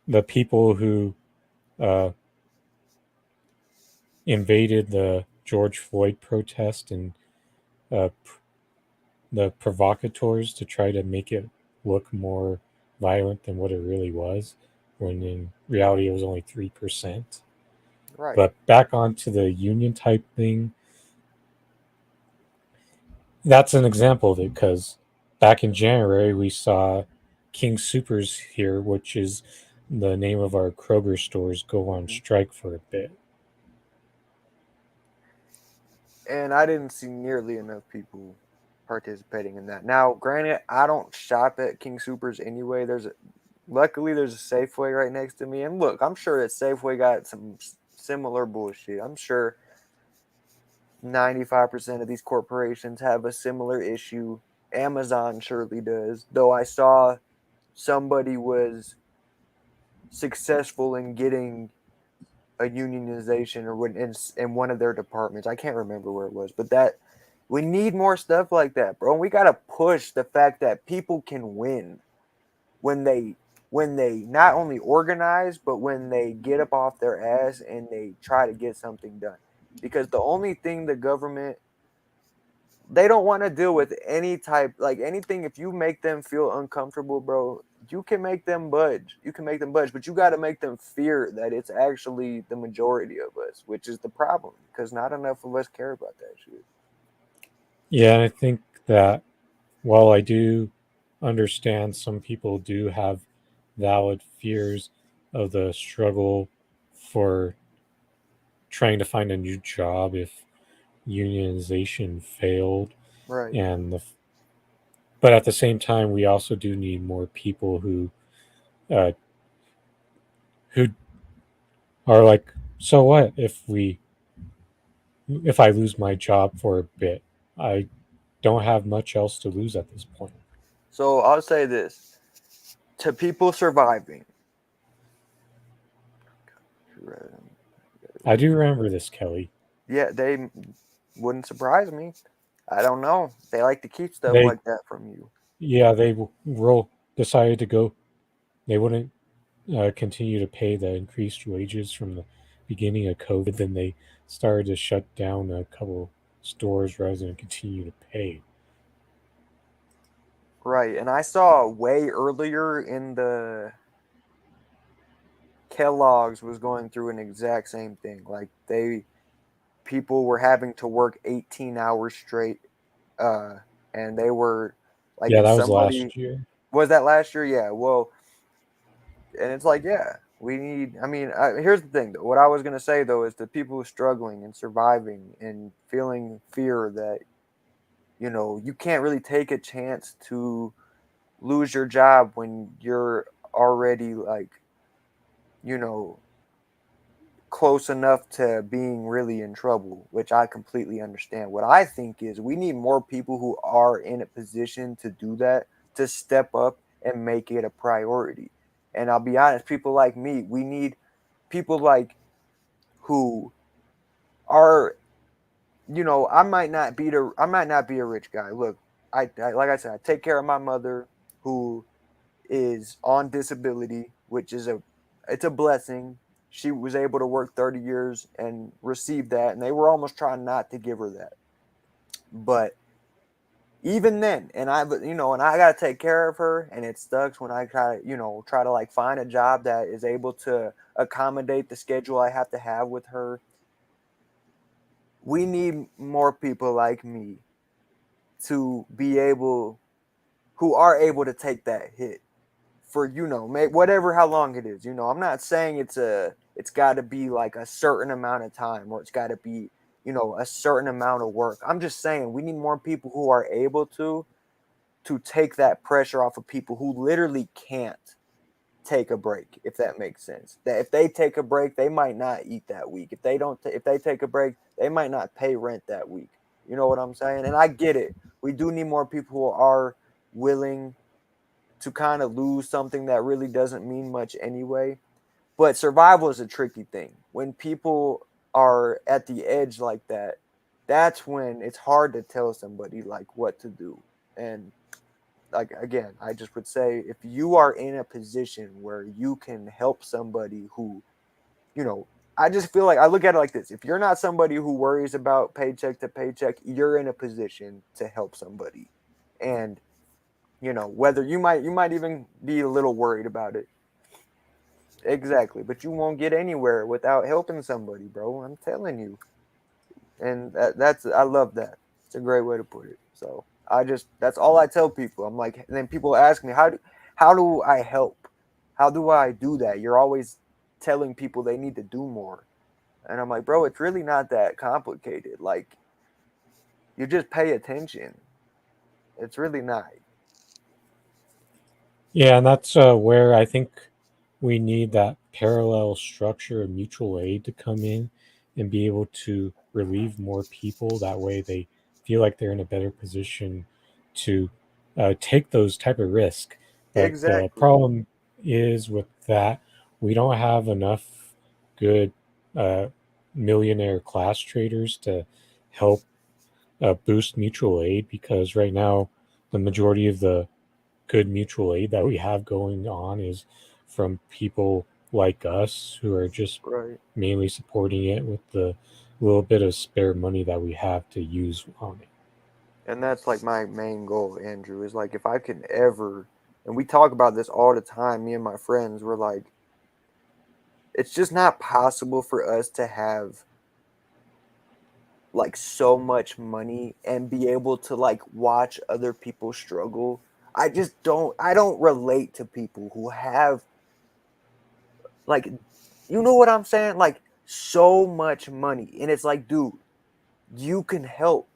A: the people who uh, invaded the George Floyd protest and uh, the provocateurs to try to make it look more violent than what it really was, when in reality it was only 3%.
B: Right.
A: But back onto the union type thing, that's an example of it because back in January we saw King Supers here, which is the name of our Kroger stores, go on
B: Mhm.
A: strike for a bit.
B: And I didn't see nearly enough people participating in that. Now, granted, I don't shop at King Supers anyway. Luckily there's a Safeway right next to me, and look, I'm sure that Safeway got some similar bullshit. I'm sure 95% of these corporations have a similar issue. Amazon surely does, though I saw somebody was successful in getting a unionization or when in one of their departments. I can't remember where it was, but that we need more stuff like that, bro. We got to push the fact that people can win when they not only organize, but when they get up off their ass and they try to get something done. Because the only thing the government, they don't want to deal with any type, like anything. If you make them feel uncomfortable, bro, you can make them budge. You can make them budge, but you got to make them fear that it's actually the majority of us, which is the problem, because not enough of us care about that shit.
A: Yeah, and I think that while I do understand some people do have valid fears of the struggle for trying to find a new job if unionization failed,
B: Right.
A: and but at the same time we also do need more people uh, who are like, so what if I lose my job for a bit? I don't have much else to lose at this point.
B: So I'll say this to people surviving.
A: I do remember this, Kelly.
B: Yeah, they wouldn't surprise me. I don't know. They like to keep stuff
A: They
B: like that from you.
A: Yeah, they decided to go. They wouldn't continue to pay the increased wages from the beginning of COVID. Then they started to shut down a couple stores rather than continue to pay.
B: Right. And I saw way earlier in the Kellogg's was going through an exact same thing. Like people were having to work 18 hours straight. Uh, and they were like,
A: Yeah,
B: if
A: that was
B: somebody
A: last year.
B: was that last year, yeah. Well, and it's like, yeah, we need. I mean, here's the thing, though. What I was gonna say though is the people struggling and surviving and feeling fear that you can't really take a chance to lose your job when you're already like you know close enough to being really in trouble, which I completely understand. What I think is we need more people who are in a position to do that, to step up and make it a priority. And I'll be honest, people like me, we need people like who are, I might not be a rich guy. Look, I like I said, I take care of my mother who is on disability, which is it's a blessing. She was able to work 30 years and receive that, and they were almost trying not to give her that. But even then, and I got to take care of her, and it sucks when I try to like find a job that is able to accommodate the schedule I have to have with her. We need more people like me to be able who are able to take that hit for whatever how long it is. I'm not saying it's got to be like a certain amount of time or it's got to be a certain amount of work. I'm just saying we need more people who are able to take that pressure off of people who literally can't take a break, if that makes sense. That if they take a break, they might not eat that week. If they don't if they take a break, they might not pay rent that week. You know what I'm saying? And I get it. We do need more people who are willing to kind of lose something that really doesn't mean much anyway. But survival is a tricky thing. When people are at the edge like that, that's when it's hard to tell somebody like what to do. And like again, I just would say if you are in a position where you can help somebody who, you know, I just feel like I look at it like this. If you're not somebody who worries about paycheck to paycheck, you're in a position to help somebody. And whether you might even be a little worried about it. Exactly, but you won't get anywhere without helping somebody, bro. I'm telling you. And that's I love that. It's a great way to put it. So that's all I tell people. I'm like, and then people ask me how do I help? How do I do that? You're always telling people they need to do more. And I'm like, bro, it's really not that complicated. Like, you just pay attention. It's really not.
A: Yeah, and that's where I think we need that parallel structure of mutual aid to come in and be able to relieve more people. That way, they feel like they're in a better position to take those type of risk. But the
B: Exactly.
A: problem is with that, we don't have enough good uh, millionaire class traders to help boost mutual aid because right now the majority of the good mutual aid that we have going on is from people like us who are just
B: Right.
A: mainly supporting it with the little bit of spare money that we have to use on it.
B: And that's like my main goal, Andrew, is like if I can ever, and we talk about this all the time, me and my friends, we're like, it's just not possible for us to have like so much money and be able to like watch other people struggle. I don't relate to people who have like what I'm saying? Like so much money. And it's like, dude, you can help.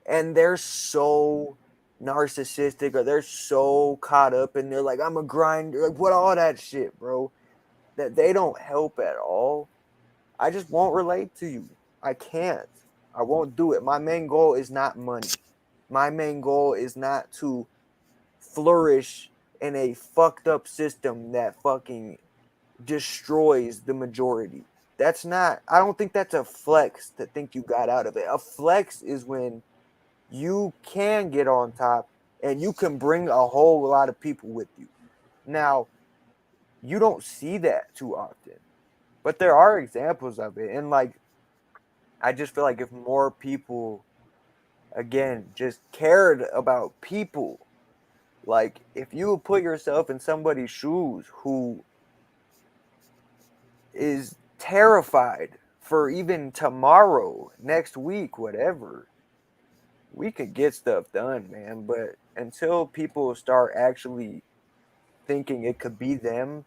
B: And they're so narcissistic or they're so caught up and they're like, I'm a grinder, like what all that shit, bro. That they don't help at all. I just won't relate to you. I can't. I won't do it. My main goal is not money. My main goal is not to flourish in a fucked up system that fucking destroys the majority. That's not, I don't think that's a flex to think you got out of it. A flex is when you can get on top and you can bring a whole lot of people with you. Now, you don't see that too often, but there are examples of it. And like, I just feel like if more people, again, just cared about people, like if you put yourself in somebody's shoes who is terrified for even tomorrow, next week, whatever, we could get stuff done, man. But until people start actually thinking it could be them,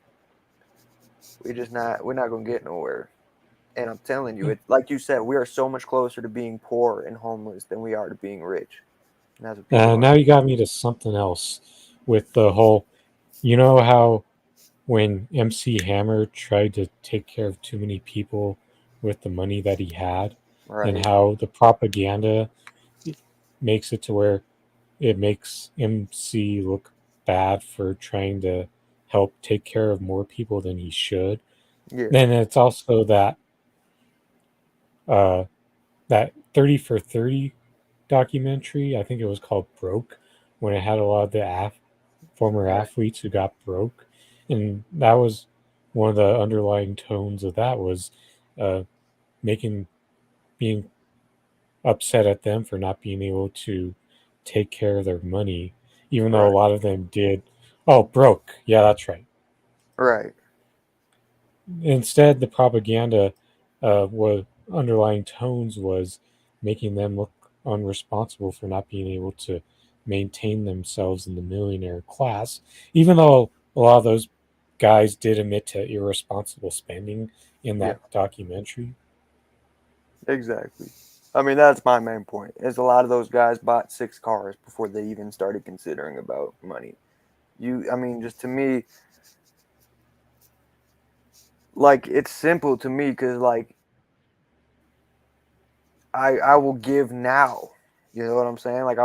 B: we're not gonna get nowhere. And I'm telling you, it's like you said, we are so much closer to being poor and homeless than we are to being rich. And that's what people don't
A: Now you got
B: understand.
A: me to something else with the whole, you know how when MC Hammer tried to take care of too many people with the money that he had, and
B: Right.
A: how the propaganda makes it to where it makes MC look bad for trying to help take care of more people than he should.
B: Yeah.
A: Then it's also uh, that 30 for 30 documentary. I think it was called Broke, when it had a lot of the former
B: Right.
A: athletes who got broke, and that was one of the underlying tones of that was uh, making being upset at them for not being able to take care of their money, even though a
B: Right.
A: lot of them did. Oh, broke. Yeah, that's right.
B: Right.
A: Instead, the propaganda was underlying tones was making them look unresponsible for not being able to maintain themselves in the millionaire class, even though a lot of those guys did admit to irresponsible spending in
B: Yeah.
A: that documentary.
B: Exactly. I mean, that's my main point. Is a lot of those guys bought 6 cars before they even started considering about money. I mean, just to me, like it's simple to me because like I will give now. You know what I'm saying? Like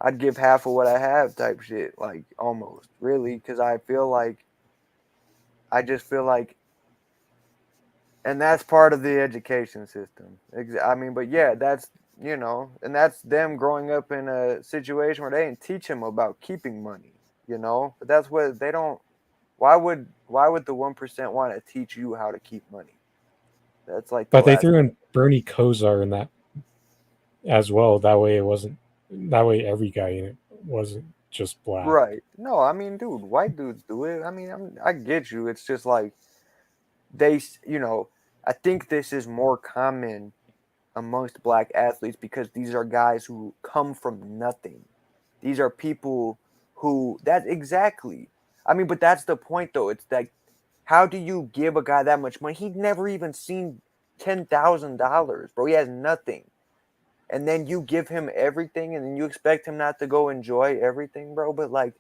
B: I'd give half of what I have type shit. Like almost really because I just feel like, and that's part of the education system. I mean, but yeah, that's and that's them growing up in a situation where they didn't teach them about keeping money. But that's what they don't. Why would the 1% want to teach you how to keep money? That's like the
A: But they
B: last.
A: threw in Bernie Kosar in that as well. That way it wasn't. That way every guy in it wasn't just black.
B: Right. No, I mean, dude, white dudes do it. I mean, I get you. It's just like you know, I think this is more common amongst black athletes because these are guys who come from nothing. These are people who that exactly. I mean, but that's the point though. It's like, how do you give a guy that much money? He'd never even seen $10,000, bro. He has nothing. And then you give him everything and then you expect him not to go enjoy everything, bro. But like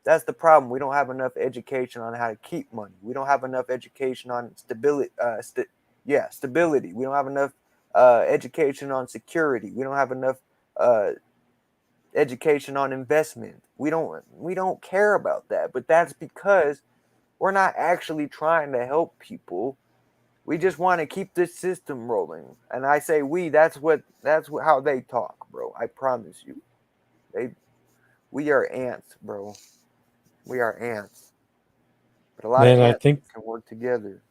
B: that's the problem. We don't have enough education on how to keep money. We don't have enough education on stability. Stability. We don't have enough education on security. We don't have enough uh, education on investment. We don't care about that. But that's because we're not actually trying to help people. We just want to keep this system rolling. And I say we. How they talk, bro. I promise you. They we are ants, bro. We are ants. But a lot of
A: Then I
B: ants
A: think
B: can work together.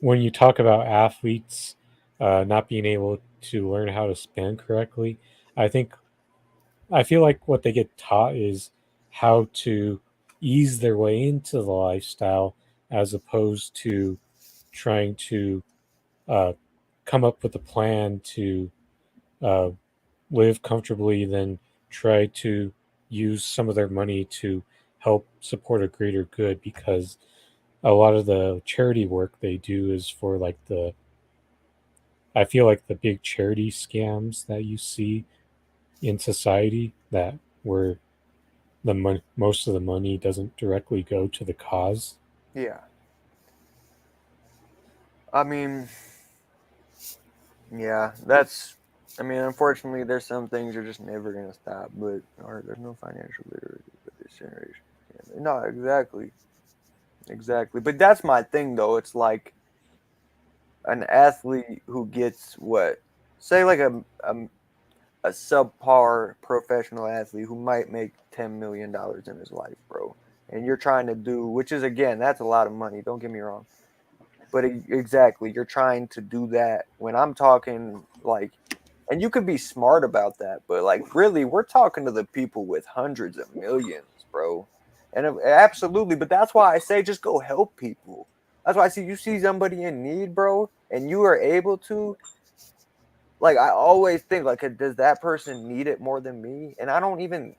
A: when you talk about athletes not being able to learn how to spend correctly, I think I feel like what they get taught is how to ease their way into the lifestyle as opposed to trying to uh, come up with a plan to uh, live comfortably, then try to use some of their money to help support a greater good because a lot of the charity work they do is for like the I feel like the big charity scams that you see in society that where most of the money doesn't directly go to the cause.
B: Yeah. I mean, yeah, I mean, unfortunately, there's some things you're just never going to stop, but, or there's no financial literacy for this generation. Yeah, no, exactly. Exactly. But that's my thing, though. It's like an athlete who gets what? Say, like a subpar professional athlete who might make $10 million in his life, bro. And you're trying to do, which is, again, that's a lot of money. Don't get me wrong. But exactly, you're trying to do that when I'm talking like, and you could be smart about that, but like really, we're talking to the people with hundreds of millions, bro. And absolutely, but that's why I say just go help people. That's why I see you see somebody in need, bro, and you are able to. Like I always think, like, does that person need it more than me? And I don't even.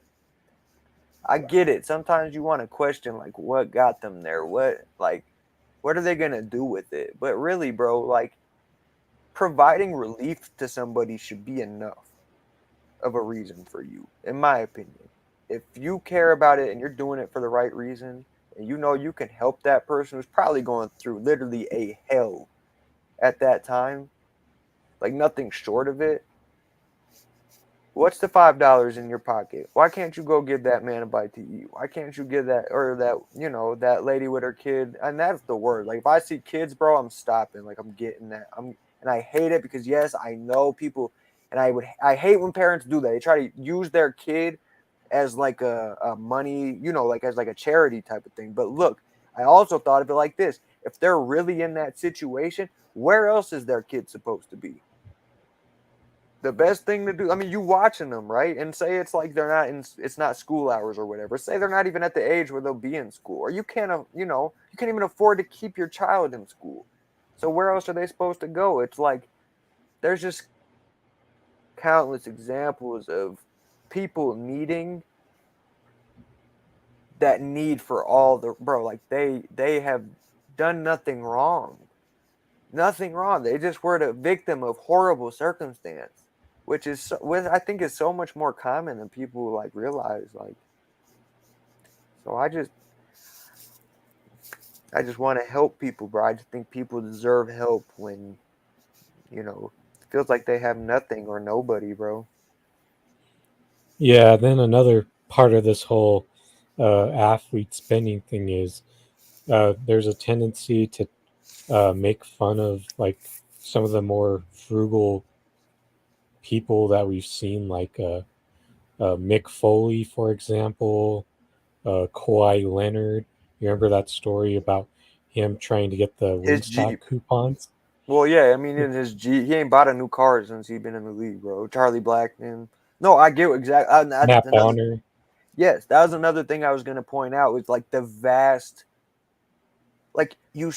B: I get it. Sometimes you want to question like what got them there, what are they gonna do with it? But really, bro, like providing relief to somebody should be enough of a reason for you, in my opinion. If you care about it and you're doing it for the right reason, and you know you can help that person who's probably going through literally a hell at that time, like nothing short of it, what's the $5 in your pocket? Why can't you go give that man a bite to eat? Why can't you give that or that that lady with her kid? And that's the word. Like if I see kids, bro, I'm stopping. Like I'm getting that. And I hate it because yes, I know people, and I hate when parents do that. They try to use their kid as like a money, like as like a charity type of thing. But look, I also thought of it like this: if they're really in that situation, where else is their kid supposed to be? The best thing to do, I mean, you watching them, right? And say it's like it's not school hours or whatever. Say they're not even at the age where they'll be in school, or you can't even afford to keep your child in school. So where else are they supposed to go? It's like there's just countless examples of people needing that need for all the bro. Like they have done nothing wrong, nothing wrong. They just were the victim of horrible circumstance, which I think is so much more common than people like realize. Like, so I just want to help people, bro. I just think people deserve help when it feels like they have nothing or nobody, bro.
A: Yeah, then another part of this whole athlete spending thing is there's a tendency to make fun of like some of the more frugal people that we've seen, like Mick Foley, for example, Kawhi Leonard. You remember that story about him trying to get the
B: His
A: Wingstop
B: Jeep,
A: coupons?
B: Well, yeah, I mean, in his he ain't bought a new car since he been in the league, bro. Charlie Blackman. No, I get exactly. That's
A: Matt
B: another.
A: Bonner.
B: Yes, that was another thing I was gonna point out was like the vast. Like you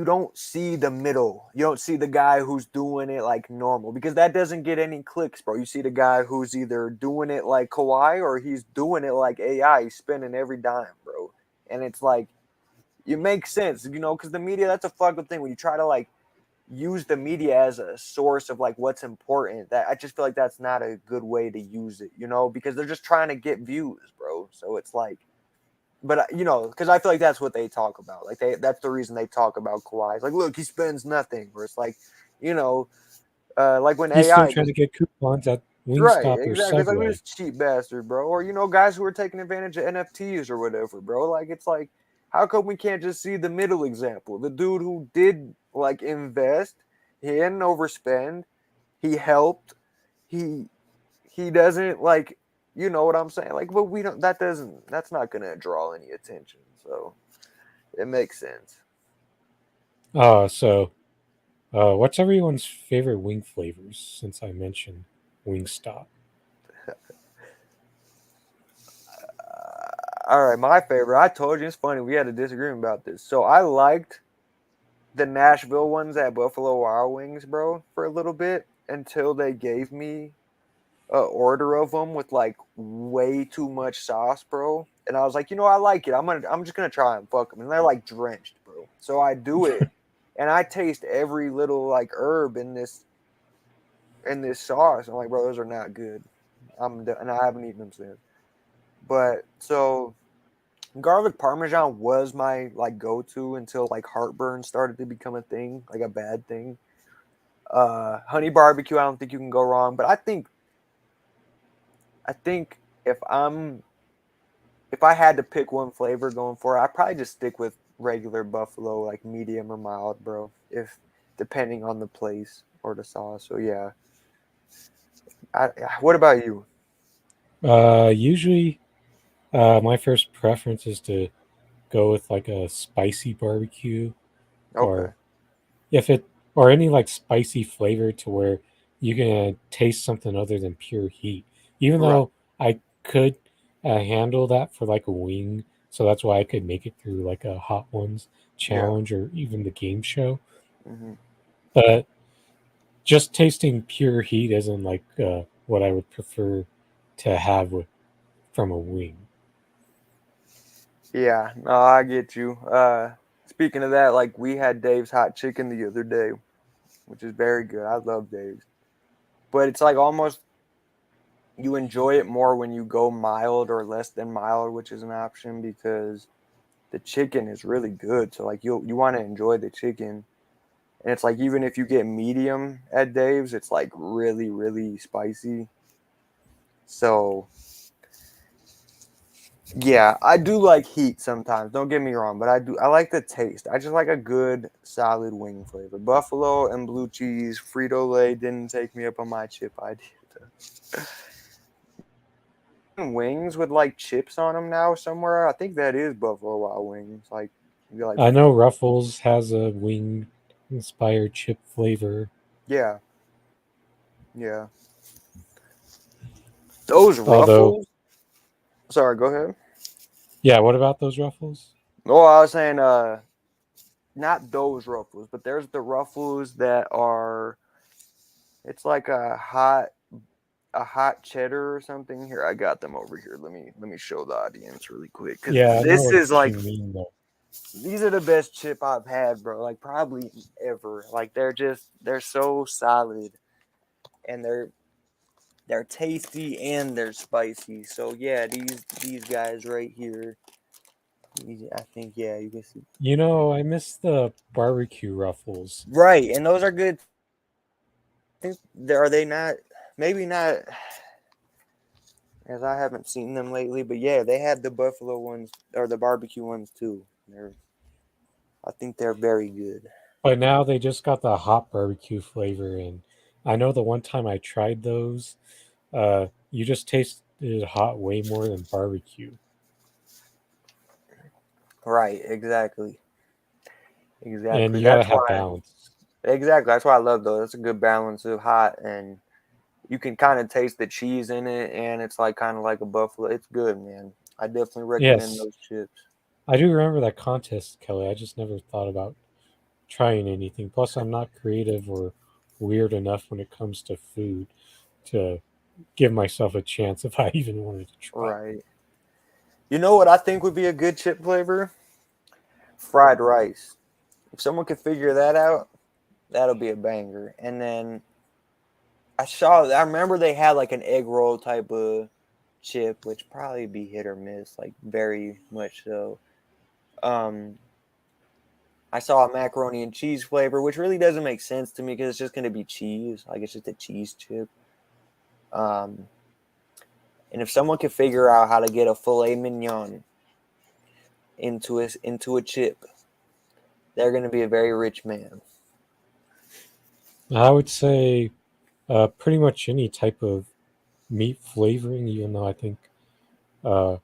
B: don't see the middle. You don't see the guy who's doing it like normal because that doesn't get any clicks, bro. You see the guy who's either doing it like Kawhi or he's doing it like AI. He's spending every dime, bro. And it's like it makes sense, because the media, that's a fucking thing when you try to like use the media as a source of like what's important. That I just feel like that's not a good way to use it, because they're just trying to get views, bro. So it's like, but because I feel like that's what they talk about. Like that's the reason they talk about Kawhi. It's like, look, he spends nothing. Where it's like, you know, like when
A: He's still
B: AI
A: trying
B: just
A: to get coupons at
B: right,
A: Wingstop or
B: exactly. It's like
A: Subway.
B: this cheap bastard, bro. Or guys who are taking advantage of NFTs or whatever, bro. Like it's like, how come we can't just see the middle example? The dude who did like invest, he didn't overspend, he helped, he he doesn't like, you know what I'm saying? Like, but we don't. That's not gonna draw any attention. So it makes sense.
A: So what's everyone's favorite wing flavors? Since I mentioned Wingstop.
B: All right, my favorite. I told you it's funny. We had a disagreement about this. So I liked the Nashville ones at Buffalo Wild Wings, bro, for a little bit until they gave me a order of them with like way too much sauce, bro. And I was like, I like it. I'm just gonna try them. Fuck them. And they're like drenched, bro. So I do it, and I taste every little like herb in this sauce. I'm like, bro, those are not good. And I haven't eaten them since. But so garlic parmesan was my like go-to until like heartburn started to become a thing, like a bad thing. Honey barbecue, I don't think you can go wrong. But I think if I had to pick one flavor going for it, I'd probably just stick with regular buffalo, like medium or mild, bro. If depending on the place or the sauce. So yeah. What about you?
A: Usually, my first preference is to go with like a spicy barbecue,
B: Okay.
A: or if it or any like spicy flavor to where you can taste something other than pure heat. Even
B: Right.
A: though I could handle that for like a wing, so that's why I could make it through like a hot ones
B: Yeah.
A: challenge or even the game show.
B: Hmm.
A: But just tasting pure heat isn't like what I would prefer to have from a wing.
B: Yeah. No, I get you. Speaking of that, like we had Dave's hot chicken the other day, which is very good. I love Dave's. But it's like almost you enjoy it more when you go mild or less than mild, which is an option because the chicken is really good. So like you want to enjoy the chicken. And it's like even if you get medium at Dave's, it's like really, really spicy. So yeah, I do like heat sometimes. Don't get me wrong, but I like the taste. I just like a good solid wing flavor. Buffalo and blue cheese, Frito Lay didn't take me up on my chip idea. Wings with like chips on them now somewhere. I think that is Buffalo Wild Wings. Like you like
A: I know Ruffles has a wing inspired chip flavor.
B: yeah, yeah. Those
A: Although,
B: Ruffles. Sorry, go ahead.
A: yeah, what about those Ruffles?
B: Oh, I was saying not those Ruffles, but there's the Ruffles that are it's like a hot cheddar or something. Here, I got them over here. Let me show the audience really quick cuz
A: Yeah, I know
B: this
A: what
B: is
A: you
B: like
A: mean though.
B: these are the best chip I've had, bro. Like probably ever. Like they're so solid and they're tasty and they're spicy. So yeah, these guys right here. I think yeah, you can see.
A: I miss the barbecue Ruffles.
B: Right, and those are good. I think are they not? Maybe not, as I haven't seen them lately. But yeah, they had the buffalo ones or the barbecue ones too. I think they're very good.
A: But now they just got the hot barbecue flavor, and I know the one time I tried those, you just tasted hot way more than barbecue.
B: Right, exactly,
A: And
B: exactly.
A: you gotta
B: That's
A: have
B: why.
A: balance.
B: Exactly. That's why I love those. It's a good balance of hot, and you can kind of taste the cheese in it, and it's like kind of like a buffalo. It's good, man. I definitely recommend
A: Yes,
B: those chips.
A: I do remember that contest, Kelly. I just never thought about trying anything. Plus, I'm not creative or weird enough when it comes to food to give myself a chance if I even wanted to try.
B: Right. You know what I think would be a good chip flavor? Fried rice. If someone could figure that out, that'll be a banger. And then I remember they had like an egg roll type of chip, which probably be hit or miss, like very much so. Um, I saw a macaroni and cheese flavor, which really doesn't make sense to me because it's just going to be cheese. Like it's just a cheese chip. Um, and if someone could figure out how to get a filet mignon into a chip, they're going to be a very rich man.
A: I would say pretty much any type of meat flavoring, even though I think uh,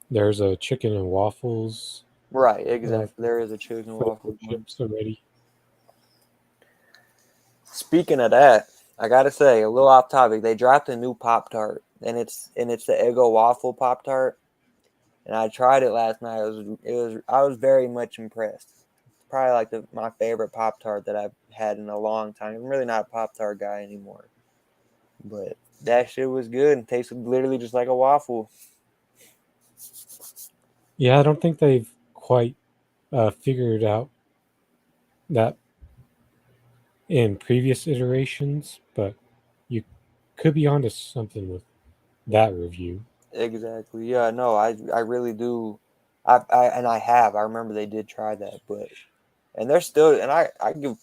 A: there's a chicken and waffles
B: Right,
A: uh,
B: exactly. There is a chicken waffle
A: flavored
B: one.
A: chips already.
B: Speaking of that, I gotta say, a little off topic. They dropped a new Pop Tart, and it's the Eggo waffle Pop Tart. And I tried it last night. I was very much impressed. It's probably like my favorite Pop Tart that I've had in a long time. I'm really not a Pop Tart guy anymore, but that shit was good and tasted literally just like a waffle.
A: Yeah, I don't think they've quite figured out that in previous iterations, but you could be onto something with that review.
B: Exactly. Yeah. No, I really do. I have. I remember they did try that, but and they're still. And I give.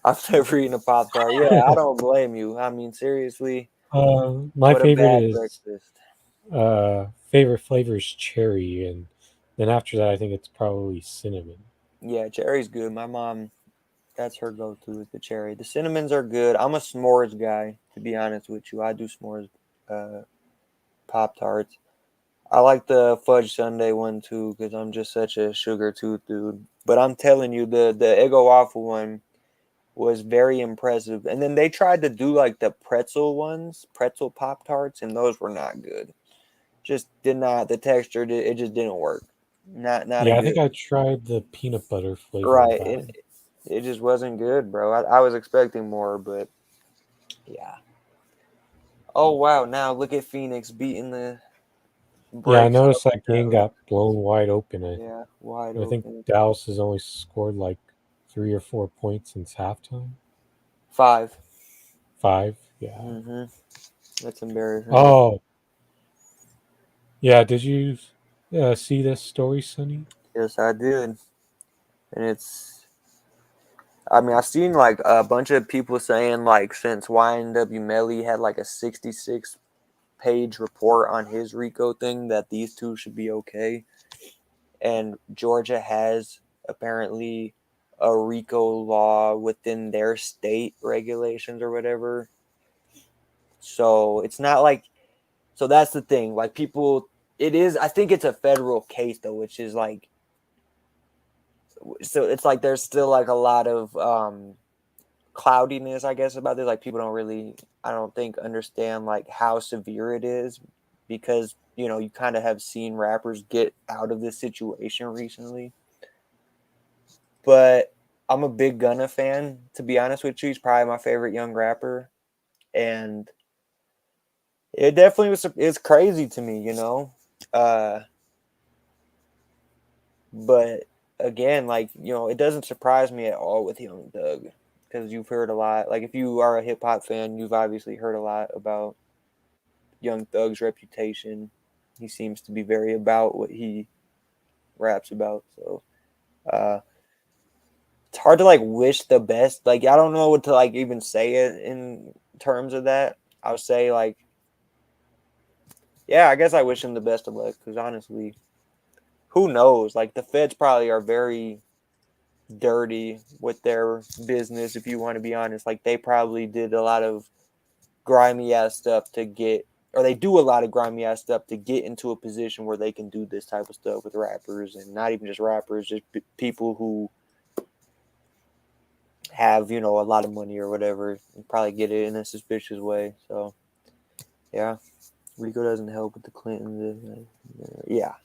B: I've never eaten a Pop Tart. Yeah, I don't blame you. I mean, seriously,
A: My
B: what a
A: favorite
B: bad
A: is
B: breakfast.
A: favorite flavor is cherry, and then after that, I think it's probably cinnamon.
B: Yeah, cherry's good. My mom, that's her go-to is the cherry. The cinnamons are good. I'm a s'mores guy, to be honest with you. I do s'mores uh, Pop Tarts. I like the fudge sundae one too because I'm just such a sugar tooth dude. But I'm telling you, the Eggo waffle one was very impressive. And then they tried to do like the pretzel ones, pretzel Pop Tarts, and those were not good. Just did not the texture. It just didn't work. Not a
A: Yeah, I think
B: good.
A: I tried the peanut butter flavor of
B: Right.
A: that one.
B: It just wasn't good, bro. I was expecting more, but yeah. Oh wow! Now look at Phoenix beating the
A: Yeah, I
B: brakes off
A: noticed
B: of
A: that game
B: Dallas.
A: got blown wide open.
B: Yeah, wide
A: I think
B: open.
A: Dallas has only scored like 3 or 4 points since halftime.
B: 5.
A: 5. Yeah.
B: Mm-hmm. That's embarrassing.
A: Oh, yeah. Did you see this story, Sonny?
B: Yes, I did, and it's. I mean, I've seen like a bunch of people saying like since YNW Melly had like a 66-page report on his RICO thing that these two should be okay, and Georgia has apparently a RICO law within their state regulations or whatever. So it's not like so that's the thing. Like people it is I think it's a federal case though, which is like so it's like there's still like a lot of cloudiness I guess about this. Like people don't really I don't think understand like how severe it is because you kind of have seen rappers get out of this situation recently. But I'm a big Gunna fan, to be honest with you. He's probably my favorite young rapper. And it definitely it's crazy to me. Uh, but again, like, it doesn't surprise me at all with Young Thug because you've heard a lot. Like, if you are a hip hop fan, you've obviously heard a lot about Young Thug's reputation. He seems to be very about what he raps about. So, uh, it's hard to like wish the best. Like I don't know what to like even say it in terms of that. I would say like, yeah, I guess I wish him the best of luck because honestly, who knows? Like the feds probably are very dirty with their business. If you want to be honest, like they probably did a lot of grimy ass stuff to get, or they do a lot of grimy ass stuff to get into a position where they can do this type of stuff with rappers and not even just rappers, just people who have, you know, a lot of money or whatever, and probably get it in a suspicious way. So, yeah, RICO doesn't help with the Clintons. Yeah,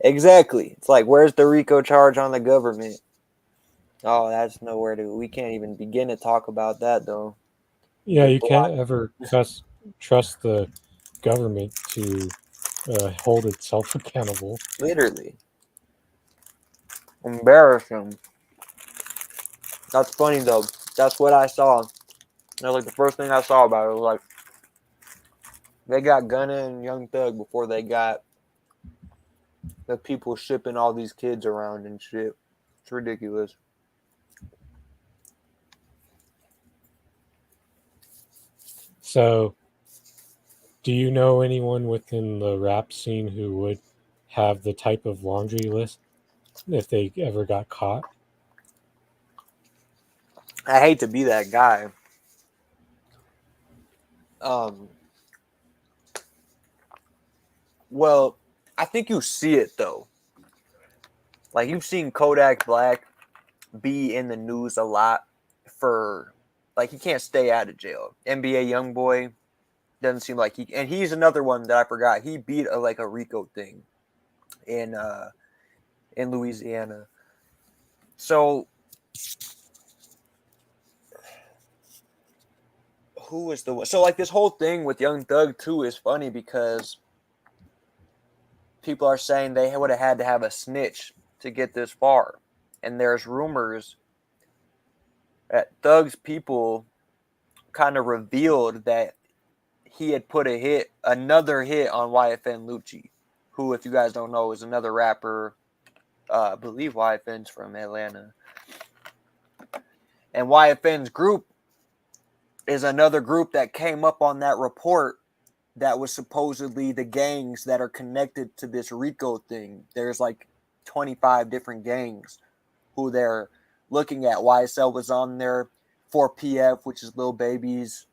B: exactly. It's like, where's the RICO charge on the government? Oh, that's nowhere to. We can't even begin to talk about that though.
A: Yeah,
B: They
A: you
B: block.
A: can't ever trust the government to hold itself accountable.
B: Literally embarrassing. That's funny though. That's what I saw. That was like the first thing I saw about it. Was like they got Gunna and Young Thug before they got the people shipping all these kids around and shit. It's ridiculous.
A: So, do you know anyone within the rap scene who would have the type of laundry list if they ever got caught?
B: I hate to be that guy. Um, well, I think you see it though. Like you've seen Kodak Black be in the news a lot for, like, he can't stay out of jail. NBA YoungBoy doesn't seem like he, and he's another one that I forgot. He beat like a RICO thing in Louisiana. So who was the one? So like this whole thing with Young Thug too is funny because people are saying they would have had to have a snitch to get this far, and there's rumors that Thug's people kind of revealed that he had put another hit on YFN Lucci, who, if you guys don't know, is another rapper. I believe YFN's from Atlanta. And YFN's group is another group that came up on that report that was supposedly the gangs that are connected to this RICO thing. There's like 25 different gangs who they're looking at. YSL was on there. 4PF, which is Lil Baby's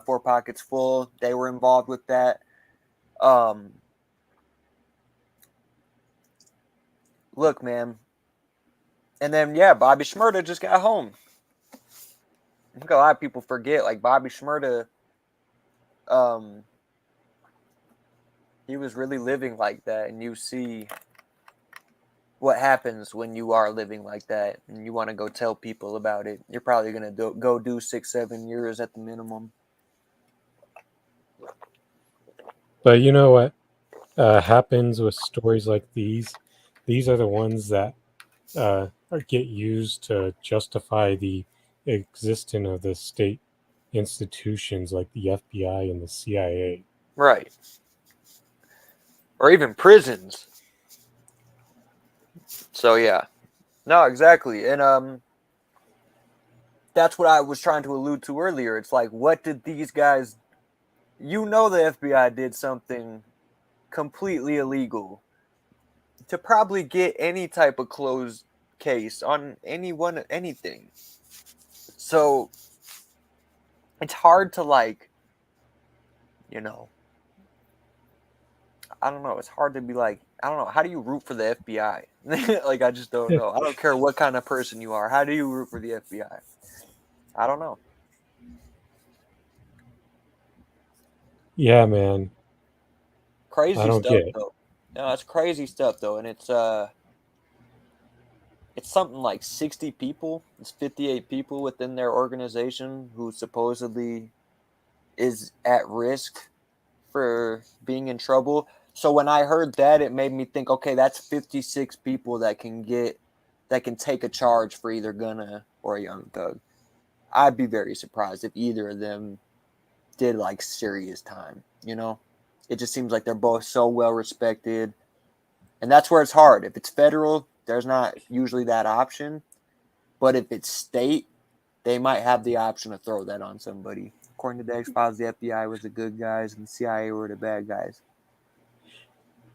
B: Four Pockets Full. They were involved with that. Look, man. And then, yeah, Bobby Shmurda just got home. I think a lot of people forget, like, Bobby Shmurda, he was really living like that. And you see what happens when you are living like that and you want to go tell people about it. You're probably going to go do 6-7 years at the minimum.
A: But you know what happens with stories like these? These are the ones that get used to justify the existence of the state institutions like the FBI and the CIA.
B: Right. Or even prisons. So, yeah. No, exactly. And that's what I was trying to allude to earlier. It's like, what did these guys... You know the FBI did something completely illegal to probably get any type of closed case on anything. So it's hard to, like, you know, I don't know. It's hard to be like, I don't know. How do you root for the FBI? Like, I just don't know. I don't care what kind of person you are. How do you root for the FBI? I don't know.
A: Yeah, man. I
B: Crazy
A: don't
B: stuff
A: get it.
B: though. No, it's crazy stuff though, and it's something like 60 people. It's 58 people within their organization who supposedly is at risk for being in trouble. So when I heard that, it made me think, okay, that's 56 people that can take a charge for either Gunna or Young Thug. I'd be very surprised if either of them did like serious time, you know? It just seems like they're both so well respected. And that's where it's hard. If it's federal, there's not usually that option. But if it's state, they might have the option to throw that on somebody. According to the X-Files, the FBI was the good guys and the CIA were the bad guys.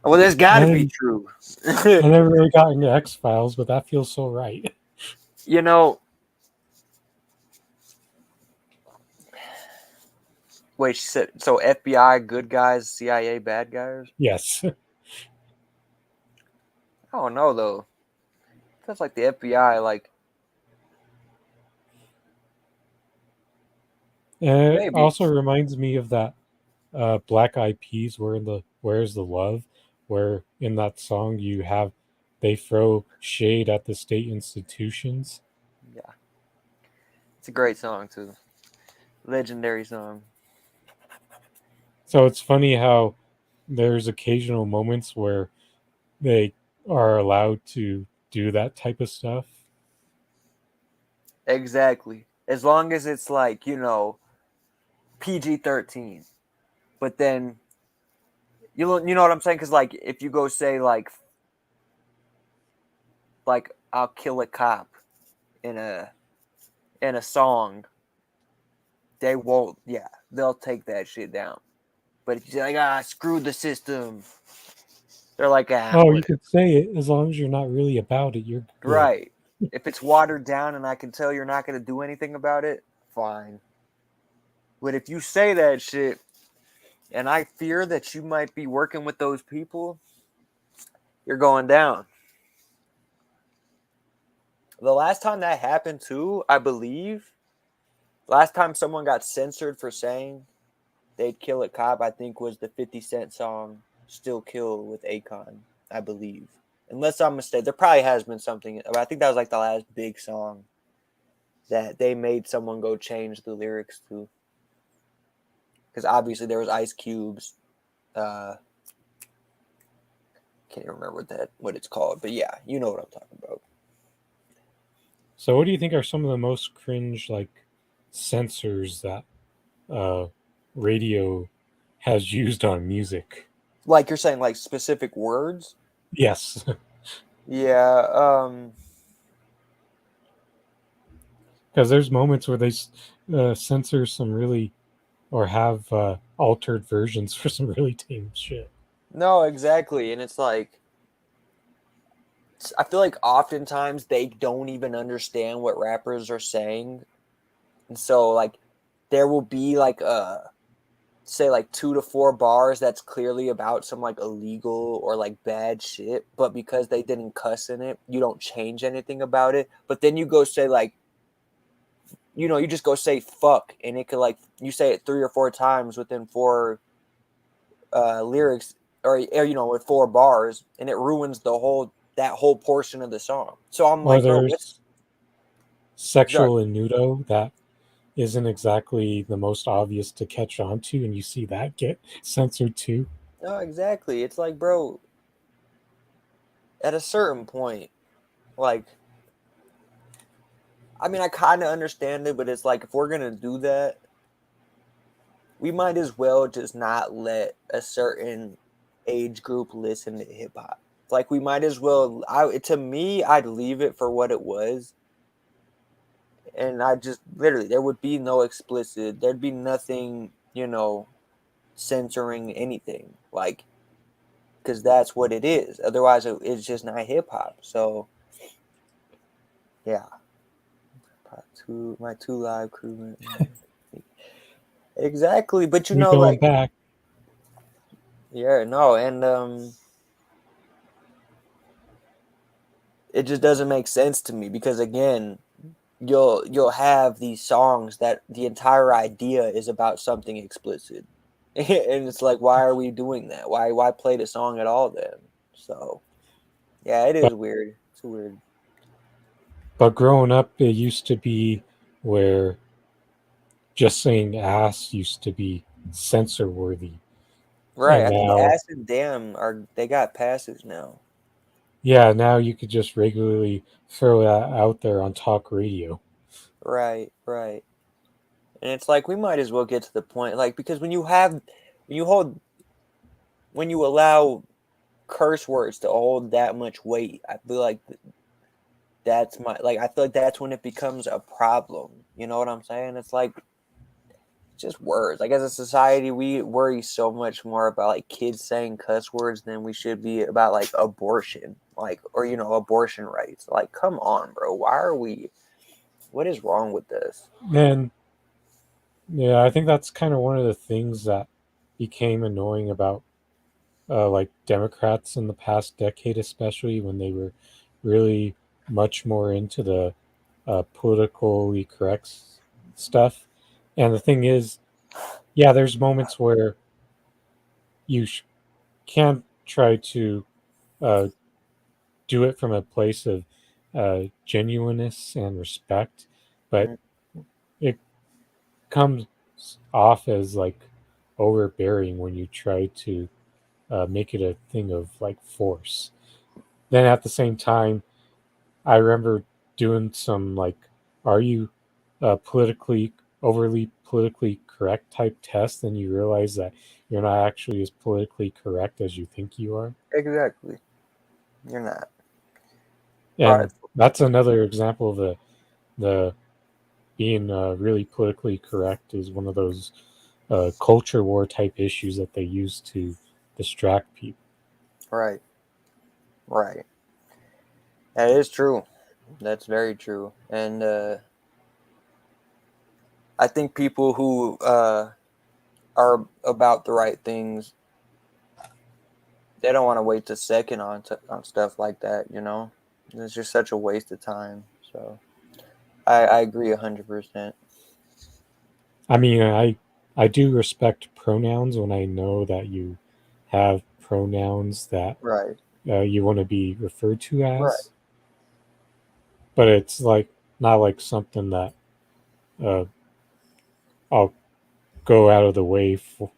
B: Well, there's got to be true.
A: I never really got into X Files, but that feels so right.
B: You know, wait, she said, so FBI good guys, CIA bad guys?
A: Yes.
B: I don't know, though. Feels like the FBI, like,
A: And it
B: Maybe.
A: also reminds me of that Black Eyed Peas, Where's the Love, where in that song they throw shade at the state institutions.
B: Yeah, it's a great song too. Legendary song.
A: So it's funny how there's occasional moments where they are allowed to do that type of stuff.
B: Exactly. As long as it's like, PG-13. But then you know what I'm saying? Because like if you go say like I'll kill a cop in a song, they won't. Yeah, they'll take that shit down. But if you say like screw the system, they're like
A: Oh, you
B: whatever.
A: could say it as long as you're not really about it. You're good.
B: Right. If it's watered down and I can tell you're not going to do anything about it, fine. But if you say that shit and I fear that you might be working with those people, you're going down. The last time that happened too, I believe, last time someone got censored for saying they'd kill a cop, I think was the 50 Cent song Still Kill with Akon, I believe. Unless I'm mistaken, there probably has been something. I think that was like the last big song that they made someone go change the lyrics to. Because obviously there was Ice Cube's. Can't even remember what it's called, but yeah, you know what I'm talking about.
A: So, what do you think are some of the most cringe censors that uh, radio has used on music?
B: Like you're saying, like specific words.
A: Yes,
B: Yeah.
A: because there's moments where they censor some really or have altered versions for some really tame shit.
B: No, exactly, and it's like I feel like oftentimes they don't even understand what rappers are saying, and so like there will be like say like 2 to 4 bars that's clearly about some like illegal or like bad shit, but because they didn't cuss in it, you don't change anything about it. But then you go say like, you just go say fuck, and it could like you say it 3 or 4 times within four lyrics, or with 4 bars, and it ruins that whole portion of the song. So I'm
A: Or
B: like, bro, what's
A: there's
B: sorry?
A: sexual innuendo that isn't exactly the most obvious to catch on to, and you see that get censored too.
B: No, exactly. It's like, bro, at a certain point, like, I mean, I kind of understand it, but it's like if we're gonna do that, we might as well just not let a certain age group listen to hip hop. Like we might as well. To me, I'd leave it for what it was, and I just literally there would be no explicit. There'd be nothing, censoring anything. Like because that's what it is. Otherwise, it's just not hip hop. So yeah, my two live crew. Exactly, but
A: We going
B: like
A: back.
B: yeah, no, and it just doesn't make sense to me because again, you'll have these songs that the entire idea is about something explicit. And it's like why are we doing that? Why play the song at all then? So, yeah, it
A: But
B: is weird. It's weird.
A: but growing up, it used to be where just saying ass used to be censor worthy,
B: Right.
A: and
B: I think
A: now
B: Ass and Damn they got passes now.
A: yeah, now you could just regularly throw that out there on talk radio.
B: Right, right. And it's like we might as well get to the point like because when you allow curse words to hold that much weight, I feel like I feel like that's when it becomes a problem. You know what I'm saying? It's like just words. Like as a society, we worry so much more about like kids saying cuss words than we should be about like abortion, like or abortion rights. Like, come on, bro. Why are we? What is wrong with this?
A: And yeah, I think that's kind of one of the things that became annoying about Democrats in the past decade, especially when they were really much more into the politically correct stuff. And the thing is, yeah, there's moments where you can try to uh, do it from a place of genuineness and respect, but
B: Mm.
A: it comes off as like overbearing when you try to make it a thing of like force. Then at the same time, I remember doing some like, are you politically overly politically correct type test, and you realize that you're not actually as politically correct as you think you are.
B: Exactly. You're not.
A: And
B: Prideful.
A: that's another example of the being really politically correct is one of those culture war type issues that they use to distract people.
B: Right. Right. That is true. That's very true. And I think people who are about the right things, they don't want to waste a second on stuff like that. It's just such a waste of time. So I agree 100%.
A: I mean, I do respect pronouns when I know that you have pronouns that
B: Right.
A: you want to be referred to
B: Right.
A: as, but it's like not like something that uh, I'll go out of the way for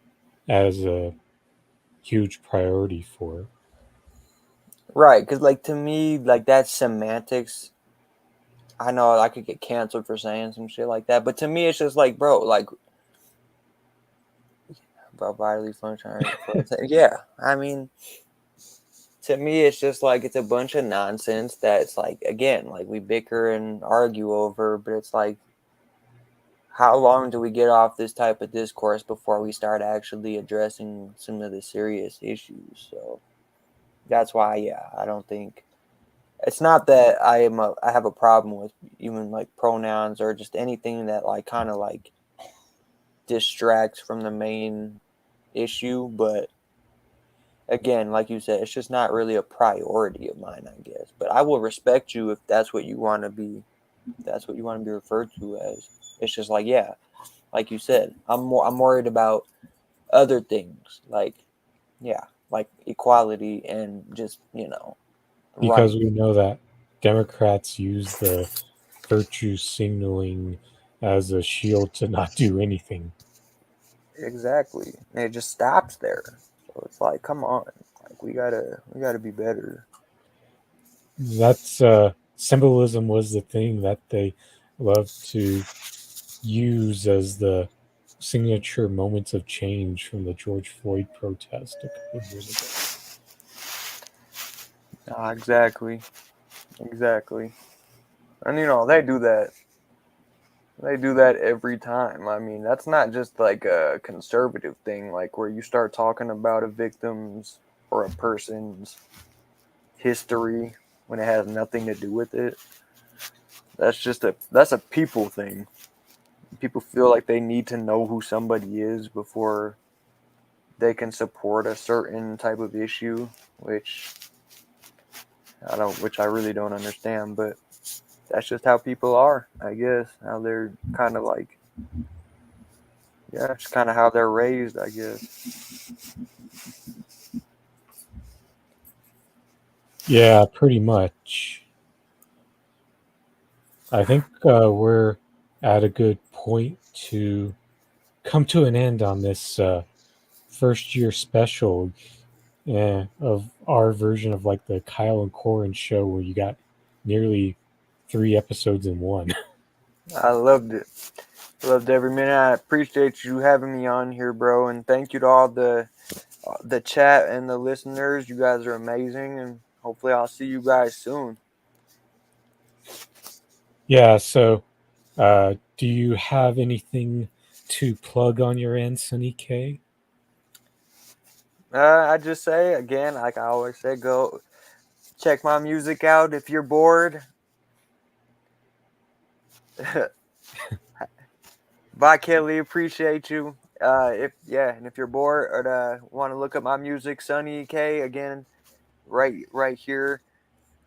A: as a huge priority for.
B: Right. Because like to me, like that's semantics. I know I could get canceled for saying some shit like that, but to me, it's just like, bro, bodily function. Yeah. I mean, to me, it's just like it's a bunch of nonsense that's like, again, like we bicker and argue over, but it's like, how long do we get off this type of discourse before we start actually addressing some of the serious issues? So that's why, yeah, I don't think it's not that I have a problem with even like pronouns or just anything that like kind of like distracts from the main issue, but again, like you said, it's just not really a priority of mine, I guess. But I will respect you if that's what you want to be. That's what you want to be referred to as. It's just like, yeah, like you said, I'm worried about other things, like, yeah, like equality and just
A: Because
B: right.
A: we know that Democrats use the virtue signaling as a shield to not do anything.
B: Exactly. And it just stops there. So it's like, come on, like we gotta be better.
A: That's symbolism was the thing that they loved to use as the signature moments of change from the George Floyd protest a couple of years ago.
B: Exactly, exactly. And they do that. They do that every time. I mean, that's not just like a conservative thing, like where you start talking about a victim's or a person's history when it has nothing to do with it. That's a people thing. People feel like they need to know who somebody is before they can support a certain type of issue, which I really don't understand, but that's just how people are, I guess. How they're kind of like, yeah, it's kind of how they're raised, I guess.
A: Yeah, pretty much. I think we're at a good point to come to an end on this first year special of our version of like the Kyle and Corin show where you got nearly 3 episodes in one.
B: I loved it. Loved every minute. I appreciate you having me on here, bro, and thank you to all the chat and the listeners. You guys are amazing, and hopefully I'll see you guys soon.
A: Yeah, so do you have anything to plug on your end, Sunny K?
B: I just say again, like I always say, go check my music out if you're bored. Bye, Kelly. Appreciate you. And if you're bored or want to look up my music, Sunny K again, right here.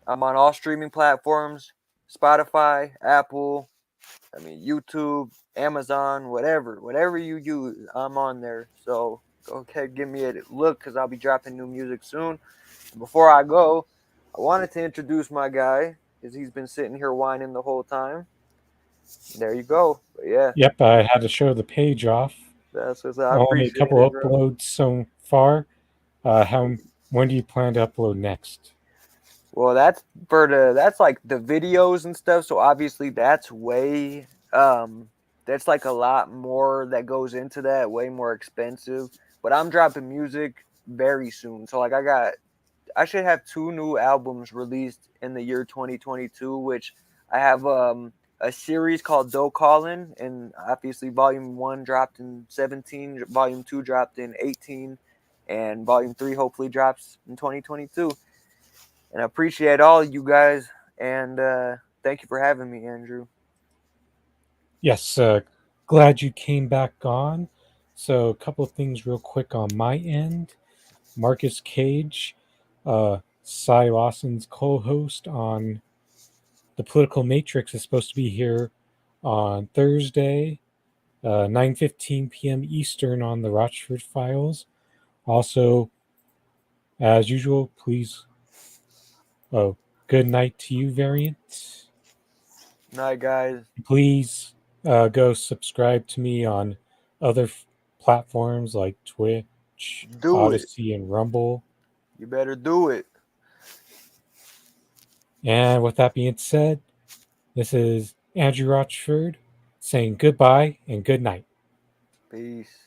B: I'm on all streaming platforms: Spotify, Apple, I mean, YouTube, Amazon, whatever you use, I'm on there. So go ahead, give me a look because I'll be dropping new music soon. Before I go, I wanted to introduce my guy because he's been sitting here whining the whole time. There you go. But yeah,
A: Yep, I had to show the page off.
B: I
A: Only a
B: appreciate
A: couple
B: it, bro.
A: uploads so far. How when do you plan to upload next?
B: Well, that's like the videos and stuff. So obviously that's way that's like a lot more that goes into that, way more expensive. But I'm dropping music very soon. So like I should have two new albums released in the year 2022, which I have a series called Do Callin', and obviously Volume 1 dropped in 17, Volume 2 dropped in 18, and Volume 3 hopefully drops in 2022. And I appreciate all of you guys, and thank you for having me, Andrew.
A: Yes, glad you came back on. So, a couple of things real quick on my end. Marcus Cage, Cy Lawson's co-host on the Political Matrix, is supposed to be here on Thursday, 9:15 p.m. Eastern on the Rochford Files. Also, as usual, please, oh, good night to you, Variant.
B: Night, guys.
A: Please go subscribe to me on other platforms like Twitch,
B: Do it.
A: Odyssey, and Rumble.
B: You better do it.
A: And with that being said, this is Andrew Rochford saying goodbye and good night.
B: Peace.